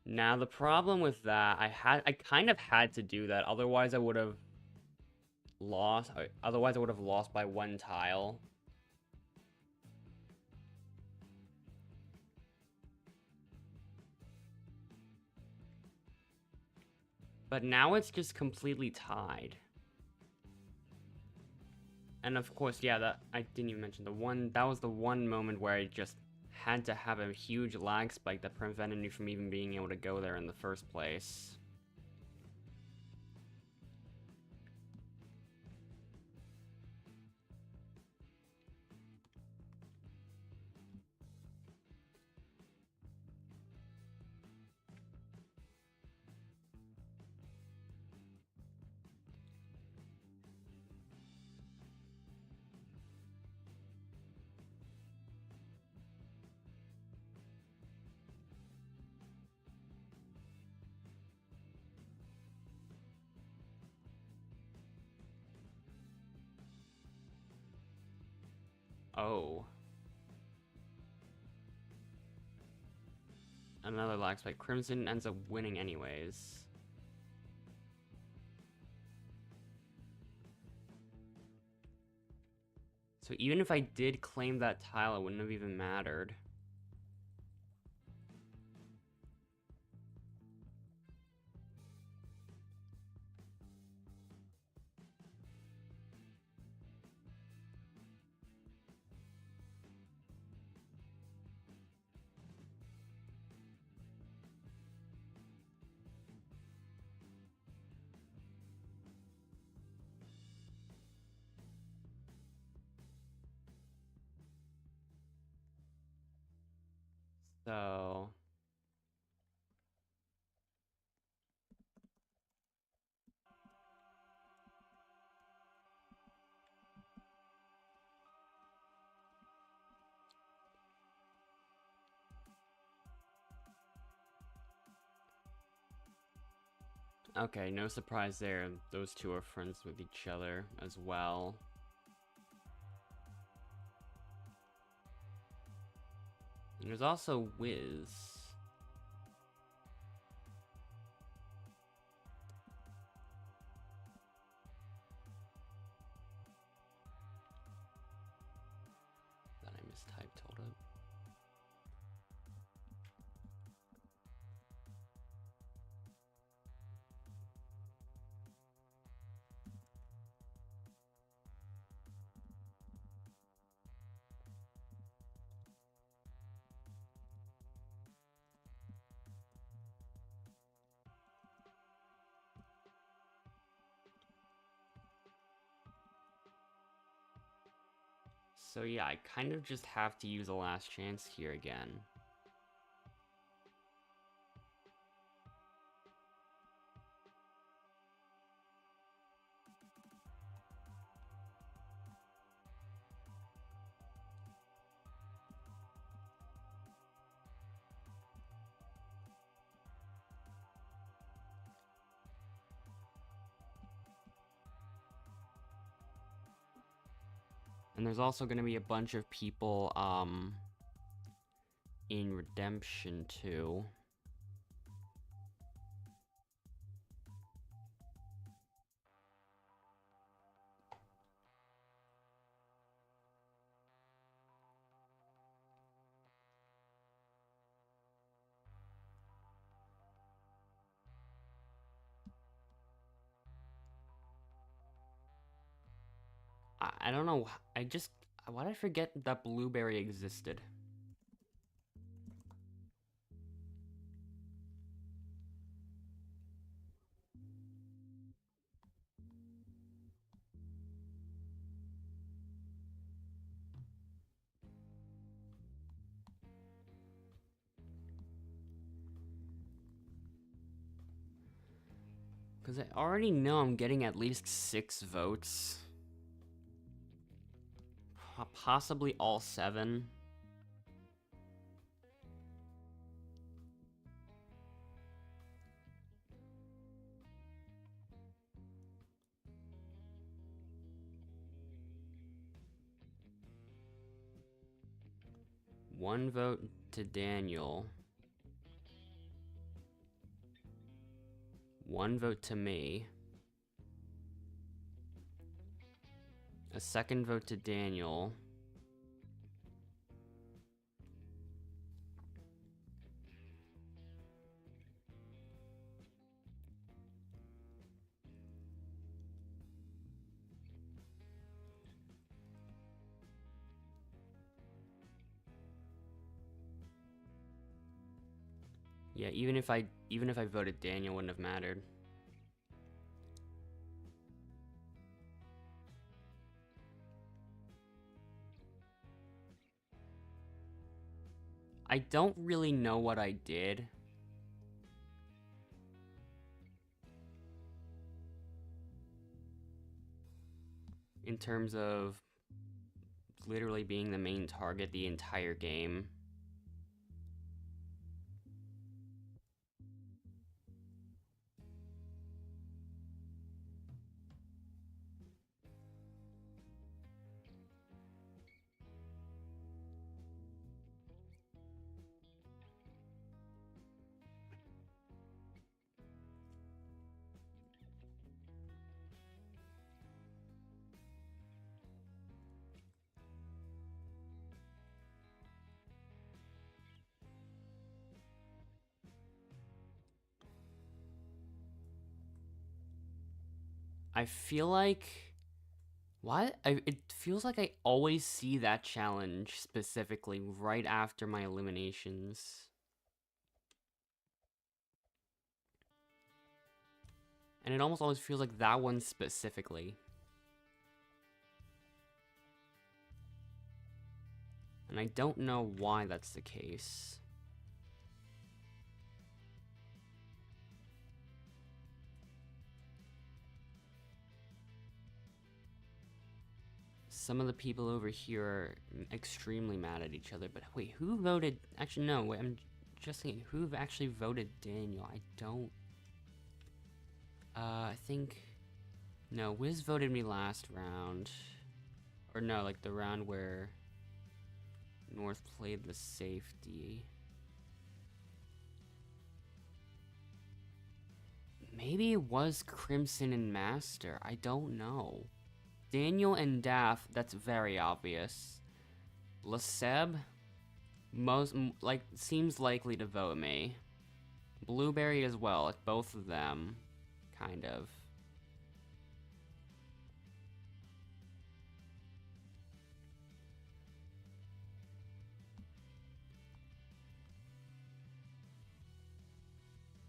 Now the problem with that, I kind of had to do that, otherwise I would have lost. Otherwise I would have lost by 1 tile. But now it's just completely tied. And of course, yeah, that I didn't even mention that was the one moment where I just had to have a huge lag spike that prevented me from even being able to go there in the first place. Oh. Another lag spike. Crimson ends up winning anyways. So So even if I did claim that tile, it wouldn't have even mattered. So... Okay, no surprise there. Those two are friends with each other as well. And there's also Wiz. That I mistyped, hold up. So yeah, I kind of just have to use a last chance here again. And there's also going to be a bunch of people in Redemption too. I don't know, why did I forget that Blueberry existed? Because I already know I'm getting at least 6 votes. Possibly all 7. One vote to Daniel. 1 vote to me. A second vote to Daniel. Yeah, even if I voted Daniel, wouldn't have mattered. I don't really know what I did. In terms of literally being the main target the entire game. I feel like... What? It feels like I always see that challenge specifically right after my eliminations. And it almost always feels like that one specifically. And I don't know why that's the case. Some of the people over here are extremely mad at each other, but wait, who voted? Actually, no, wait, I'm just thinking, who actually voted Daniel? I don't... I think... No, Wiz voted me last round. Or no, like the round where North played the safety. Maybe it was Crimson and Master, I don't know. Daniel and Daff, that's very obvious. Leseb, seems likely to vote me. Blueberry as well, like both of them, kind of.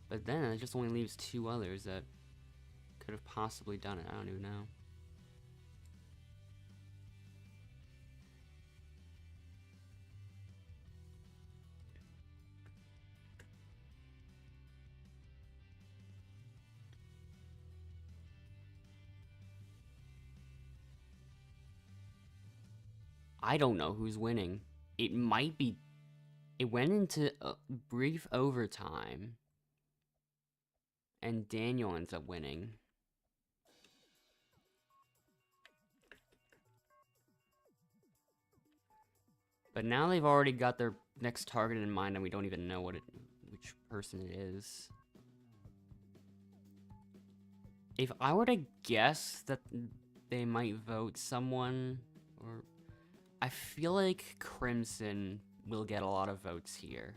But then it just only leaves two others that could have possibly done it, I don't even know. I don't know who's winning. It might be... It went into a brief overtime. And Daniel ends up winning. But now they've already got their next target in mind and we don't even know which person it is. If I were to guess that they might vote someone, or... I feel like Crimson will get a lot of votes here.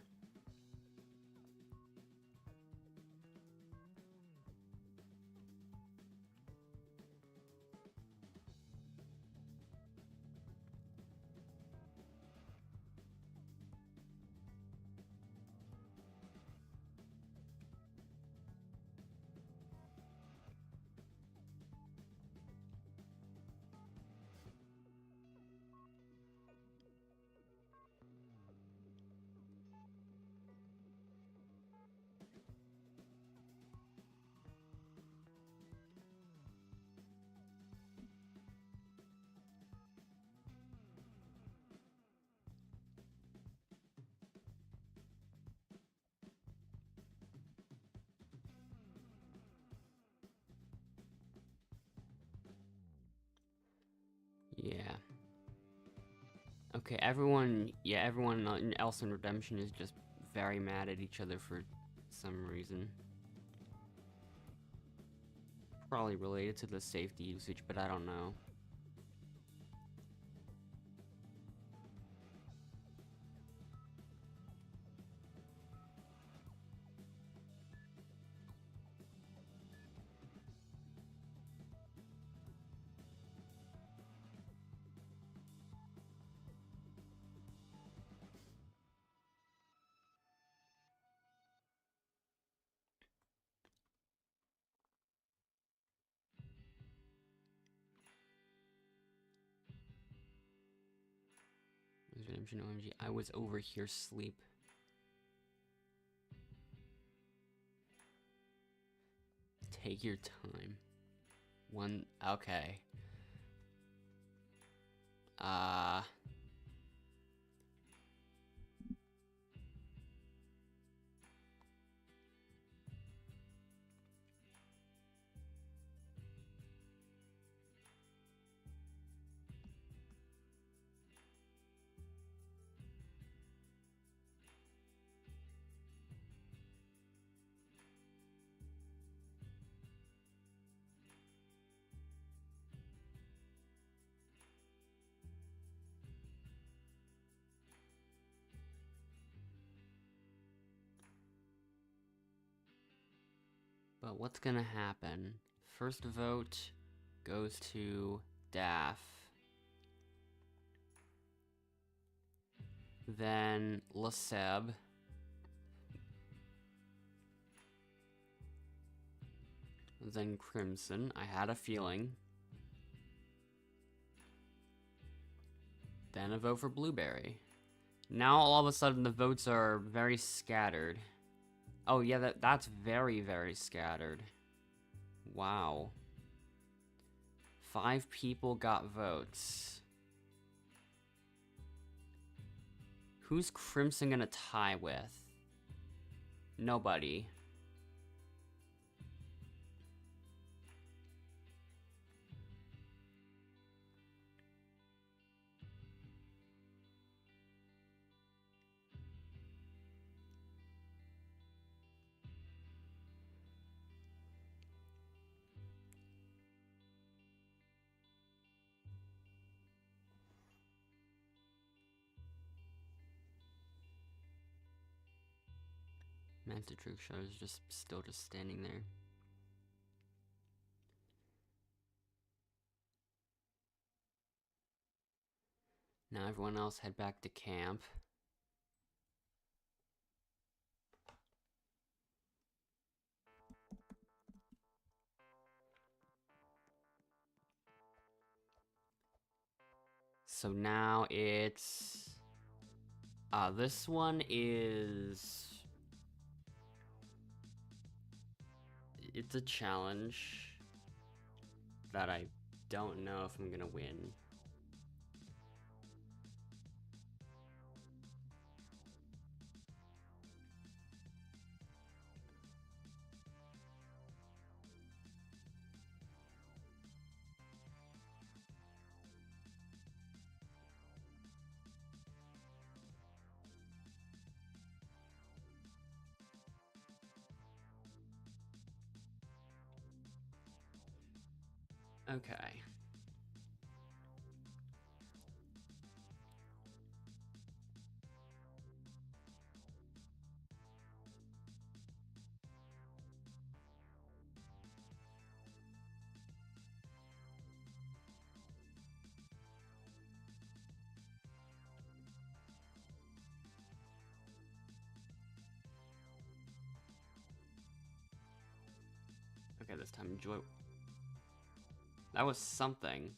Yeah. Okay, everyone else in Redemption is just very mad at each other for some reason. Probably related to the safety usage, but I don't know. Redemption OMG, I was over here sleep. Take your time. Okay. But what's gonna happen? First vote goes to Daff. Then Leseb. Then Crimson. I had a feeling. Then a vote for Blueberry. Now all of a sudden the votes are very scattered. Oh yeah, that's very, very scattered. Wow. 5 people got votes. Who's Crimson gonna tie with? Nobody. Manta Trick Show is just still standing there. Now everyone else head back to camp. So now it's... this one is... It's a challenge that I don't know if I'm gonna win. Okay. Okay, this time enjoy. That was something.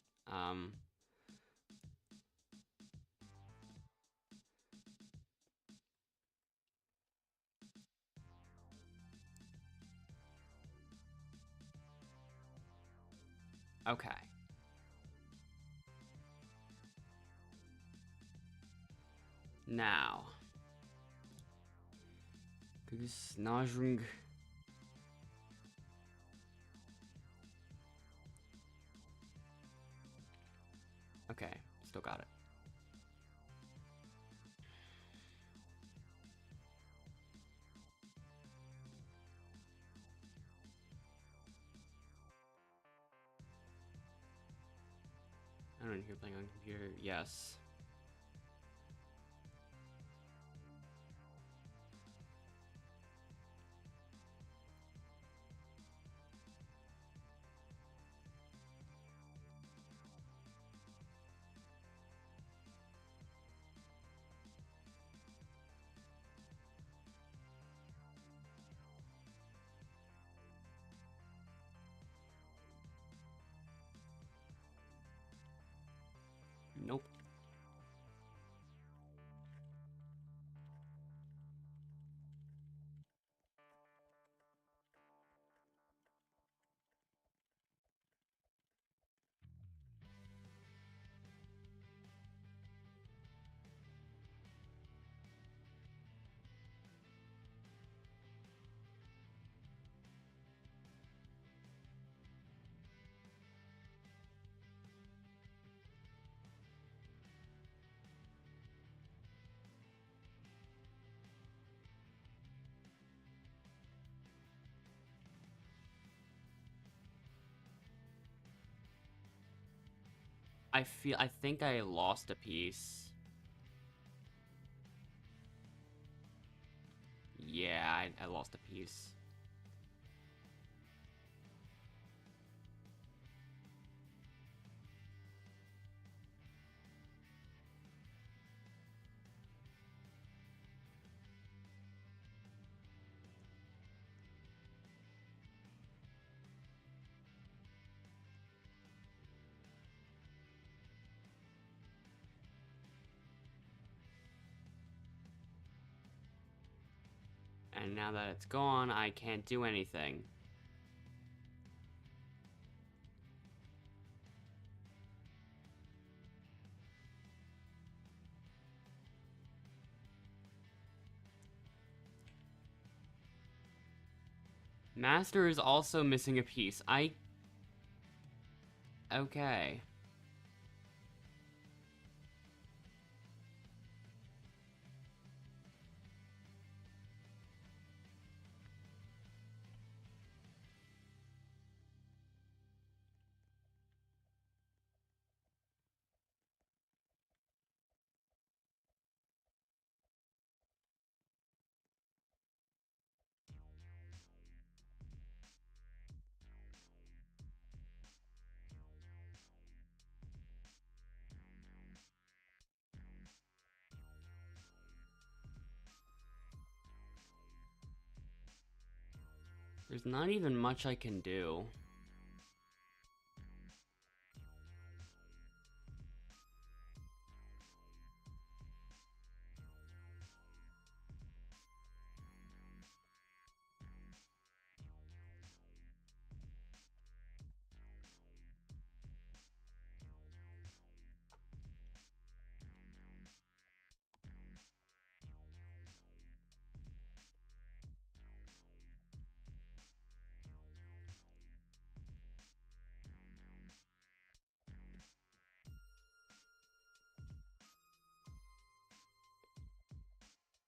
Okay. Now. Snajung. Okay, still got it. I don't hear playing on computer. Yes. Nope. I think I lost a piece. Yeah, I lost a piece. And now that it's gone, I can't do anything. Master is also missing a piece. Okay. There's not even much I can do.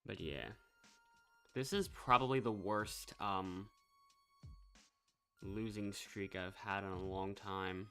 But yeah. This is probably the worst, losing streak I've had in a long time.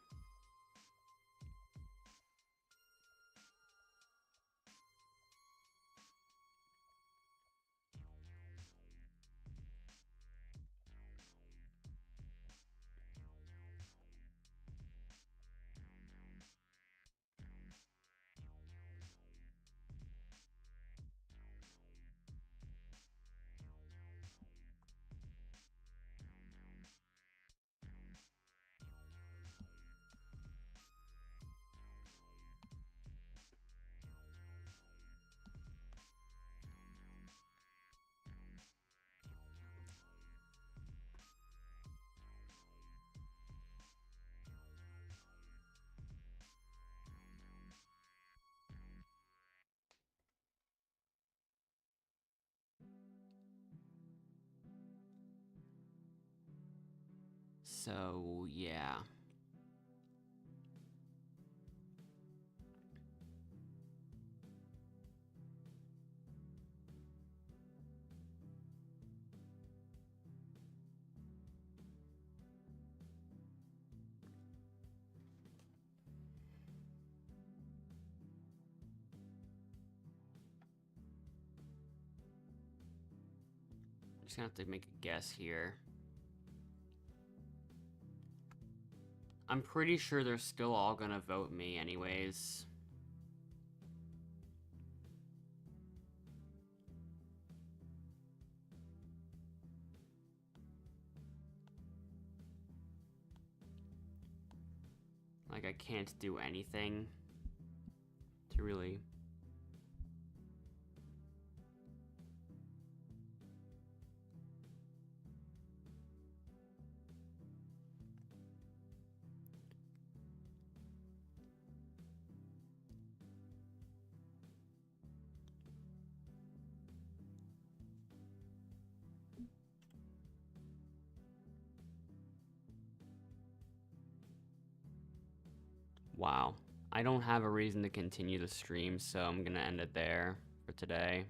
So, yeah. I'm just gonna have to make a guess here. I'm pretty sure they're still all gonna vote me anyways. Like, I can't do anything to really... Wow. I don't have a reason to continue the stream, so I'm gonna end it there for today.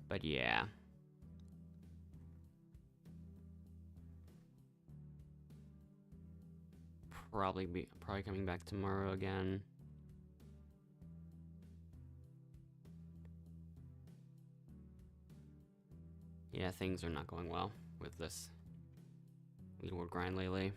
But yeah. Probably coming back tomorrow again. Yeah, things are not going well with this leaderboard grind lately.